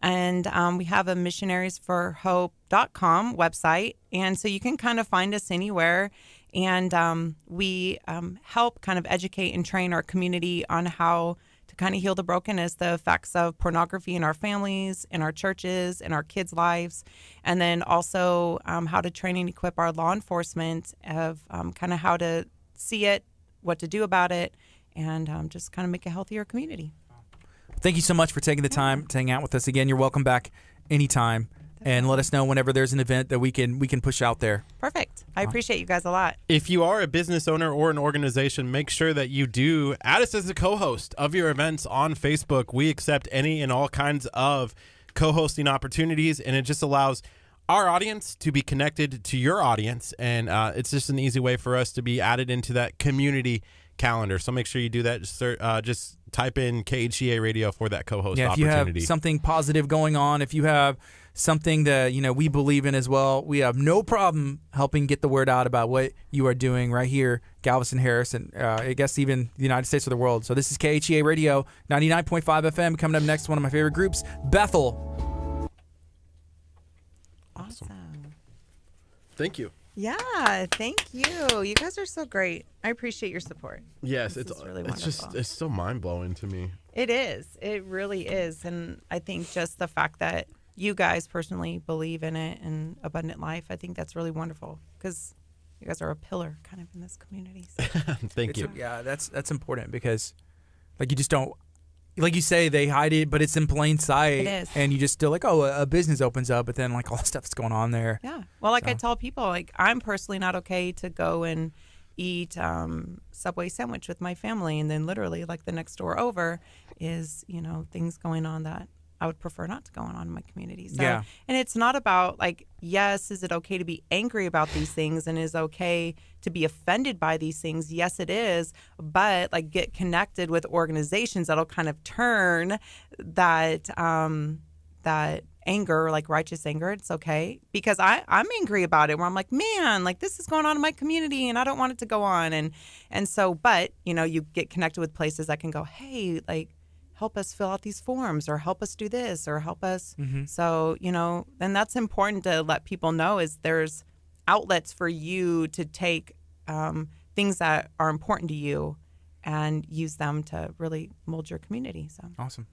And we have a missionariesforhope.com website. And so you can kind of find us anywhere. And we help kind of educate and train our community on how to kind of heal the brokenness, the effects of pornography in our families, in our churches, in our kids' lives, and then also how to train and equip our law enforcement of kind of how to see it, what to do about it, and just kind of make a healthier community. Thank you so much for taking the time to hang out with us again. You're welcome back anytime. And let us know whenever there's an event that we can push out there. Perfect. I appreciate you guys a lot. If you are a business owner or an organization, make sure that you do add us as a co-host of your events on Facebook. We accept any and all kinds of co-hosting opportunities, and it just allows our audience to be connected to your audience, and it's just an easy way for us to be added into that community calendar. So make sure you do that. Just type in KHEA Radio for that co-host opportunity. If you have something positive going on, if you have something that we believe in as well, we have no problem helping get the word out about what you are doing right here Galveston, Harris, and I guess even the United States or the world. So this is KHEA Radio, 99.5 FM. Coming up next, one of my favorite groups, Bethel. Awesome. Thank you. Yeah, thank you. You guys are so great. I appreciate your support. Yes, This is really it's just wonderful. it's so mind blowing to me. It is. It really is. And I think just the fact that you guys personally believe in it and abundant life, I think that's really wonderful because you guys are a pillar kind of in this community. So. Thank you. Yeah, that's important because, like, you just don't, like you say, they hide it, but it's in plain sight. It is. And you just still like, oh, a business opens up, but then like all the stuff's going on there. Yeah. Well, like I So. tell people, like I'm personally not okay to go and eat Subway sandwich with my family, and then literally like the next door over is things going on that I would prefer not to go on in my community. So, Yeah. And it's not about like, yes, is it okay to be angry about these things, and is it okay to be offended by these things? Yes, it is. But like get connected with organizations that'll kind of turn that that anger, like righteous anger. It's okay because I'm angry about it. Where I'm like, man, like this is going on in my community, and I don't want it to go on. And so, but you get connected with places that can go, hey, like, help us fill out these forms, or help us do this, or help us. So, and that's important to let people know is there's outlets for you to take things that are important to you and use them to really mold your community. So Awesome.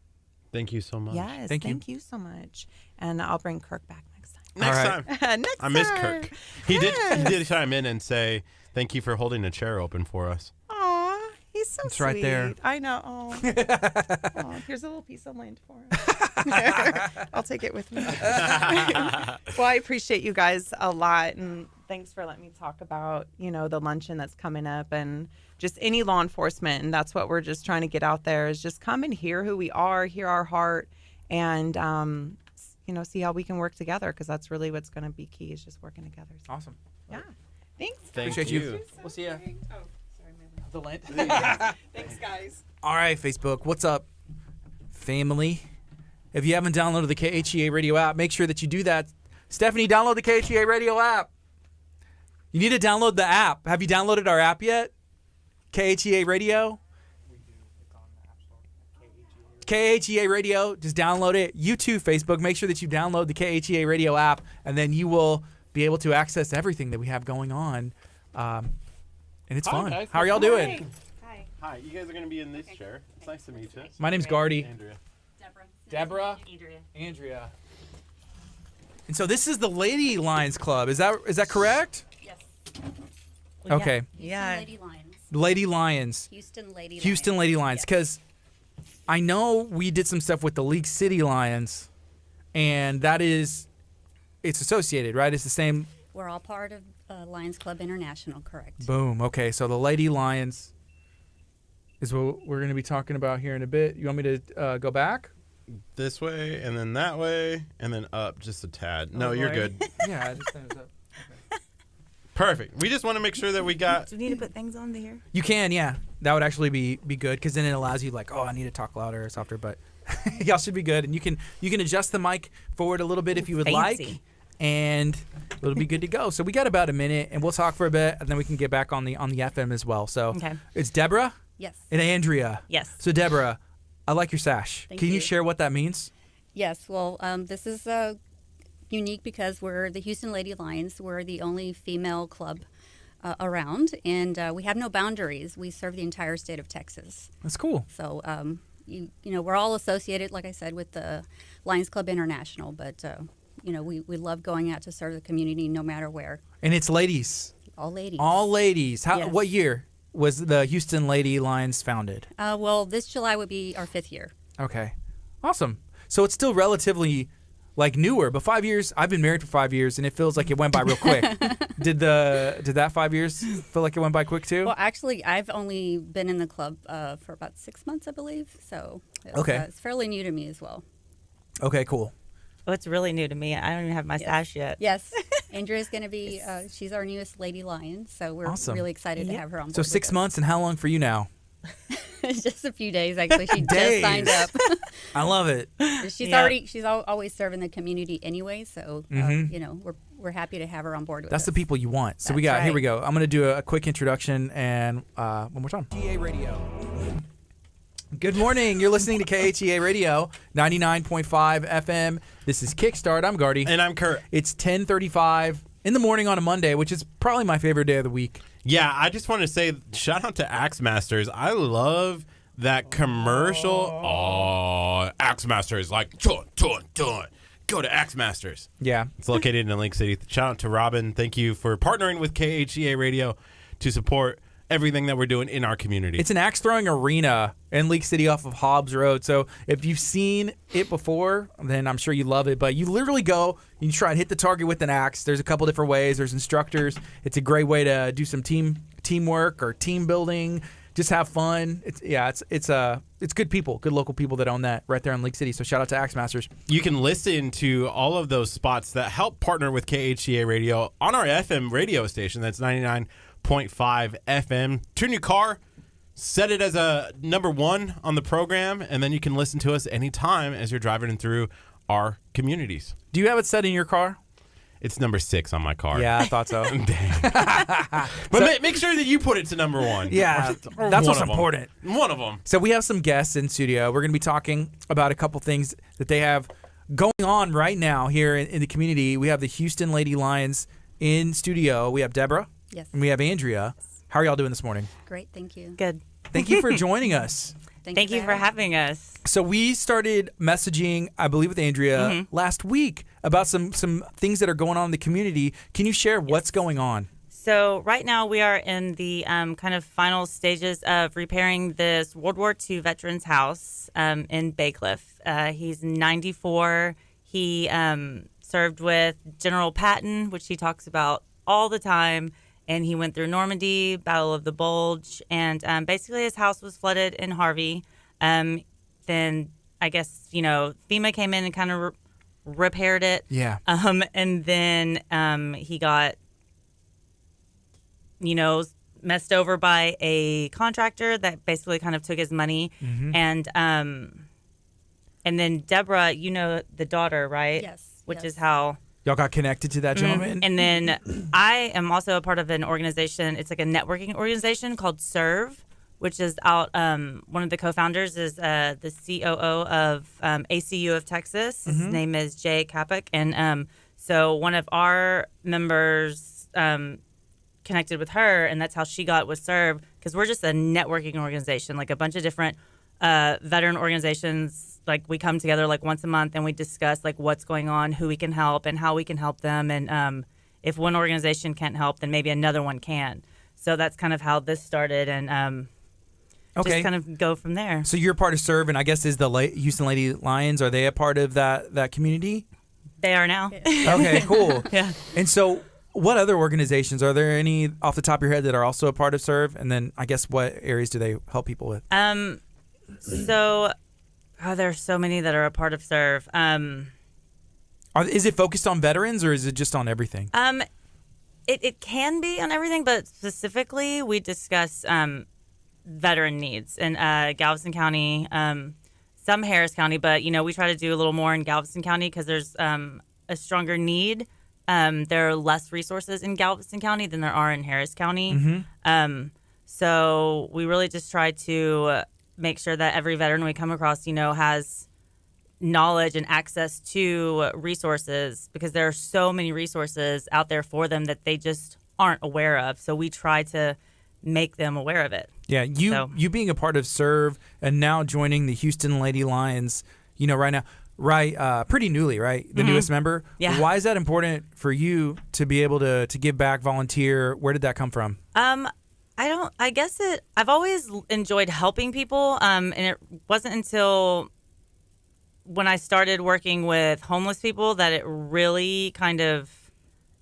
Thank you so much. yes, Thank thank you. you so much. And I'll bring Kirk back next time. Next All right. time. Next I miss time. Kirk. He did chime in and say thank you for holding a chair open for us. Aw, he's so It's sweet. right there. I know. Oh, here's a little piece of land for him. I'll take it with me. Well, I appreciate you guys a lot, and thanks for letting me talk about, the luncheon that's coming up and just any law enforcement. And that's what we're just trying to get out there is just come and hear who we are, hear our heart, and, see how we can work together, because that's really what's going to be key is just working together. So, Awesome. yeah. Thanks. Thank Appreciate you. We'll see ya. Oh, sorry, man. The land. Thanks, guys. All right, Facebook. What's up, family? If you haven't downloaded the KHEA Radio app, make sure that you do that. Stephanie, download the KHEA Radio app. You need to download the app. Have you downloaded our app yet? KHEA Radio? KHEA Radio. Just download it. You too, Facebook. Make sure that you download the KHEA Radio app, and then you will be able to access everything that we have going on. And it's Hi, fun. guys. How are y'all doing? Hi, you guys are going to be in this chair. It's nice to meet you. My name's Gardy. Andrea. Deborah? Andrea. And so this is the Lady Lions Club. Is that correct? Yes. Okay. Yeah. Lady Lions. Lady Lions. Houston Lady Houston Lions. Lady Lions. Yes. Because I know we did some stuff with the League City Lions, and it's associated, right? It's the same. We're all part of Lions Club International, correct? Boom. Okay, so the Lady Lions is what we're going to be talking about here in a bit. You want me to go back? This way, and then that way, and then up just a tad. No, you're Lord. good. Yeah, I just think it was up. Perfect. We just want to make sure that we got. Do we need to put things on here? You can, yeah. That would actually be good, because then it allows you like, oh, I need to talk louder or softer, but y'all should be good. And you can adjust the mic forward a little bit if you would like, Fancy. and it'll be good to go. So we got about a minute, and we'll talk for a bit, and then we can get back on the FM as well. So Okay. it's Deborah Yes. and Andrea. Yes. So Deborah, I like your sash. Thank Can you you. share what that means? Yes. Well, this is unique because we're the Houston Lady Lions. We're the only female club around, and we have no boundaries. We serve the entire state of Texas. That's cool. So, we're all associated, like I said, with the Lions Club International, but, we love going out to serve the community no matter where. And it's ladies. All ladies. All ladies. Yes. What year was the Houston Lady Lions founded? Well, this July would be our 5th year. Okay. Awesome. So it's still relatively newer, but 5 years, I've been married for 5 years, and it feels like it went by real quick. Did that 5 years feel like it went by quick too? Well, actually, I've only been in the club for about 6 months, I believe. So Okay. It's fairly new to me as well. Okay, cool. Well, it's really new to me. I don't even have my sash yet. Yes. Andrea's going to be, she's our newest Lady Lion. So we're Awesome. really excited to have her on board. So with 6 us. months, and how long for you now? Just a few days, actually. She Days. just signed up. I love it. She's always serving the community anyway, so Mhm. you know, we're happy to have her on board with That's us. the people you want. So we That's got, here right. we go. I'm going to do a quick introduction and one more time. KHEA Radio. Good morning. You're listening to KHEA Radio, 99.5 FM. This is Kickstart. I'm Gardy. And I'm Curt. It's 10:35 in the morning on a Monday, which is probably my favorite day of the week. Yeah, I just want to say shout out to Axe Masters. I love that commercial. Oh, Axe Masters, like, dun. Go to Axe Masters. Yeah. It's located in Lake City. Shout out to Robin. Thank you for partnering with KHEA Radio to support everything that we're doing in our community. It's an axe throwing arena in Lake City off of Hobbs Road. So if you've seen it before, then I'm sure you love it. But you literally go, you try and hit the target with an axe. There's a couple different ways. There's instructors. It's a great way to do some teamwork or team building. Just have fun. It's good people, good local people that own that right there in Lake City. So shout out to Axe Masters. You can listen to all of those spots that help partner with KHEA Radio on our FM radio station. That's 99.5 FM. Turn your car, set it as a number 1 on the program, and then you can listen to us anytime as you're driving through our communities. Do you have it set in your car? It's number 6 on my car. Yeah, I thought so. Dang. But make sure that you put it to number 1. Yeah, Or that's one what's of 'em. important. One of them. So we have some guests in studio. We're going to be talking about a couple things that they have going on right now here in the community. We have the Houston Lady Lions in studio. We have Deborah. Yes. And we have Andrea. How are y'all doing this morning? Great, thank you. Good. Thank you for joining us. Thank you for having us. So we started messaging, I believe, with Andrea last week about some things that are going on in the community. Can you share what's going on? So right now we are in the kind of final stages of repairing this World War II veterans house in Baycliff. He's 94. He served with General Patton, which he talks about all the time. And he went through Normandy, Battle of the Bulge, and basically his house was flooded in Harvey. Then I guess, FEMA came in and kind of repaired it. Yeah. And then he got, messed over by a contractor that basically kind of took his money. And then Deborah, the daughter, right? Yes. Which is how... Y'all got connected to that gentleman? And then I am also a part of an organization. It's like a networking organization called Serve, which is out. One of the co-founders is the COO of ACU of Texas. His name is Jay Kapik. And so one of our members connected with her, and that's how she got with Serve, because we're just a networking organization, like a bunch of different veteran organizations. Like we come together like once a month and we discuss like what's going on, who we can help, and how we can help them. And if one organization can't help, then maybe another one can. So that's kind of how this started, and just kind of go from there. So you're part of Serve, and I guess is the Houston Lady Lions, are they a part of that community? They are now. Okay, cool. Yeah. And so what other organizations, are there any off the top of your head that are also a part of Serve? And then I guess what areas do they help people with? So there are so many that are a part of Serve. Is it focused on veterans or is it just on everything? It can be on everything, but specifically we discuss veteran needs in Galveston County, some Harris County, but we try to do a little more in Galveston County because there's a stronger need. There are less resources in Galveston County than there are in Harris County. So we really just try to make sure that every veteran we come across, has knowledge and access to resources, because there are so many resources out there for them that they just aren't aware of. So we try to make them aware of it. Yeah, you being a part of Serve and now joining the Houston Lady Lions, right now, pretty newly, right? The newest member. Yeah. Why is that important for you to be able to give back, volunteer? Where did that come from? I've always enjoyed helping people. And it wasn't until when I started working with homeless people that it really kind of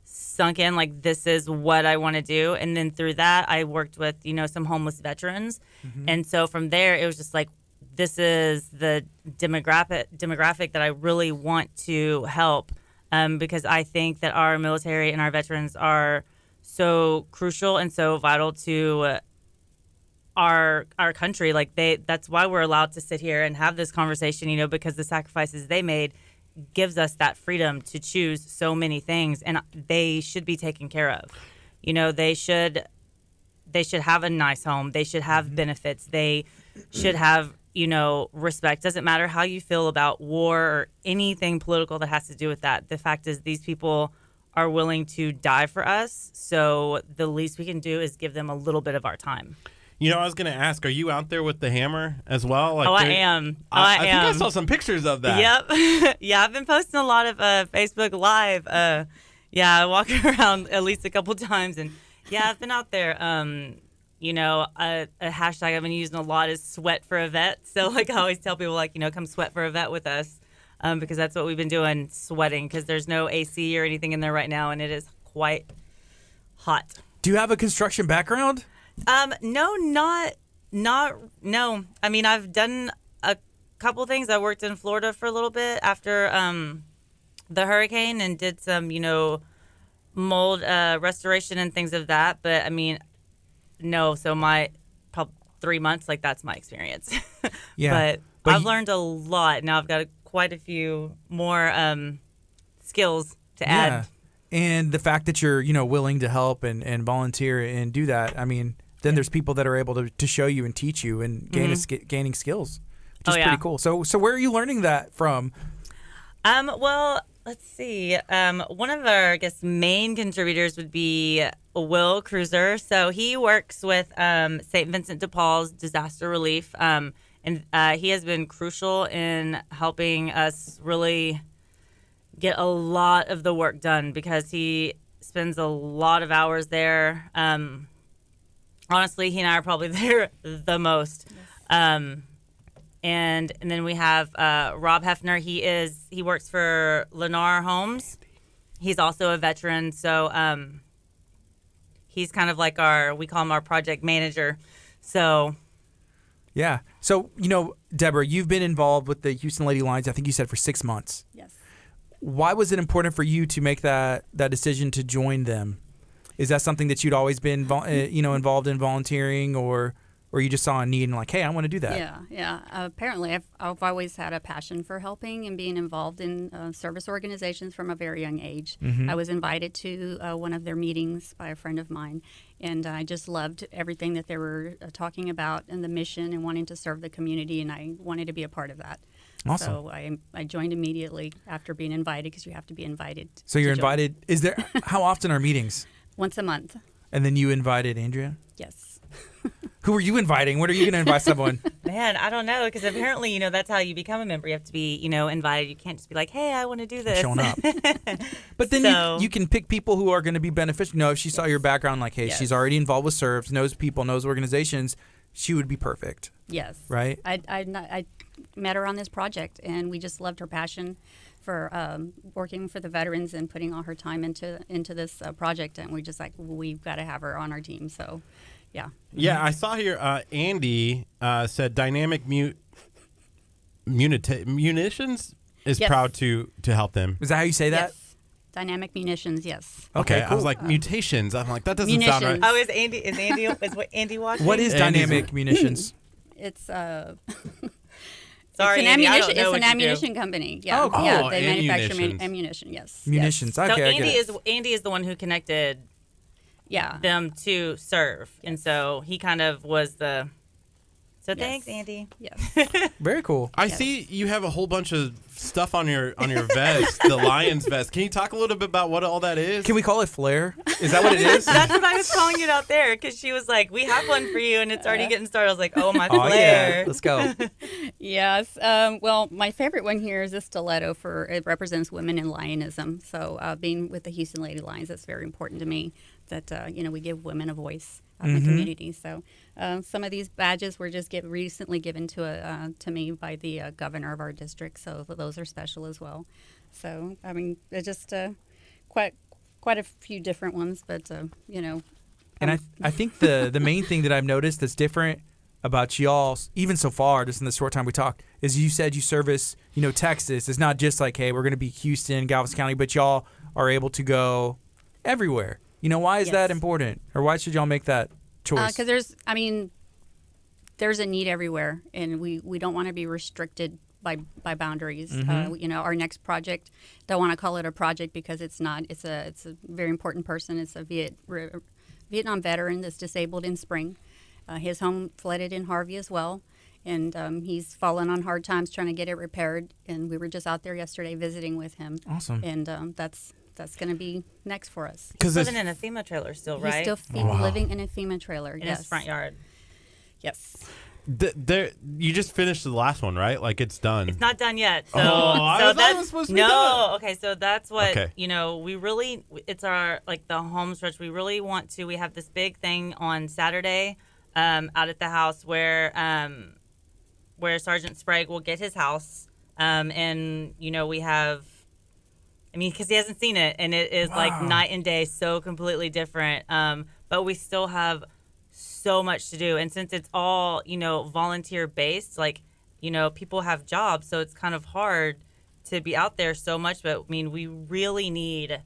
sunk in, like, this is what I want to do. And then through that, I worked with, some homeless veterans. And so from there, it was just like, this is the demographic that I really want to help, because I think that our military and our veterans are so crucial and so vital to our country. Like that's why we're allowed to sit here and have this conversation, because the sacrifices they made gives us that freedom to choose so many things, and they should be taken care of. They should have a nice home. They should have benefits. They should have, respect. Doesn't matter how you feel about war or anything political that has to do with that. The fact is these people are willing to die for us. So the least we can do is give them a little bit of our time. I was going to ask, are you out there with the hammer as well? I am. I think I saw some pictures of that. Yep. Yeah, I've been posting a lot of Facebook Live. I walk around at least a couple times. And, I've been out there. A hashtag I've been using a lot is sweat for a vet. So, I always tell people, come sweat for a vet with us because that's what we've been doing, sweating, because there's no AC or anything in there right now, and it is quite hot. Do you have a construction background? No. I mean, I've done a couple things. I worked in Florida for a little bit after the hurricane and did some, mold restoration and things of that. But I mean, no. So my probably 3 months, that's my experience. Yeah. But I've learned a lot. Now I've got quite a few more skills to add. And the fact that you're, willing to help and volunteer and do that, I mean, then there's people that are able to show you and teach you and gaining skills, which is pretty cool. So where are you learning that from? Well, let's see. One of our, I guess, main contributors would be Will Cruiser. So he works with St. Vincent de Paul's disaster relief, and he has been crucial in helping us really get a lot of the work done because he spends a lot of hours there. Honestly, he and I are probably there the most. Yes. And then we have Rob Hefner. He works for Lennar Homes. He's also a veteran, so he's kind of like we call him our project manager. So yeah. So, Deborah, you've been involved with the Houston Lady Lions, I think you said, for 6 months. Yes. Why was it important for you to make that decision to join them? Is that something that you'd always been, involved in volunteering, or you just saw a need and hey, I want to do that? Yeah. Apparently, I've always had a passion for helping and being involved in service organizations from a very young age. Mm-hmm. I was invited to one of their meetings by a friend of mine, and I just loved everything that they were talking about and the mission and wanting to serve the community, and I wanted to be a part of that. Awesome. So I joined immediately after being invited because you have to be invited. So you're invited. Is there? How often are meetings? Once a month. And then you invited Andrea? Yes. Who are you inviting? When are you going to invite someone? Man, I don't know, because apparently, that's how you become a member. You have to be, invited. You can't just be like, hey, I want to do this. Showing up. But then you can pick people who are going to be beneficial. If she saw your background, hey, she's already involved with SERVs, knows people, knows organizations, she would be perfect. Yes. Right? I met her on this project, and we just loved her passion for working for the veterans and putting all her time into this project, and we just we've got to have her on our team. So, yeah. Yeah, I saw here Andy said Dynamic Munitions is proud to help them. Is that how you say that? Yes. Dynamic Munitions, yes. Okay, cool. I was like mutations. I'm like that doesn't sound right. Oh, is Andy watching? What is Dynamic Munitions? It's Sorry, it's an Andy, ammunition. I don't know It's what an you ammunition do. company. Yeah, Oh, cool. yeah. They and manufacture munitions. ammunition. Yes. Munitions. Yes. Okay, So I get it. Andy is the one who connected Yeah. them to serve, and so he kind of was the. So Yes. thanks, Andy. Yes. Very cool. I see you have a whole bunch of stuff on your vest, the Lions vest. Can you talk a little bit about what all that is? Can we call it flair? Is that what it is? That's what I was calling it out there, because she was like, "We have one for you," and it's already getting started. I was like, "Oh my Oh, flare!" yeah. Let's go. Yes. Well, my favorite one here is this stiletto. It represents women in lionism. So being with the Houston Lady Lions, that's very important to me. That we give women a voice in the community. So some of these badges were just recently given to me by the governor of our district. So those are special as well. So I mean, they're just quite a few different ones, but And I think the main thing that I've noticed that's different about y'all, even so far, just in the short time we talked, is you said you service, Texas. It's not just like, hey, we're going to be Houston, Galveston County, but y'all are able to go everywhere. Why is that important? Or why should y'all make that choice? Because there's a need everywhere, and we don't want to be restricted by boundaries. Our next project, don't want to call it a project because it's not. It's a very important person. It's a Vietnam veteran that's disabled in spring. His home flooded in Harvey as well, and he's fallen on hard times trying to get it repaired. And we were just out there yesterday visiting with him. Awesome. And that's going to be next for us. He's living in a FEMA trailer still, right? He's still living in a FEMA trailer. In yes. his front yard. Yes. You just finished the last one, right? Like it's done. It's not done yet. So, I so thought that's it was supposed to be done. okay. So that's what Okay. we really. It's our the home stretch. We really want to. We have this big thing on Saturday, out at the house where Sergeant Sprague will get his house, and we have. I mean, because he hasn't seen it, and it is like night and day, so completely different. But we still have so much to do, and since it's all volunteer based, people have jobs, so it's kind of hard to be out there so much. But I mean, we really need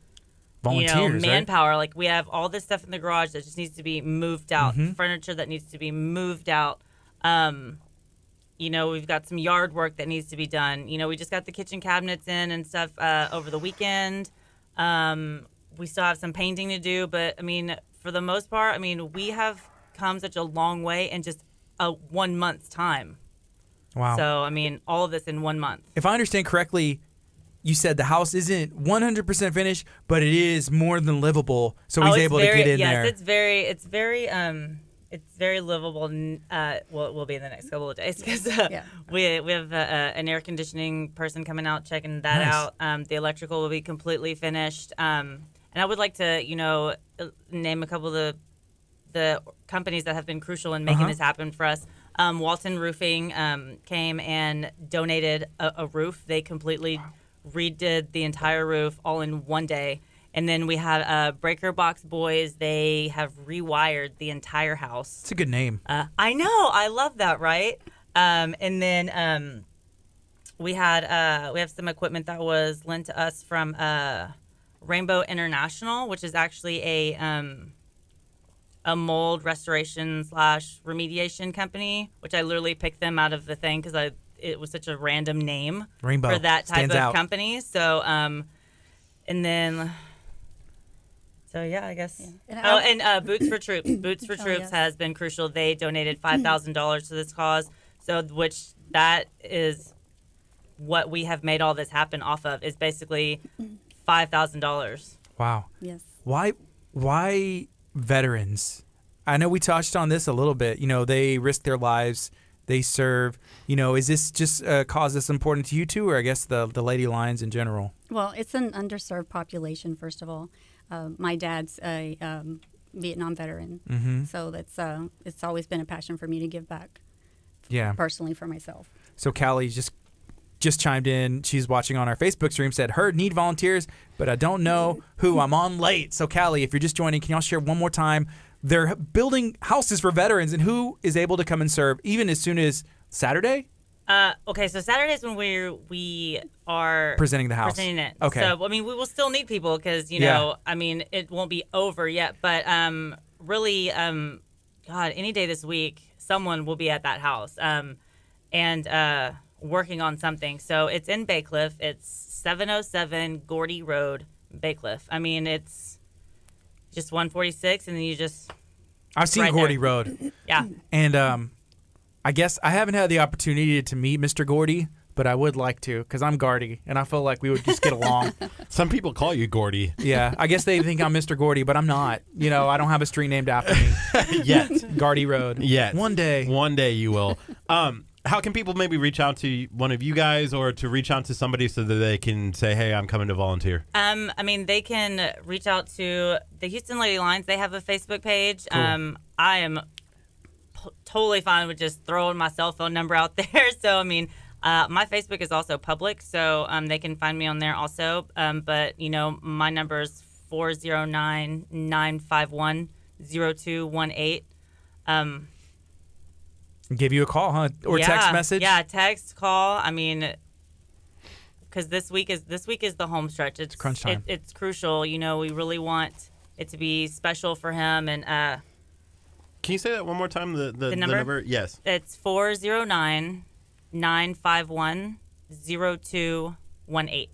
volunteers, manpower. Like we have all this stuff in the garage that just needs to be moved out, furniture that needs to be moved out. We've got some yard work that needs to be done. We just got the kitchen cabinets in and stuff over the weekend. We still have some painting to do, but I mean, for the most part, I mean, we have come such a long way in just a 1 month's time. Wow. So, I mean, all of this in 1 month. If I understand correctly, you said the house isn't 100% finished, but it is more than livable. So he's able to get in there. Yes, it's very livable. Well, it will be in the next couple of days because we have an air conditioning person coming out checking that out. The electrical will be completely finished. And I would like to, name a couple of the companies that have been crucial in making this happen for us. Walton Roofing came and donated a roof. They completely redid the entire roof all in one day. And then we have Breaker Box Boys. They have rewired the entire house. It's a good name. I know. I love that, right? And then we have some equipment that was lent to us from Rainbow International, which is actually a mold restoration / remediation company, which I literally picked them out of the thing because it was such a random name Rainbow for that type stands of out. company. So, and then, so yeah, I guess. Yeah. And Boots for Troops. Boots for Troops yes. has been crucial. They donated $5,000 to this cause. So, which that is what we have made all this happen off of is basically $5,000. Wow. Yes. Why veterans? I know we touched on this a little bit. They risk their lives. They serve. Is this just a cause that's important to you two, or I guess the Lady Lions in general? Well, it's an underserved population, first of all. My dad's a Vietnam veteran, so that's it's always been a passion for me to give back. Yeah. Personally, for myself. So Callie just chimed in. She's watching on our Facebook stream. Said, "Heard need volunteers, but I don't know who. I'm on late." So Callie, if you're just joining, can y'all share one more time? They're building houses for veterans, and who is able to come and serve even as soon as Saturday? Okay, so Saturday's when we are Presenting the house. Presenting it. Okay. So I mean, we will still need people because I mean, it won't be over yet. But really, God, any day this week, someone will be at that house and working on something. So it's in Bay Cliff. It's 707 Gardy Road, Bay Cliff. I mean, it's just 146, and then you just. I've seen right Gardy there. Road. Yeah. And I guess I haven't had the opportunity to meet Mr. Gardy, but I would like to because I'm Gardy, and I feel like we would just get along. Some people call you Gordy. Yeah, I guess they think I'm Mr. Gardy, but I'm not. I don't have a street named after me. Yet. Gardy Road. Yet. One day. One day you will. How can people maybe reach out to one of you guys or to reach out to somebody so that they can say, hey, I'm coming to volunteer? I mean, they can reach out to the Houston Lady Lions. They have a Facebook page. Cool. I am totally fine with just throwing my cell phone number out there. So, I mean, my Facebook is also public, so they can find me on there also. But, my number is 409-951-0218. Give you a call, huh? Or text message? Yeah, text, call. I mean, because this week is the home stretch. It's crunch time. It's crucial. We really want it to be special for him, and Can you say that one more time? The number? Yes. It's 409-951-0218.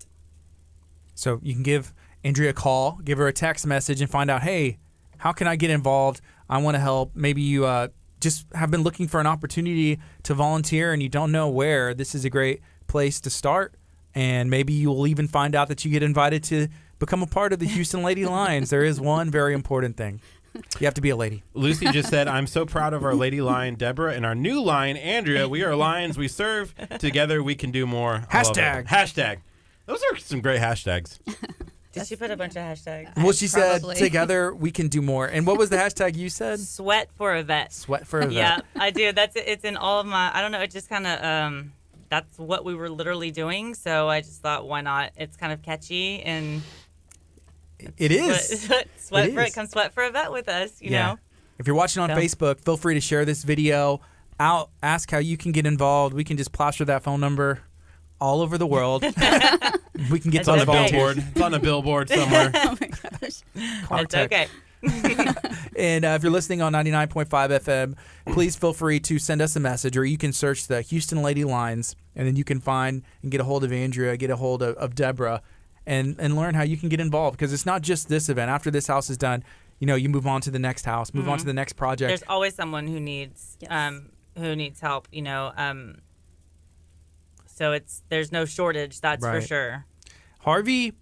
So you can give Andrea a call, give her a text message, and find out, hey, how can I get involved? I want to help. Maybe you just have been looking for an opportunity to volunteer and you don't know where. This is a great place to start. And maybe you will even find out that you get invited to become a part of the Houston Lady Lions. There is one very important thing. You have to be a lady. Lucy just said, I'm so proud of our lady lion, Deborah, and our new lion, Andrea. We are lions. We serve. Together we can do more. I love it. Hashtag. Those are some great hashtags. Did she put a bunch of hashtags? Well, she Probably. said, together we can do more. And what was the hashtag you said? Sweat for a vet. Sweat for a vet. Yeah, I do. It's in all of my, I don't know, it just kind of, that's what we were literally doing. So I just thought, why not? It's kind of catchy and... It is. Come sweat for a vet with us, you know? If you're watching on Facebook, feel free to share this video out. Ask how you can get involved. We can just plaster that phone number all over the world. We can get It's on a volunteers. billboard. It's on a billboard somewhere. Oh my gosh. It's okay. And if you're listening on 99.5 FM, please feel free to send us a message, or you can search the Houston Lady Lions, and then you can find and get a hold of Andrea, get a hold of Deborah, and learn how you can get involved. Because it's not just this event. After this house is done, you move on to the next house, move on to the next project. There's always someone who needs help, So there's no shortage, that's for sure. Harvey,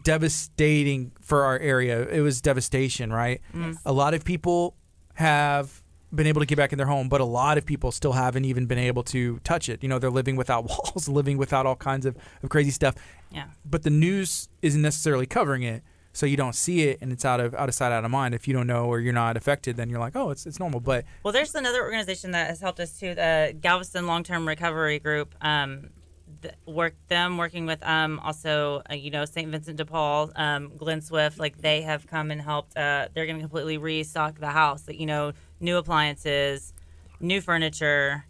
devastating for our area. It was devastation, right? Mm. A lot of people have been able to get back in their home, but a lot of people still haven't even been able to touch it. They're living without walls, living without all kinds of crazy stuff. Yeah. But the news isn't necessarily covering it, so you don't see it, and it's out of sight, out of mind. If you don't know or you're not affected, then you're like, oh, it's normal. But there's another organization that has helped us too, the Galveston Long-Term Recovery Group. Working with also St. Vincent de Paul, Glenn Swift, like they have come and helped. They're going to completely restock the house. New appliances, new furniture.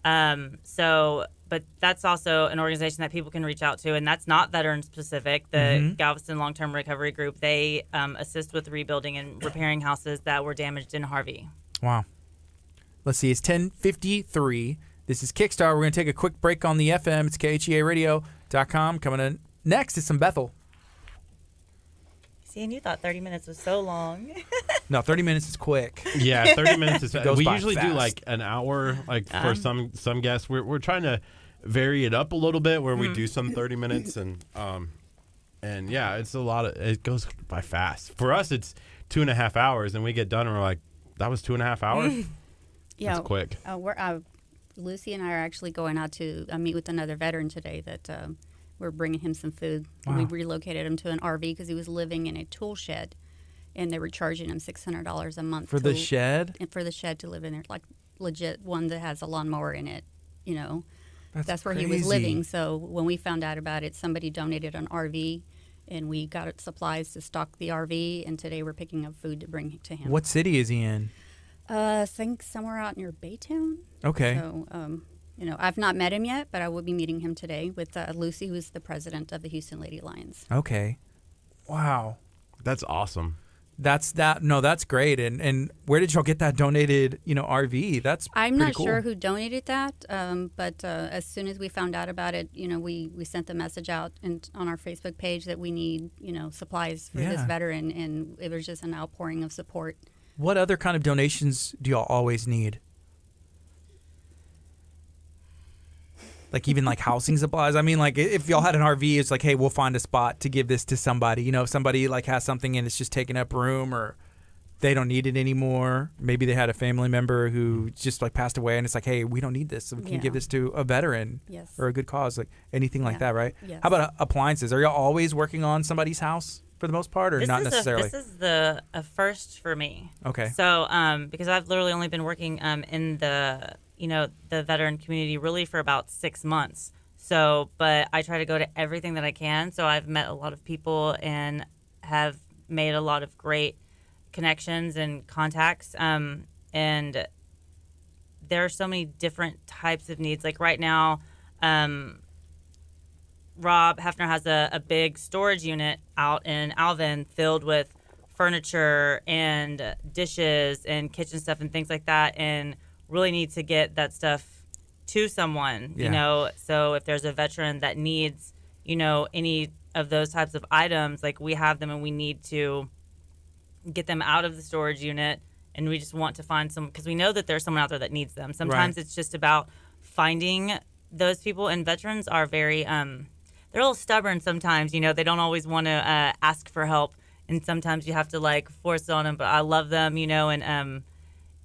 But that's also an organization that people can reach out to, and that's not veteran specific. The Galveston Long-Term Recovery Group, they assist with rebuilding and repairing houses that were damaged in Harvey. Wow. Let's see. It's 10:53. This is Kickstart. We're going to take a quick break on the FM. It's KHEARadio.com. Coming in next is some Bethel. See, and you thought 30 minutes was so long. No, 30 minutes is quick. Yeah, 30 minutes is Goes we by usually do fast. like an hour, like for some guests. We're trying to vary it up a little bit where we do some 30 minutes and yeah, it's a lot of, it goes by fast. For us, it's 2.5 hours, and we get done and we're like, that was 2.5 hours? Yeah. That's quick. Lucy and I are actually going out to meet with another veteran today that we're bringing him some food. Wow. We relocated him to an RV because he was living in a tool shed, and they were charging him $600 a month. For the shed? And for the shed to live in there, like legit one that has a lawnmower in it, That's where he was crazy. living. So when we found out about it, somebody donated an RV, and we got supplies to stock the RV, and today we're picking up food to bring to him. What city is he in? I think somewhere out near Baytown. Okay. So, I've not met him yet, but I will be meeting him today with Lucy, who's the president of the Houston Lady Lions. Okay. Wow. That's awesome. That's great. And where did y'all get that donated, RV? That's I'm pretty not cool. sure who donated that, but as soon as we found out about it, we sent the message out on our Facebook page that we need, supplies for this veteran, and it was just an outpouring of support. What other kind of donations do y'all always need? Like even like housing supplies? I mean, like if y'all had an RV, it's like, hey, we'll find a spot to give this to somebody. If somebody like has something and it's just taking up room, or they don't need it anymore. Maybe they had a family member who just like passed away, and it's like, hey, we don't need this, so we can give this to a veteran or a good cause, like anything like that, right? Yes. How about appliances? Are y'all always working on somebody's house for the most part, or not necessarily? This is a first for me. Okay. So because I've literally only been working in the the veteran community really for about 6 months. So, but I try to go to everything that I can. So I've met a lot of people and have made a lot of great connections and contacts. And there are so many different types of needs. Like right now, Rob Hefner has a big storage unit out in Alvin filled with furniture and dishes and kitchen stuff and things like that, and really need to get that stuff to someone, Yeah. you know. So if there's a veteran that needs, you know, any of those types of items, like we have them and we need to get them out of the storage unit, and we just want to find some, because we know that there's someone out there that needs them. Sometimes it's just about finding those people, and veterans are very they're a little stubborn sometimes, you know. They don't always want to ask for help, and sometimes you have to like force it on them, but I love them, you know. And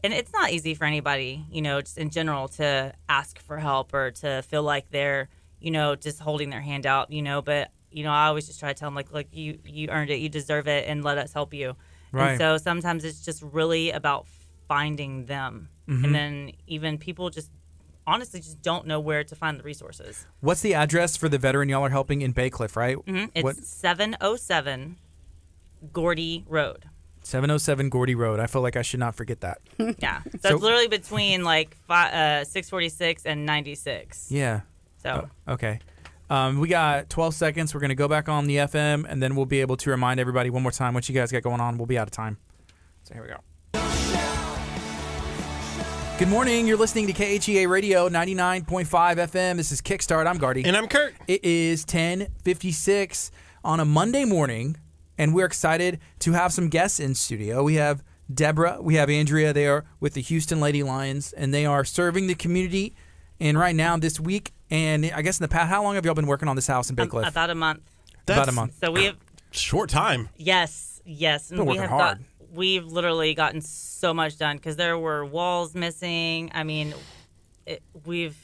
it's not easy for anybody, you know, just in general, to ask for help or to feel like they're, you know, just holding their hand out, you know. But, you know, I always just try to tell them, like you earned it, you deserve it, and let us help you. Right. And so sometimes it's just really about finding them. And then even people just honestly just don't know where to find the resources. What's the address for the veteran y'all are helping in Bay Cliff, right? It's 707 Gardy Road. 707 Gardy Road. I feel like I should not forget that. Yeah. So- So it's literally between like 646 and 96. Yeah. So Okay. We got 12 seconds. We're going to go back on the FM, and then we'll be able to remind everybody one more time what you guys got going on. We'll be out of time. So here we go. Good morning. You're listening to KHEA Radio 99.5 FM. This is Kickstart. I'm Gardy. And I'm Curt. It is 10:56 on a Monday morning, and we're excited to have some guests in studio. We have Deborah, we have Andrea. They are with the Houston Lady Lions, and they are serving the community. And right now, this week, and I guess in the past, how long have y'all been working on this house in Bay Cliff? about a month. About a month. So we have Short time. yes. And Been we working have hard. we've literally gotten so much done because there were walls missing. I mean, we've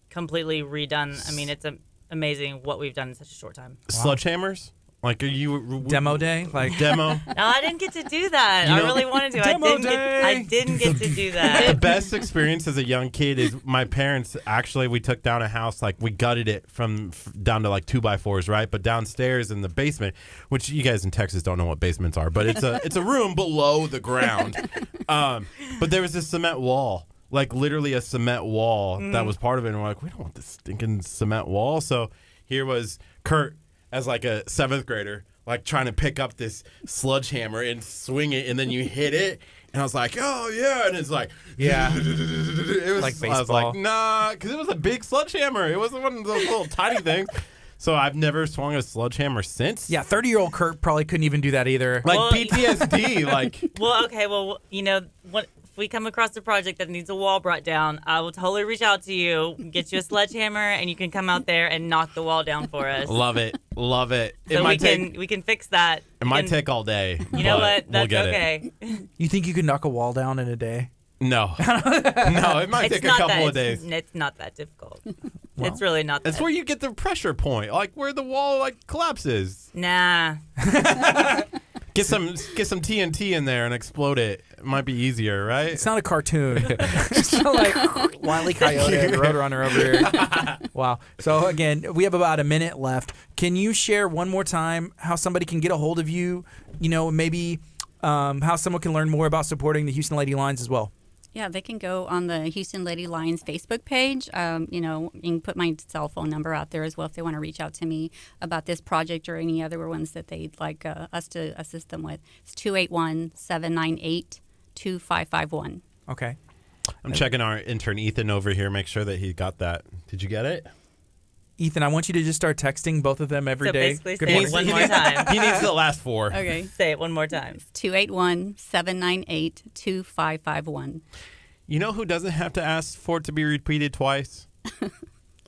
completely redone. I mean, it's amazing what we've done in such a short time. Sledgehammers? Like, are you Demo day? Like demo? No, I didn't get to do that. You I know- really wanted to. Demo I didn't get to do The that. best experience as a young kid is my parents actually, we took down a house, like we gutted it from down to like 2x4s, right? But downstairs in the basement, which you guys in Texas don't know what basements are, but it's a room below the ground. But there was this cement wall, like literally a cement wall that was part of it. And we're like, we don't want this stinking cement wall. So here was Curt as like a 7th grader, like trying to pick up this sledgehammer and swing it, and then you hit it. And I was like, oh, yeah. And it's like, Yeah. it was Like I was like, baseball. nah, because it was a big sledgehammer. It wasn't one of those little tiny things. So I've never swung a sledgehammer since. yeah, 30-year-old Kurt probably couldn't even do that either. Like Well, PTSD, like. Well, okay. Well, you know, if we come across a project that needs a wall brought down, I will totally reach out to you, get you a sledgehammer, and you can come out there and knock the wall down for us. Love it. Love it. So we can fix that. It might take all day. You know what? We'll That's get okay. You think you could knock a wall down in a day? No. No, it might take a couple of days. It's not that difficult. It's really not. That's that. where you get the pressure point, like where the wall like collapses. Nah. Get some TNT in there and explode it. It might be easier, right? It's not a cartoon. Just like Wile E. Coyote and Roadrunner over here. Wow. So again, we have about a minute left. Can you share one more time how somebody can get a hold of you? You know, maybe how someone can learn more about supporting the Houston Lady Lions as well. Yeah, they can go on the Houston Lady Lions Facebook page. You know, you can put my cell phone number out there as well if they want to reach out to me about this project or any other ones that they'd like us to assist them with. It's 281-798-2551. Okay. I'm checking our intern Ethan over here, make sure that he got that. Did you get it? Ethan, I want you to just start texting both of them every So day. basically Good say morning. it one more time. He needs the last 4. Okay. Say it one more time. 281-798-2551. You know who doesn't have to ask for it to be repeated twice?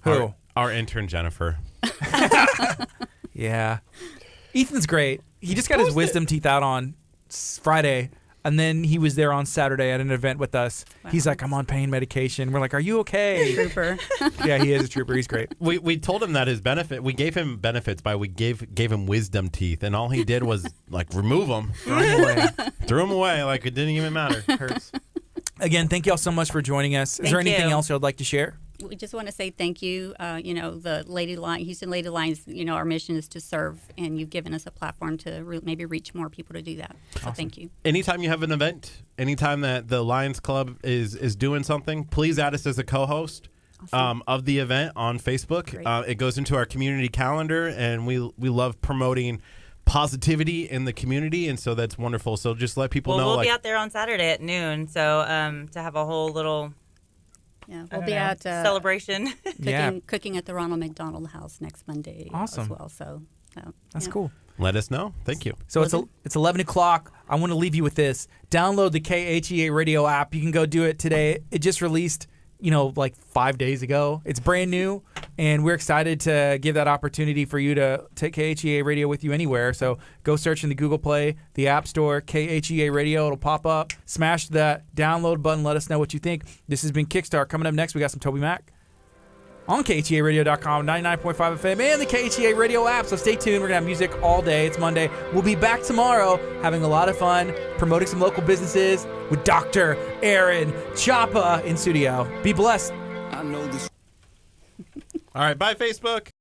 Who? Our intern Jennifer. Yeah. Ethan's great. He just got his wisdom teeth out on Friday, and then he was there on Saturday at an event with us. Wow. He's like, I'm on pain medication. We're like, are you okay? Trooper. Yeah, he is a trooper. He's great. We told him that his benefit. We gave him benefits by we gave him wisdom teeth, and all he did was like remove them, threw them away like it didn't even matter. Hurts. Again, thank y'all so much for joining us. Is there Thank anything you. else you'd like to share? We just want to say thank you. You know, the Houston Lady Lions, you know, our mission is to serve, and you've given us a platform to maybe reach more people to do that. So thank you. Anytime you have an event, anytime that the Lions Club is doing something, please add us as a co-host of the event on Facebook. Great. It goes into our community calendar, and we love promoting positivity in the community, and so that's wonderful. So just let people know. We'll be out there on Saturday at noon, so to have a whole little we'll be at celebration. cooking at the Ronald McDonald House next Monday Awesome. as well. So That's cool. Let us know. Thank you. So it's 11 o'clock. I want to leave you with this. Download the KHEA radio app. You can go do it today. It just released, like 5 days ago. It's brand new, and we're excited to give that opportunity for you to take KHEA radio with you anywhere. So go search in the Google Play, the App Store, KHEA radio. It'll pop up. Smash that download button. Let us know what you think. This has been Kickstart. Coming up next, we got some Toby Mac on KHEARadio.com, 99.5 FM, and the KHEA radio app. So stay tuned. We're going to have music all day. It's Monday. We'll be back tomorrow having a lot of fun, promoting some local businesses with Dr. Aaron Chapa in studio. Be blessed. All right. Bye, Facebook.